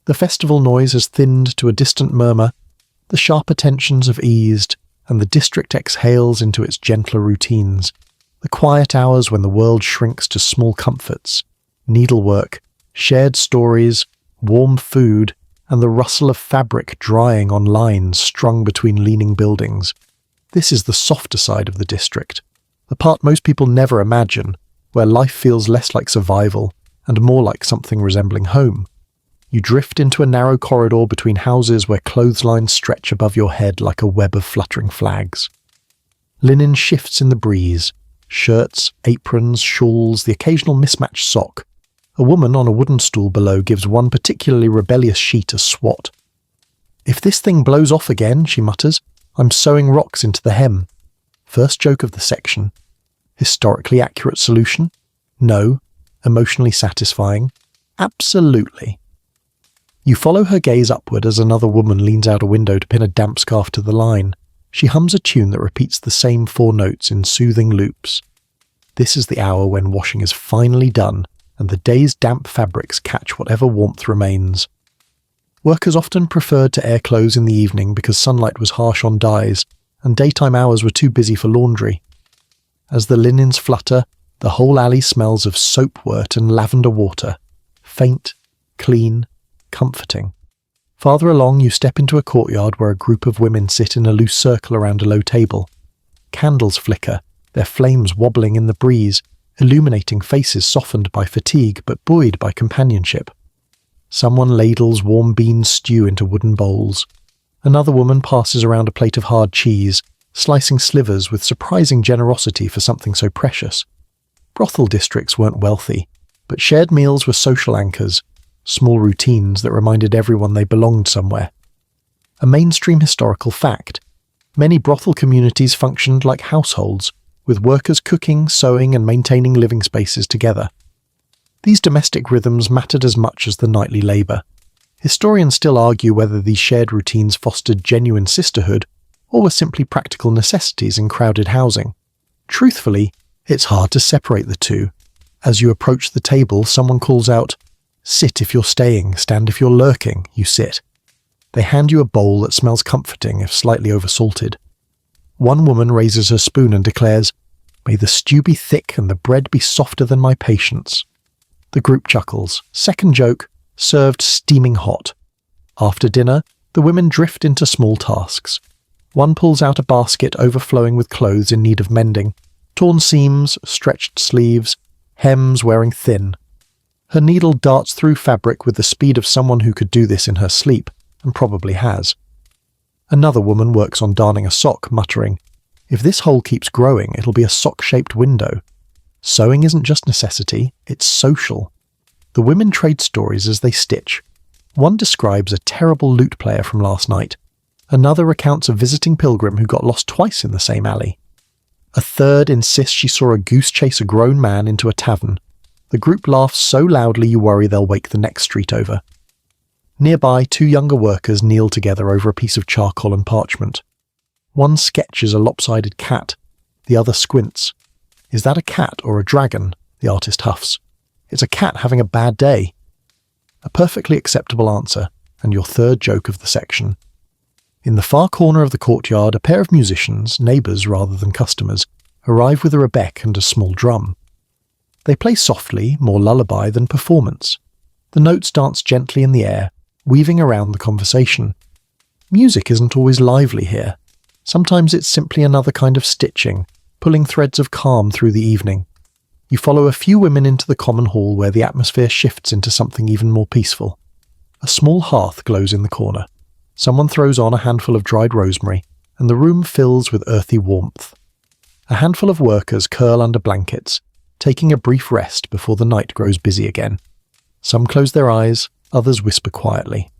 The festival noise has thinned to a distant murmur, the sharper tensions have eased, and the district exhales into its gentler routines. The quiet hours when the world shrinks to small comforts, needlework, shared stories, warm food, and the rustle of fabric drying on lines strung between leaning buildings. This is the softer side of the district, the part most people never imagine, where life feels less like survival and more like something resembling home. You drift into a narrow corridor between houses where clotheslines stretch above your head like a web of fluttering flags. Linen shifts in the breeze. Shirts, aprons, shawls, the occasional mismatched sock. A woman on a wooden stool below gives one particularly rebellious sheet a swat. "If this thing blows off again," she mutters, "I'm sewing rocks into the hem." First joke of the section. Historically accurate solution? No. Emotionally satisfying? Absolutely. You follow her gaze upward as another woman leans out a window to pin a damp scarf to the line. She hums a tune that repeats the same 4 notes in soothing loops. This is the hour when washing is finally done and the day's damp fabrics catch whatever warmth remains. Workers often preferred to air clothes in the evening because sunlight was harsh on dyes and daytime hours were too busy for laundry. As the linens flutter, the whole alley smells of soapwort and lavender water. Faint, clean, comforting. Farther along, you step into a courtyard where a group of women sit in a loose circle around a low table. Candles flicker, their flames wobbling in the breeze, illuminating faces softened by fatigue but buoyed by companionship. Someone ladles warm bean stew into wooden bowls. Another woman passes around a plate of hard cheese, slicing slivers with surprising generosity for something so precious. Brothel districts weren't wealthy, but shared meals were social anchors, small routines that reminded everyone they belonged somewhere. A mainstream historical fact, many brothel communities functioned like households, with workers cooking, sewing, and maintaining living spaces together. These domestic rhythms mattered as much as the nightly labour. Historians still argue whether these shared routines fostered genuine sisterhood or were simply practical necessities in crowded housing. Truthfully, it's hard to separate the two. As you approach the table, someone calls out, "Sit if you're staying, stand if you're lurking, you sit." They hand you a bowl that smells comforting if slightly oversalted. One woman raises her spoon and declares, "May the stew be thick and the bread be softer than my patience." The group chuckles. Second joke, served steaming hot. After dinner, the women drift into small tasks. One pulls out a basket overflowing with clothes in need of mending, torn seams, stretched sleeves, hems wearing thin. Her needle darts through fabric with the speed of someone who could do this in her sleep, and probably has. Another woman works on darning a sock, muttering, "If this hole keeps growing, it'll be a sock-shaped window." Sewing isn't just necessity, it's social. The women trade stories as they stitch. One describes a terrible lute player from last night. Another recounts a visiting pilgrim who got lost twice in the same alley. A third insists she saw a goose chase a grown man into a tavern. The group laughs so loudly you worry they'll wake the next street over. Nearby, two younger workers kneel together over a piece of charcoal and parchment. One sketches a lopsided cat. The other squints. "Is that a cat or a dragon?" the artist huffs. "It's a cat having a bad day." A perfectly acceptable answer, and your third joke of the section. In the far corner of the courtyard, a pair of musicians, neighbours rather than customers, arrive with a rebec and a small drum. They play softly, more lullaby than performance. The notes dance gently in the air, weaving around the conversation. Music isn't always lively here. Sometimes it's simply another kind of stitching, pulling threads of calm through the evening. You follow a few women into the common hall where the atmosphere shifts into something even more peaceful. A small hearth glows in the corner. Someone throws on a handful of dried rosemary, and the room fills with earthy warmth. A handful of workers curl under blankets, taking a brief rest before the night grows busy again. Some close their eyes, others whisper quietly.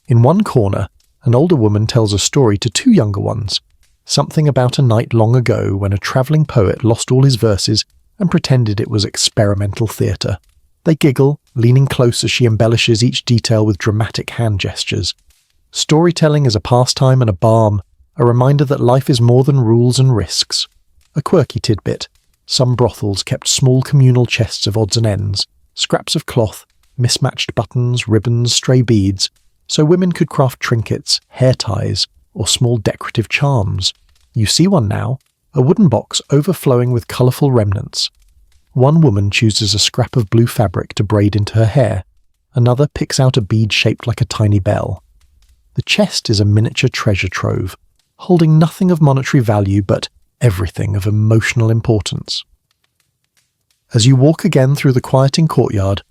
In one corner, an older woman tells a story to two younger ones, something about a night long ago when a travelling poet lost all his verses and pretended it was experimental theatre. They giggle, leaning close as she embellishes each detail with dramatic hand gestures. Storytelling is a pastime and a balm, a reminder that life is more than rules and risks. A quirky tidbit. Some brothels kept small communal chests of odds and ends, scraps of cloth, mismatched buttons, ribbons, stray beads, so women could craft trinkets, hair ties, or small decorative charms. You see one now, a wooden box overflowing with colourful remnants. One woman chooses a scrap of blue fabric to braid into her hair. Another picks out a bead shaped like a tiny bell. The chest is a miniature treasure trove, holding nothing of monetary value but everything of emotional importance. As you walk again through the quieting courtyard,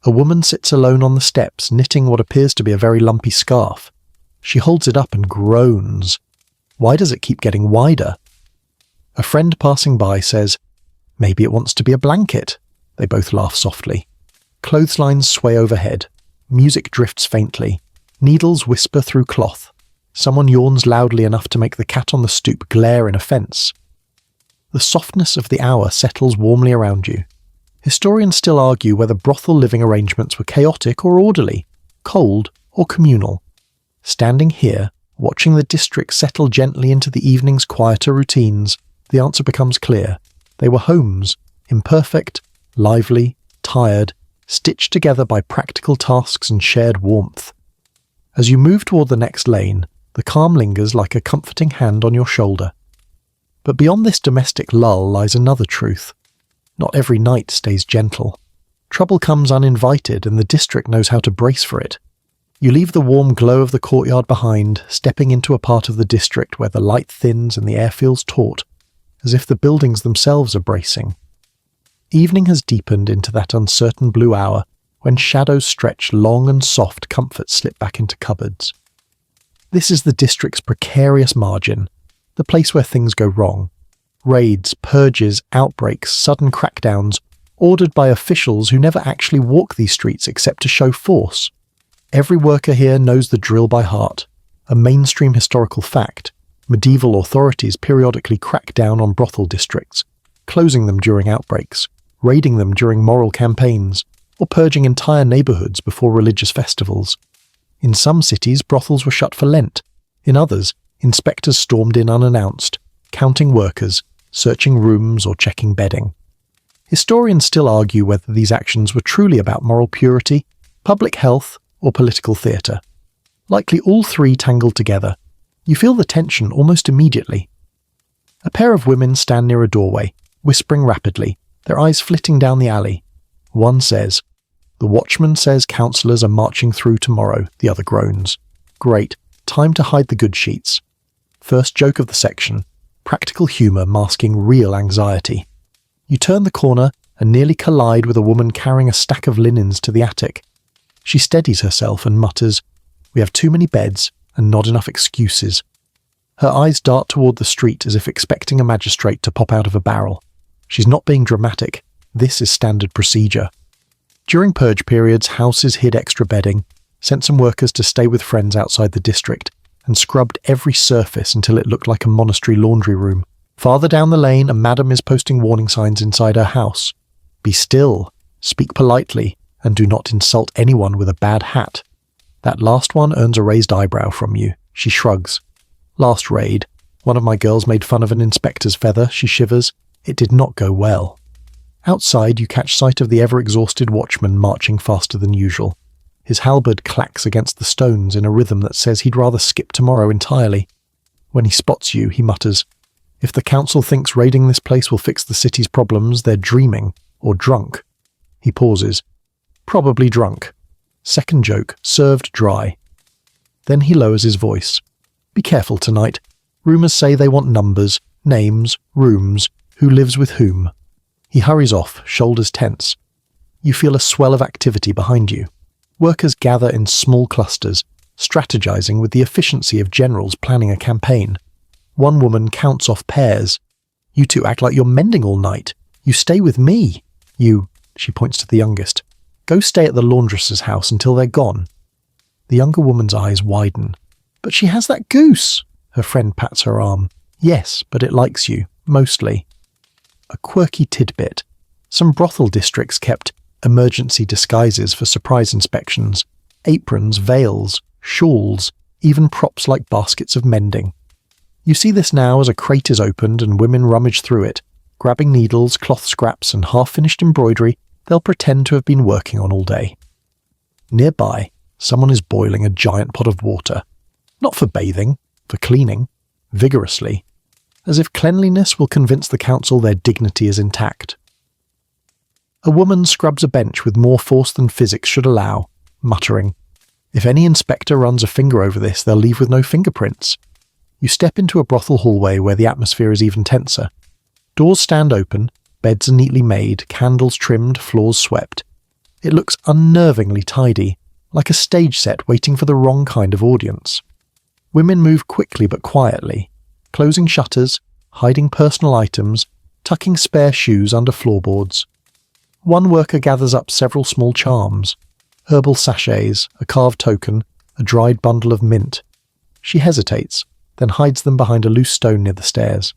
a woman sits alone on the steps knitting what appears to be a very lumpy scarf. She holds it up and groans. Why does it keep getting wider? A friend passing by says, "Maybe it wants to be a blanket." They both laugh softly. Clotheslines sway overhead. Music drifts faintly. Needles whisper through cloth. Someone yawns loudly enough to make the cat on the stoop glare in offence. The softness of the hour settles warmly around you. Historians still argue whether brothel living arrangements were chaotic or orderly, cold or communal. Standing here, watching the district settle gently into the evening's quieter routines, the answer becomes clear. They were homes, imperfect, lively, tired, stitched together by practical tasks and shared warmth. As you move toward the next lane, the calm lingers like a comforting hand on your shoulder. But beyond this domestic lull lies another truth. Not every night stays gentle. Trouble comes uninvited, and the district knows how to brace for it. You leave the warm glow of the courtyard behind, stepping into a part of the district where the light thins and the air feels taut, as if the buildings themselves are bracing. Evening has deepened into that uncertain blue hour, When shadows stretch, long and soft comforts slip back into cupboards. This is the district's precarious margin, the place where things go wrong. Raids, purges, outbreaks, sudden crackdowns, ordered by officials who never actually walk these streets except to show force. Every worker here knows the drill by heart, a mainstream historical fact. Medieval authorities periodically crack down on brothel districts, closing them during outbreaks, raiding them during moral campaigns, or purging entire neighbourhoods before religious festivals. In some cities, brothels were shut for Lent. In others, inspectors stormed in unannounced, counting workers, searching rooms or checking bedding. Historians still argue whether these actions were truly about moral purity, public health, or political theatre. Likely all three tangled together. You feel the tension almost immediately. A pair of women stand near a doorway, whispering rapidly, their eyes flitting down the alley. One says, "The watchman says councillors are marching through tomorrow," the other groans. "Great, time to hide the good sheets." First joke of the section, practical humour masking real anxiety. You turn the corner and nearly collide with a woman carrying a stack of linens to the attic. She steadies herself and mutters, "We have too many beds and not enough excuses." Her eyes dart toward the street as if expecting a magistrate to pop out of a barrel. She's not being dramatic. This is standard procedure. During purge periods, houses hid extra bedding, sent some workers to stay with friends outside the district, and scrubbed every surface until it looked like a monastery laundry room. Farther down the lane, a madam is posting warning signs inside her house. "Be still, speak politely, and do not insult anyone with a bad hat." That last one earns a raised eyebrow from you. She shrugs. "Last raid, one of my girls made fun of an inspector's feather," she shivers. "It did not go well." Outside, you catch sight of the ever-exhausted watchman marching faster than usual. His halberd clacks against the stones in a rhythm that says he'd rather skip tomorrow entirely. When he spots you, he mutters, "If the council thinks raiding this place will fix the city's problems, they're dreaming, or drunk." He pauses. "Probably drunk." Second joke, served dry. Then he lowers his voice. "Be careful tonight. Rumours say they want numbers, names, rooms, who lives with whom." He hurries off, shoulders tense. You feel a swell of activity behind you. Workers gather in small clusters, strategizing with the efficiency of generals planning a campaign. One woman counts off pairs. "You two act like you're mending all night. You stay with me. You," she points to the youngest, "go stay at the laundress's house until they're gone." The younger woman's eyes widen. "But she has that goose." Her friend pats her arm. "Yes, but it likes you, mostly." A quirky tidbit. Some brothel districts kept emergency disguises for surprise inspections. Aprons, veils, shawls, even props like baskets of mending. You see this now as a crate is opened and women rummage through it, grabbing needles, cloth scraps and half-finished embroidery they'll pretend to have been working on all day. Nearby, someone is boiling a giant pot of water. Not for bathing, for cleaning, vigorously, as if cleanliness will convince the council their dignity is intact. A woman scrubs a bench with more force than physics should allow, muttering, "If any inspector runs a finger over this, they'll leave with no fingerprints." You step into a brothel hallway where the atmosphere is even tenser. Doors stand open, beds are neatly made, candles trimmed, floors swept. It looks unnervingly tidy, like a stage set waiting for the wrong kind of audience. Women move quickly but quietly, closing shutters, hiding personal items, tucking spare shoes under floorboards. One worker gathers up several small charms, herbal sachets, a carved token, a dried bundle of mint. She hesitates, then hides them behind a loose stone near the stairs.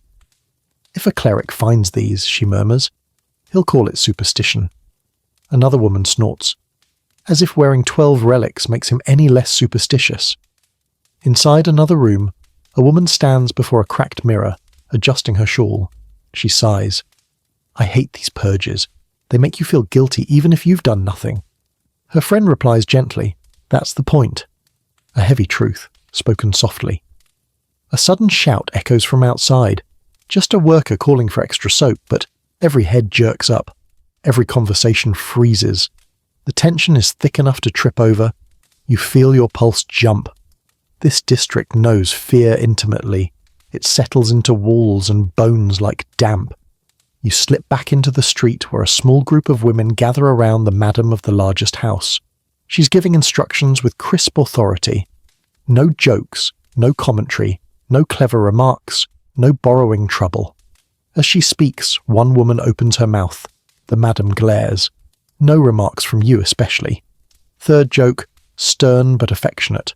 "If a cleric finds these," she murmurs, "he'll call it superstition." Another woman snorts, as if wearing 12 relics makes him any less superstitious. Inside another room, a woman stands before a cracked mirror, adjusting her shawl. She sighs. "I hate these purges. They make you feel guilty even if you've done nothing." Her friend replies gently, "That's the point." A heavy truth, spoken softly. A sudden shout echoes from outside. Just a worker calling for extra soap, but every head jerks up. Every conversation freezes. The tension is thick enough to trip over. You feel your pulse jump. This district knows fear intimately. It settles into walls and bones like damp. You slip back into the street where a small group of women gather around the madam of the largest house. She's giving instructions with crisp authority. No jokes, no commentary, no clever remarks, no borrowing trouble. As she speaks, one woman opens her mouth. The madam glares. No remarks from you especially. Third joke, stern but affectionate.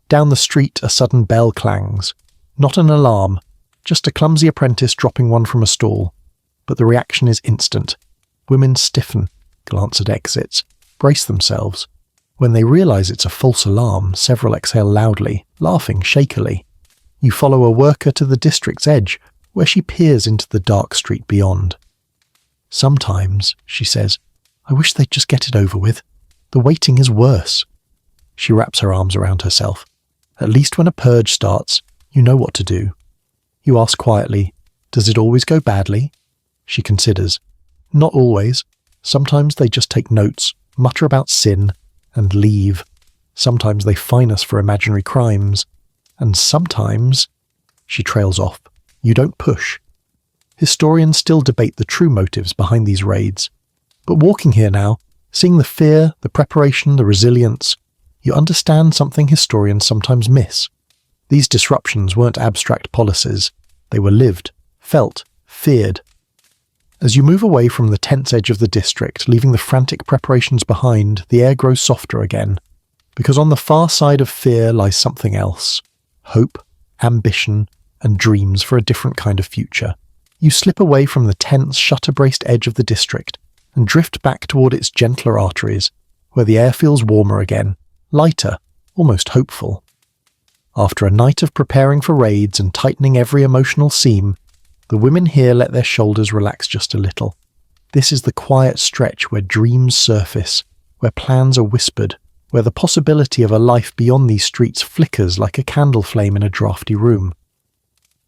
Down the street, a sudden bell clangs. Not an alarm, just a clumsy apprentice dropping one from a stall. But the reaction is instant. Women stiffen, glance at exits, brace themselves. When they realise it's a false alarm, several exhale loudly, laughing shakily. You follow a worker to the district's edge, where she peers into the dark street beyond. Sometimes, she says, I wish they'd just get it over with. The waiting is worse. She wraps her arms around herself. At least when a purge starts, you know what to do. You ask quietly, does it always go badly? She considers. Not always. Sometimes they just take notes, mutter about sin, and leave. Sometimes they fine us for imaginary crimes. And sometimes... She trails off. You don't push. Historians still debate the true motives behind these raids. But walking here now, seeing the fear, the preparation, the resilience, you understand something historians sometimes miss. These disruptions weren't abstract policies. They were lived, felt, feared. As you move away from the tense edge of the district, leaving the frantic preparations behind, the air grows softer again. Because on the far side of fear lies something else. Hope, ambition, and dreams for a different kind of future. You slip away from the tense, shutter-braced edge of the district and drift back toward its gentler arteries, where the air feels warmer again, lighter, almost hopeful. After a night of preparing for raids and tightening every emotional seam, the women here let their shoulders relax just a little. This is the quiet stretch where dreams surface, where plans are whispered, where the possibility of a life beyond these streets flickers like a candle flame in a drafty room.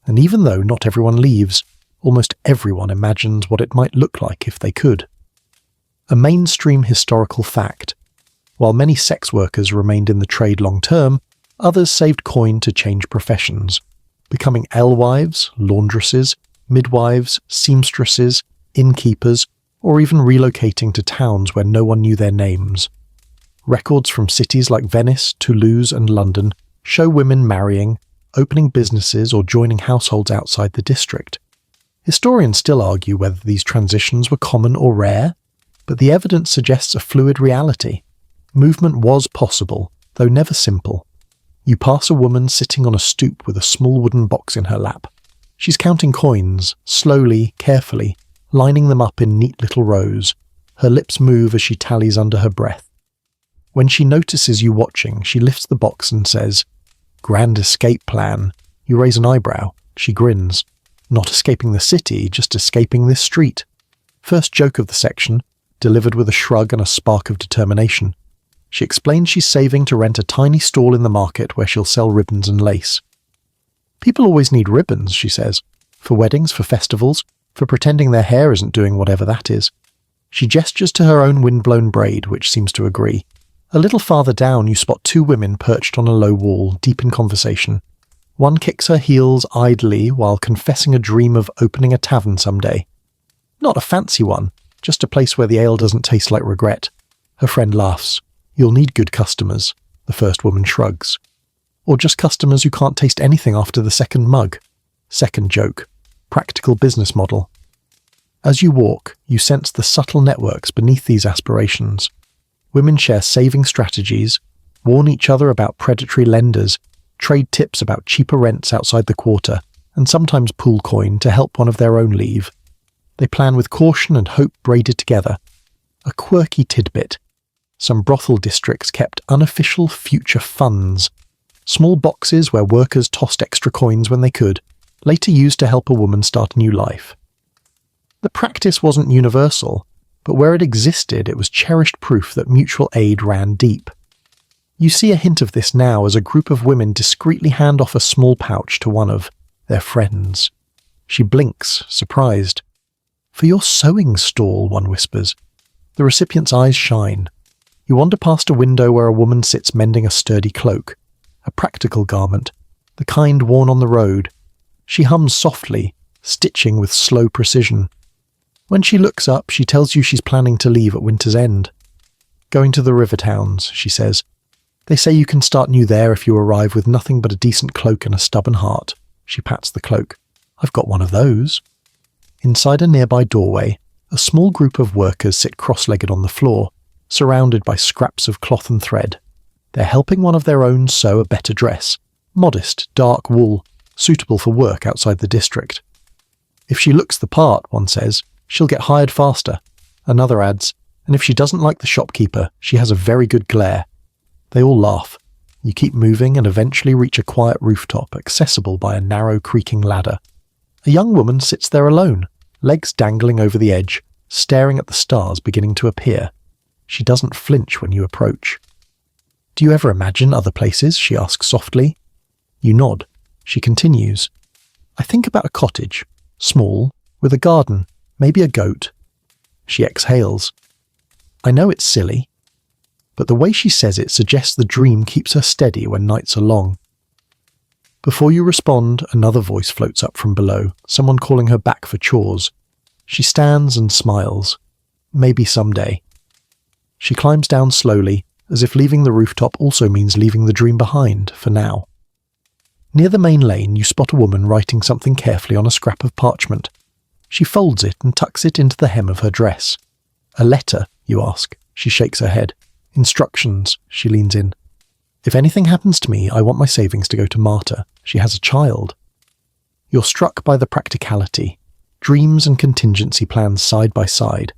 And even though not everyone leaves, almost everyone imagines what it might look like if they could. A mainstream historical fact. While many sex workers remained in the trade long term, others saved coin to change professions, becoming alewives, laundresses, midwives, seamstresses, innkeepers, or even relocating to towns where no one knew their names. Records from cities like Venice, Toulouse, and London show women marrying, opening businesses, or joining households outside the district. Historians still argue whether these transitions were common or rare, but the evidence suggests a fluid reality. Movement was possible, though never simple. You pass a woman sitting on a stoop with a small wooden box in her lap. She's counting coins, slowly, carefully, lining them up in neat little rows. Her lips move as she tallies under her breath. When she notices you watching, she lifts the box and says, "Grand escape plan." You raise an eyebrow. She grins. Not escaping the city, just escaping this street. First joke of the section, delivered with a shrug and a spark of determination. She explains she's saving to rent a tiny stall in the market where she'll sell ribbons and lace. People always need ribbons, she says. For weddings, for festivals, for pretending their hair isn't doing whatever that is. She gestures to her own windblown braid, which seems to agree. A little farther down, you spot two women perched on a low wall, deep in conversation. One kicks her heels idly while confessing a dream of opening a tavern someday. Not a fancy one, just a place where the ale doesn't taste like regret. Her friend laughs. "You'll need good customers," the first woman shrugs. Or just customers who can't taste anything after the second mug. Second joke. Practical business model. As you walk, you sense the subtle networks beneath these aspirations. Women share saving strategies, warn each other about predatory lenders, trade tips about cheaper rents outside the quarter, and sometimes pool coin to help one of their own leave. They plan with caution and hope braided together. A quirky tidbit. Some brothel districts kept unofficial future funds, small boxes where workers tossed extra coins when they could, later used to help a woman start a new life. The practice wasn't universal, but where it existed, it was cherished proof that mutual aid ran deep. You see a hint of this now as a group of women discreetly hand off a small pouch to one of their friends. She blinks, surprised. "For your sewing stall," one whispers. The recipient's eyes shine. You wander past a window where a woman sits mending a sturdy cloak, a practical garment, the kind worn on the road. She hums softly, stitching with slow precision. When she looks up, she tells you she's planning to leave at winter's end. Going to the river towns, she says. They say you can start new there if you arrive with nothing but a decent cloak and a stubborn heart. She pats the cloak. I've got one of those. Inside a nearby doorway, a small group of workers sit cross-legged on the floor, surrounded by scraps of cloth and thread. They're helping one of their own sew a better dress. Modest, dark wool, suitable for work outside the district. If she looks the part, one says, she'll get hired faster. Another adds, and if she doesn't like the shopkeeper, she has a very good glare. They all laugh. You keep moving and eventually reach a quiet rooftop accessible by a narrow creaking ladder. A young woman sits there alone, legs dangling over the edge, staring at the stars beginning to appear. She doesn't flinch when you approach. Do you ever imagine other places? She asks softly. You nod. She continues. I think about a cottage, small, with a garden, maybe a goat. She exhales. I know it's silly, but the way she says it suggests the dream keeps her steady when nights are long. Before you respond, another voice floats up from below, someone calling her back for chores. She stands and smiles. Maybe someday. She climbs down slowly, as if leaving the rooftop also means leaving the dream behind, for now. Near the main lane, you spot a woman writing something carefully on a scrap of parchment. She folds it and tucks it into the hem of her dress. A letter, you ask. She shakes her head. Instructions, she leans in. If anything happens to me, I want my savings to go to Marta. She has a child. You're struck by the practicality. Dreams and contingency plans side by side.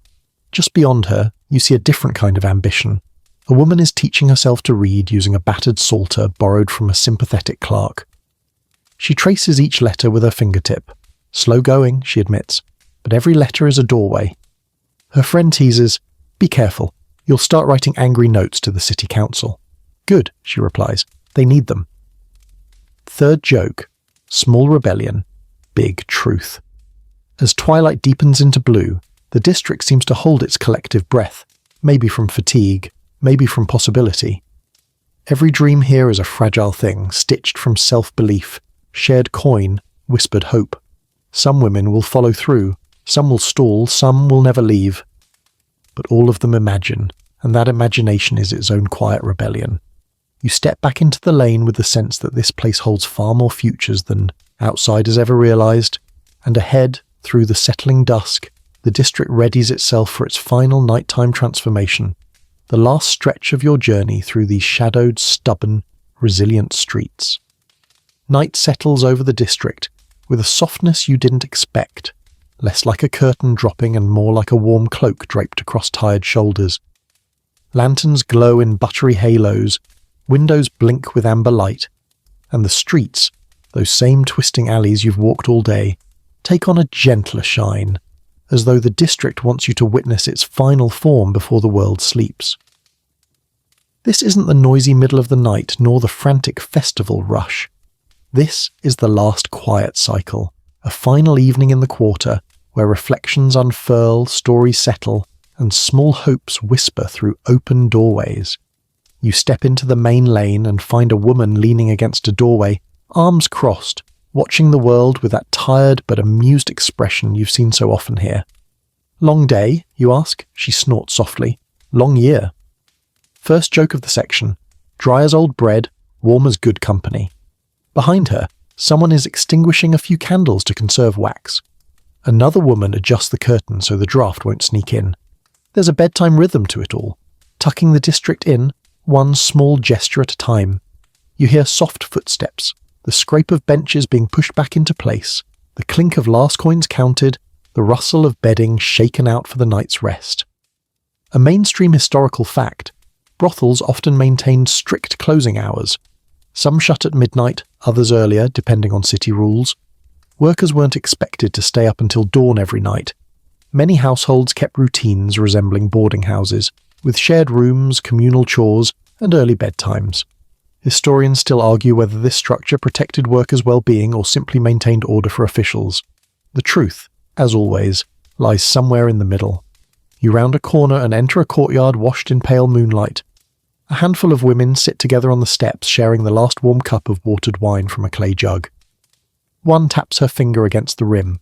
Just beyond her, you see a different kind of ambition. A woman is teaching herself to read using a battered psalter borrowed from a sympathetic clerk. She traces each letter with her fingertip. Slow going, she admits, but every letter is a doorway. Her friend teases, be careful. You'll start writing angry notes to the city council. Good, she replies. They need them. Third joke. Small rebellion. Big truth. As twilight deepens into blue, the district seems to hold its collective breath, maybe from fatigue, maybe from possibility. Every dream here is a fragile thing, stitched from self-belief, shared coin, whispered hope. Some women will follow through, some will stall, some will never leave. But all of them imagine, and that imagination is its own quiet rebellion. You step back into the lane with the sense that this place holds far more futures than outsiders ever realized, and ahead, through the settling dusk, the district readies itself for its final nighttime transformation, the last stretch of your journey through these shadowed, stubborn, resilient streets. Night settles over the district with a softness you didn't expect, less like a curtain dropping and more like a warm cloak draped across tired shoulders. Lanterns glow in buttery halos, windows blink with amber light, and the streets, those same twisting alleys you've walked all day, take on a gentler shine, as though the district wants you to witness its final form before the world sleeps. This isn't the noisy middle of the night nor the frantic festival rush. This is the last quiet cycle, a final evening in the quarter where reflections unfurl, stories settle, and small hopes whisper through open doorways. You step into the main lane and find a woman leaning against a doorway, arms crossed, watching the world with that tired but amused expression you've seen so often here. Long day, you ask? She snorts softly. Long year. First joke of the section. Dry as old bread, warm as good company. Behind her, someone is extinguishing a few candles to conserve wax. Another woman adjusts the curtain so the draft won't sneak in. There's a bedtime rhythm to it all, tucking the district in, one small gesture at a time. You hear soft footsteps, the scrape of benches being pushed back into place, the clink of last coins counted, the rustle of bedding shaken out for the night's rest. A mainstream historical fact, brothels often maintained strict closing hours. Some shut at midnight, others earlier, depending on city rules. Workers weren't expected to stay up until dawn every night. Many households kept routines resembling boarding houses, with shared rooms, communal chores, and early bedtimes. Historians still argue whether this structure protected workers' well-being or simply maintained order for officials. The truth, as always, lies somewhere in the middle. You round a corner and enter a courtyard washed in pale moonlight. A handful of women sit together on the steps, sharing the last warm cup of watered wine from a clay jug. One taps her finger against the rim.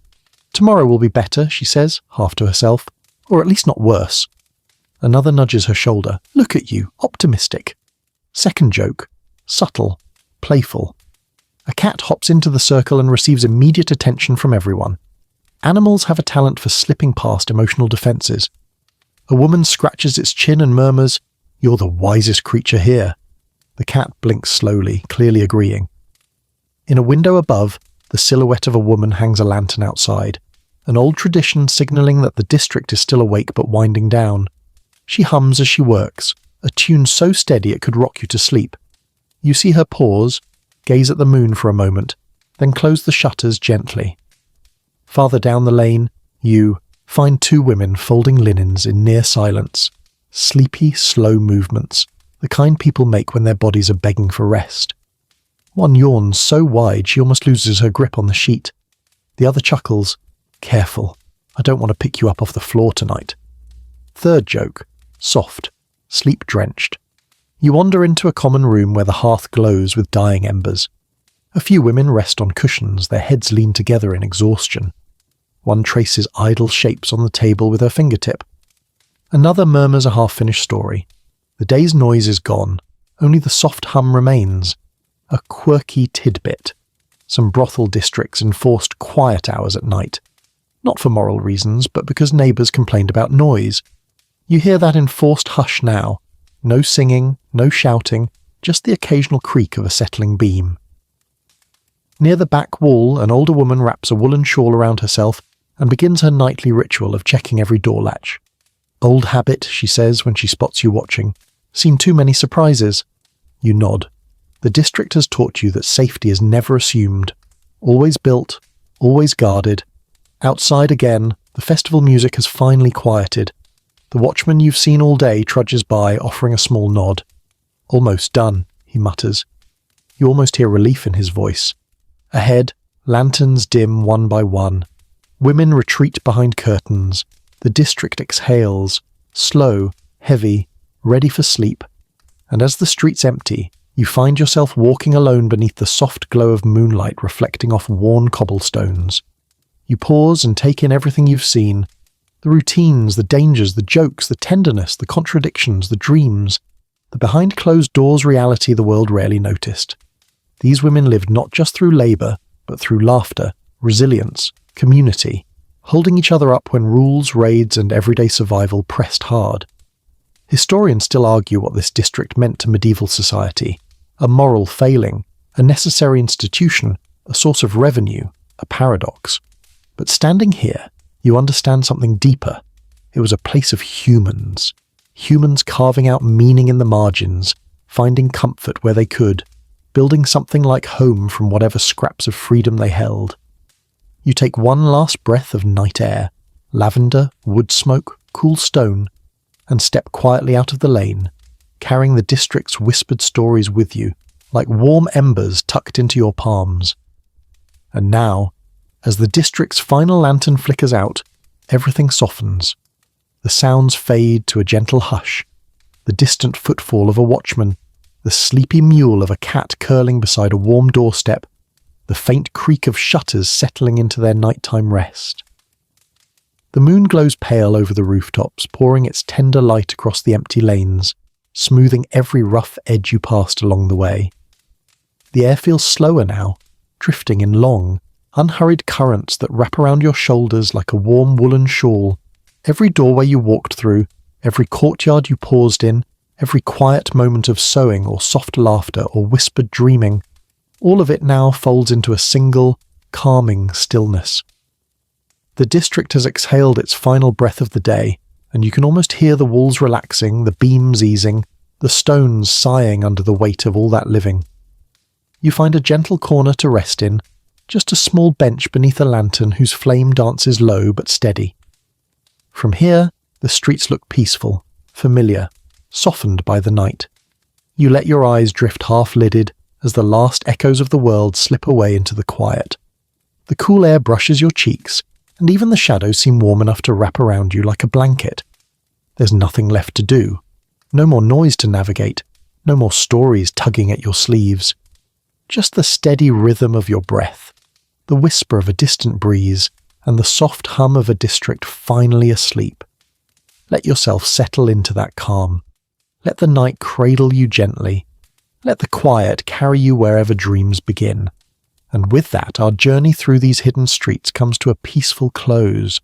"Tomorrow will be better," she says, half to herself. "Or at least not worse." Another nudges her shoulder. "Look at you, optimistic." Second joke. Subtle. Playful. A cat hops into the circle and receives immediate attention from everyone. Animals have a talent for slipping past emotional defences. A woman scratches its chin and murmurs, "You're the wisest creature here." The cat blinks slowly, clearly agreeing. In a window above, the silhouette of a woman hangs a lantern outside, an old tradition signalling that the district is still awake but winding down. She hums as she works, a tune so steady it could rock you to sleep. You see her pause, gaze at the moon for a moment, then close the shutters gently. Farther down the lane, you find two women folding linens in near silence. Sleepy, slow movements, the kind people make when their bodies are begging for rest. One yawns so wide she almost loses her grip on the sheet. The other chuckles, "Careful, I don't want to pick you up off the floor tonight." Third joke, soft, sleep-drenched. You wander into a common room where the hearth glows with dying embers. A few women rest on cushions, their heads lean together in exhaustion. One traces idle shapes on the table with her fingertip. Another murmurs a half-finished story. The day's noise is gone, only the soft hum remains. A quirky tidbit. Some brothel districts enforced quiet hours at night. Not for moral reasons, but because neighbours complained about noise. You hear that enforced hush now. No singing, no shouting, just the occasional creak of a settling beam. Near the back wall, an older woman wraps a woolen shawl around herself and begins her nightly ritual of checking every door latch. "Old habit," she says when she spots you watching. "Seen too many surprises." You nod. The district has taught you that safety is never assumed. Always built, always guarded. Outside again, the festival music has finally quieted. The watchman you've seen all day trudges by, offering a small nod. "Almost done," he mutters. You almost hear relief in his voice. Ahead, lanterns dim one by one. Women retreat behind curtains. The district exhales, slow, heavy, ready for sleep. And as the streets empty, you find yourself walking alone beneath the soft glow of moonlight reflecting off worn cobblestones. You pause and take in everything you've seen. The routines, the dangers, the jokes, the tenderness, the contradictions, the dreams. The behind-closed-doors reality the world rarely noticed. These women lived not just through labour, but through laughter, resilience, community, holding each other up when rules, raids, and everyday survival pressed hard. Historians still argue what this district meant to medieval society. A moral failing, a necessary institution, a source of revenue, a paradox. But standing here, you understand something deeper. It was a place of humans. Humans carving out meaning in the margins, finding comfort where they could, building something like home from whatever scraps of freedom they held. You take one last breath of night air, lavender, wood smoke, cool stone, and step quietly out of the lane, carrying the district's whispered stories with you, like warm embers tucked into your palms. And now, as the district's final lantern flickers out, everything softens. The sounds fade to a gentle hush, the distant footfall of a watchman, the sleepy mewl of a cat curling beside a warm doorstep, the faint creak of shutters settling into their nighttime rest. The moon glows pale over the rooftops, pouring its tender light across the empty lanes, smoothing every rough edge you passed along the way. The air feels slower now, drifting in long, unhurried currents that wrap around your shoulders like a warm woolen shawl. Every doorway you walked through, every courtyard you paused in, every quiet moment of sewing or soft laughter or whispered dreaming, all of it now folds into a single, calming stillness. The district has exhaled its final breath of the day, and you can almost hear the walls relaxing, the beams easing, the stones sighing under the weight of all that living. You find a gentle corner to rest in, just a small bench beneath a lantern whose flame dances low but steady. From here, the streets look peaceful, familiar, softened by the night. You let your eyes drift half-lidded as the last echoes of the world slip away into the quiet. The cool air brushes your cheeks, and even the shadows seem warm enough to wrap around you like a blanket. There's nothing left to do. No more noise to navigate. No more stories tugging at your sleeves. Just the steady rhythm of your breath, the whisper of a distant breeze, and the soft hum of a district finally asleep. Let yourself settle into that calm. Let the night cradle you gently. Let the quiet carry you wherever dreams begin. And with that, our journey through these hidden streets comes to a peaceful close.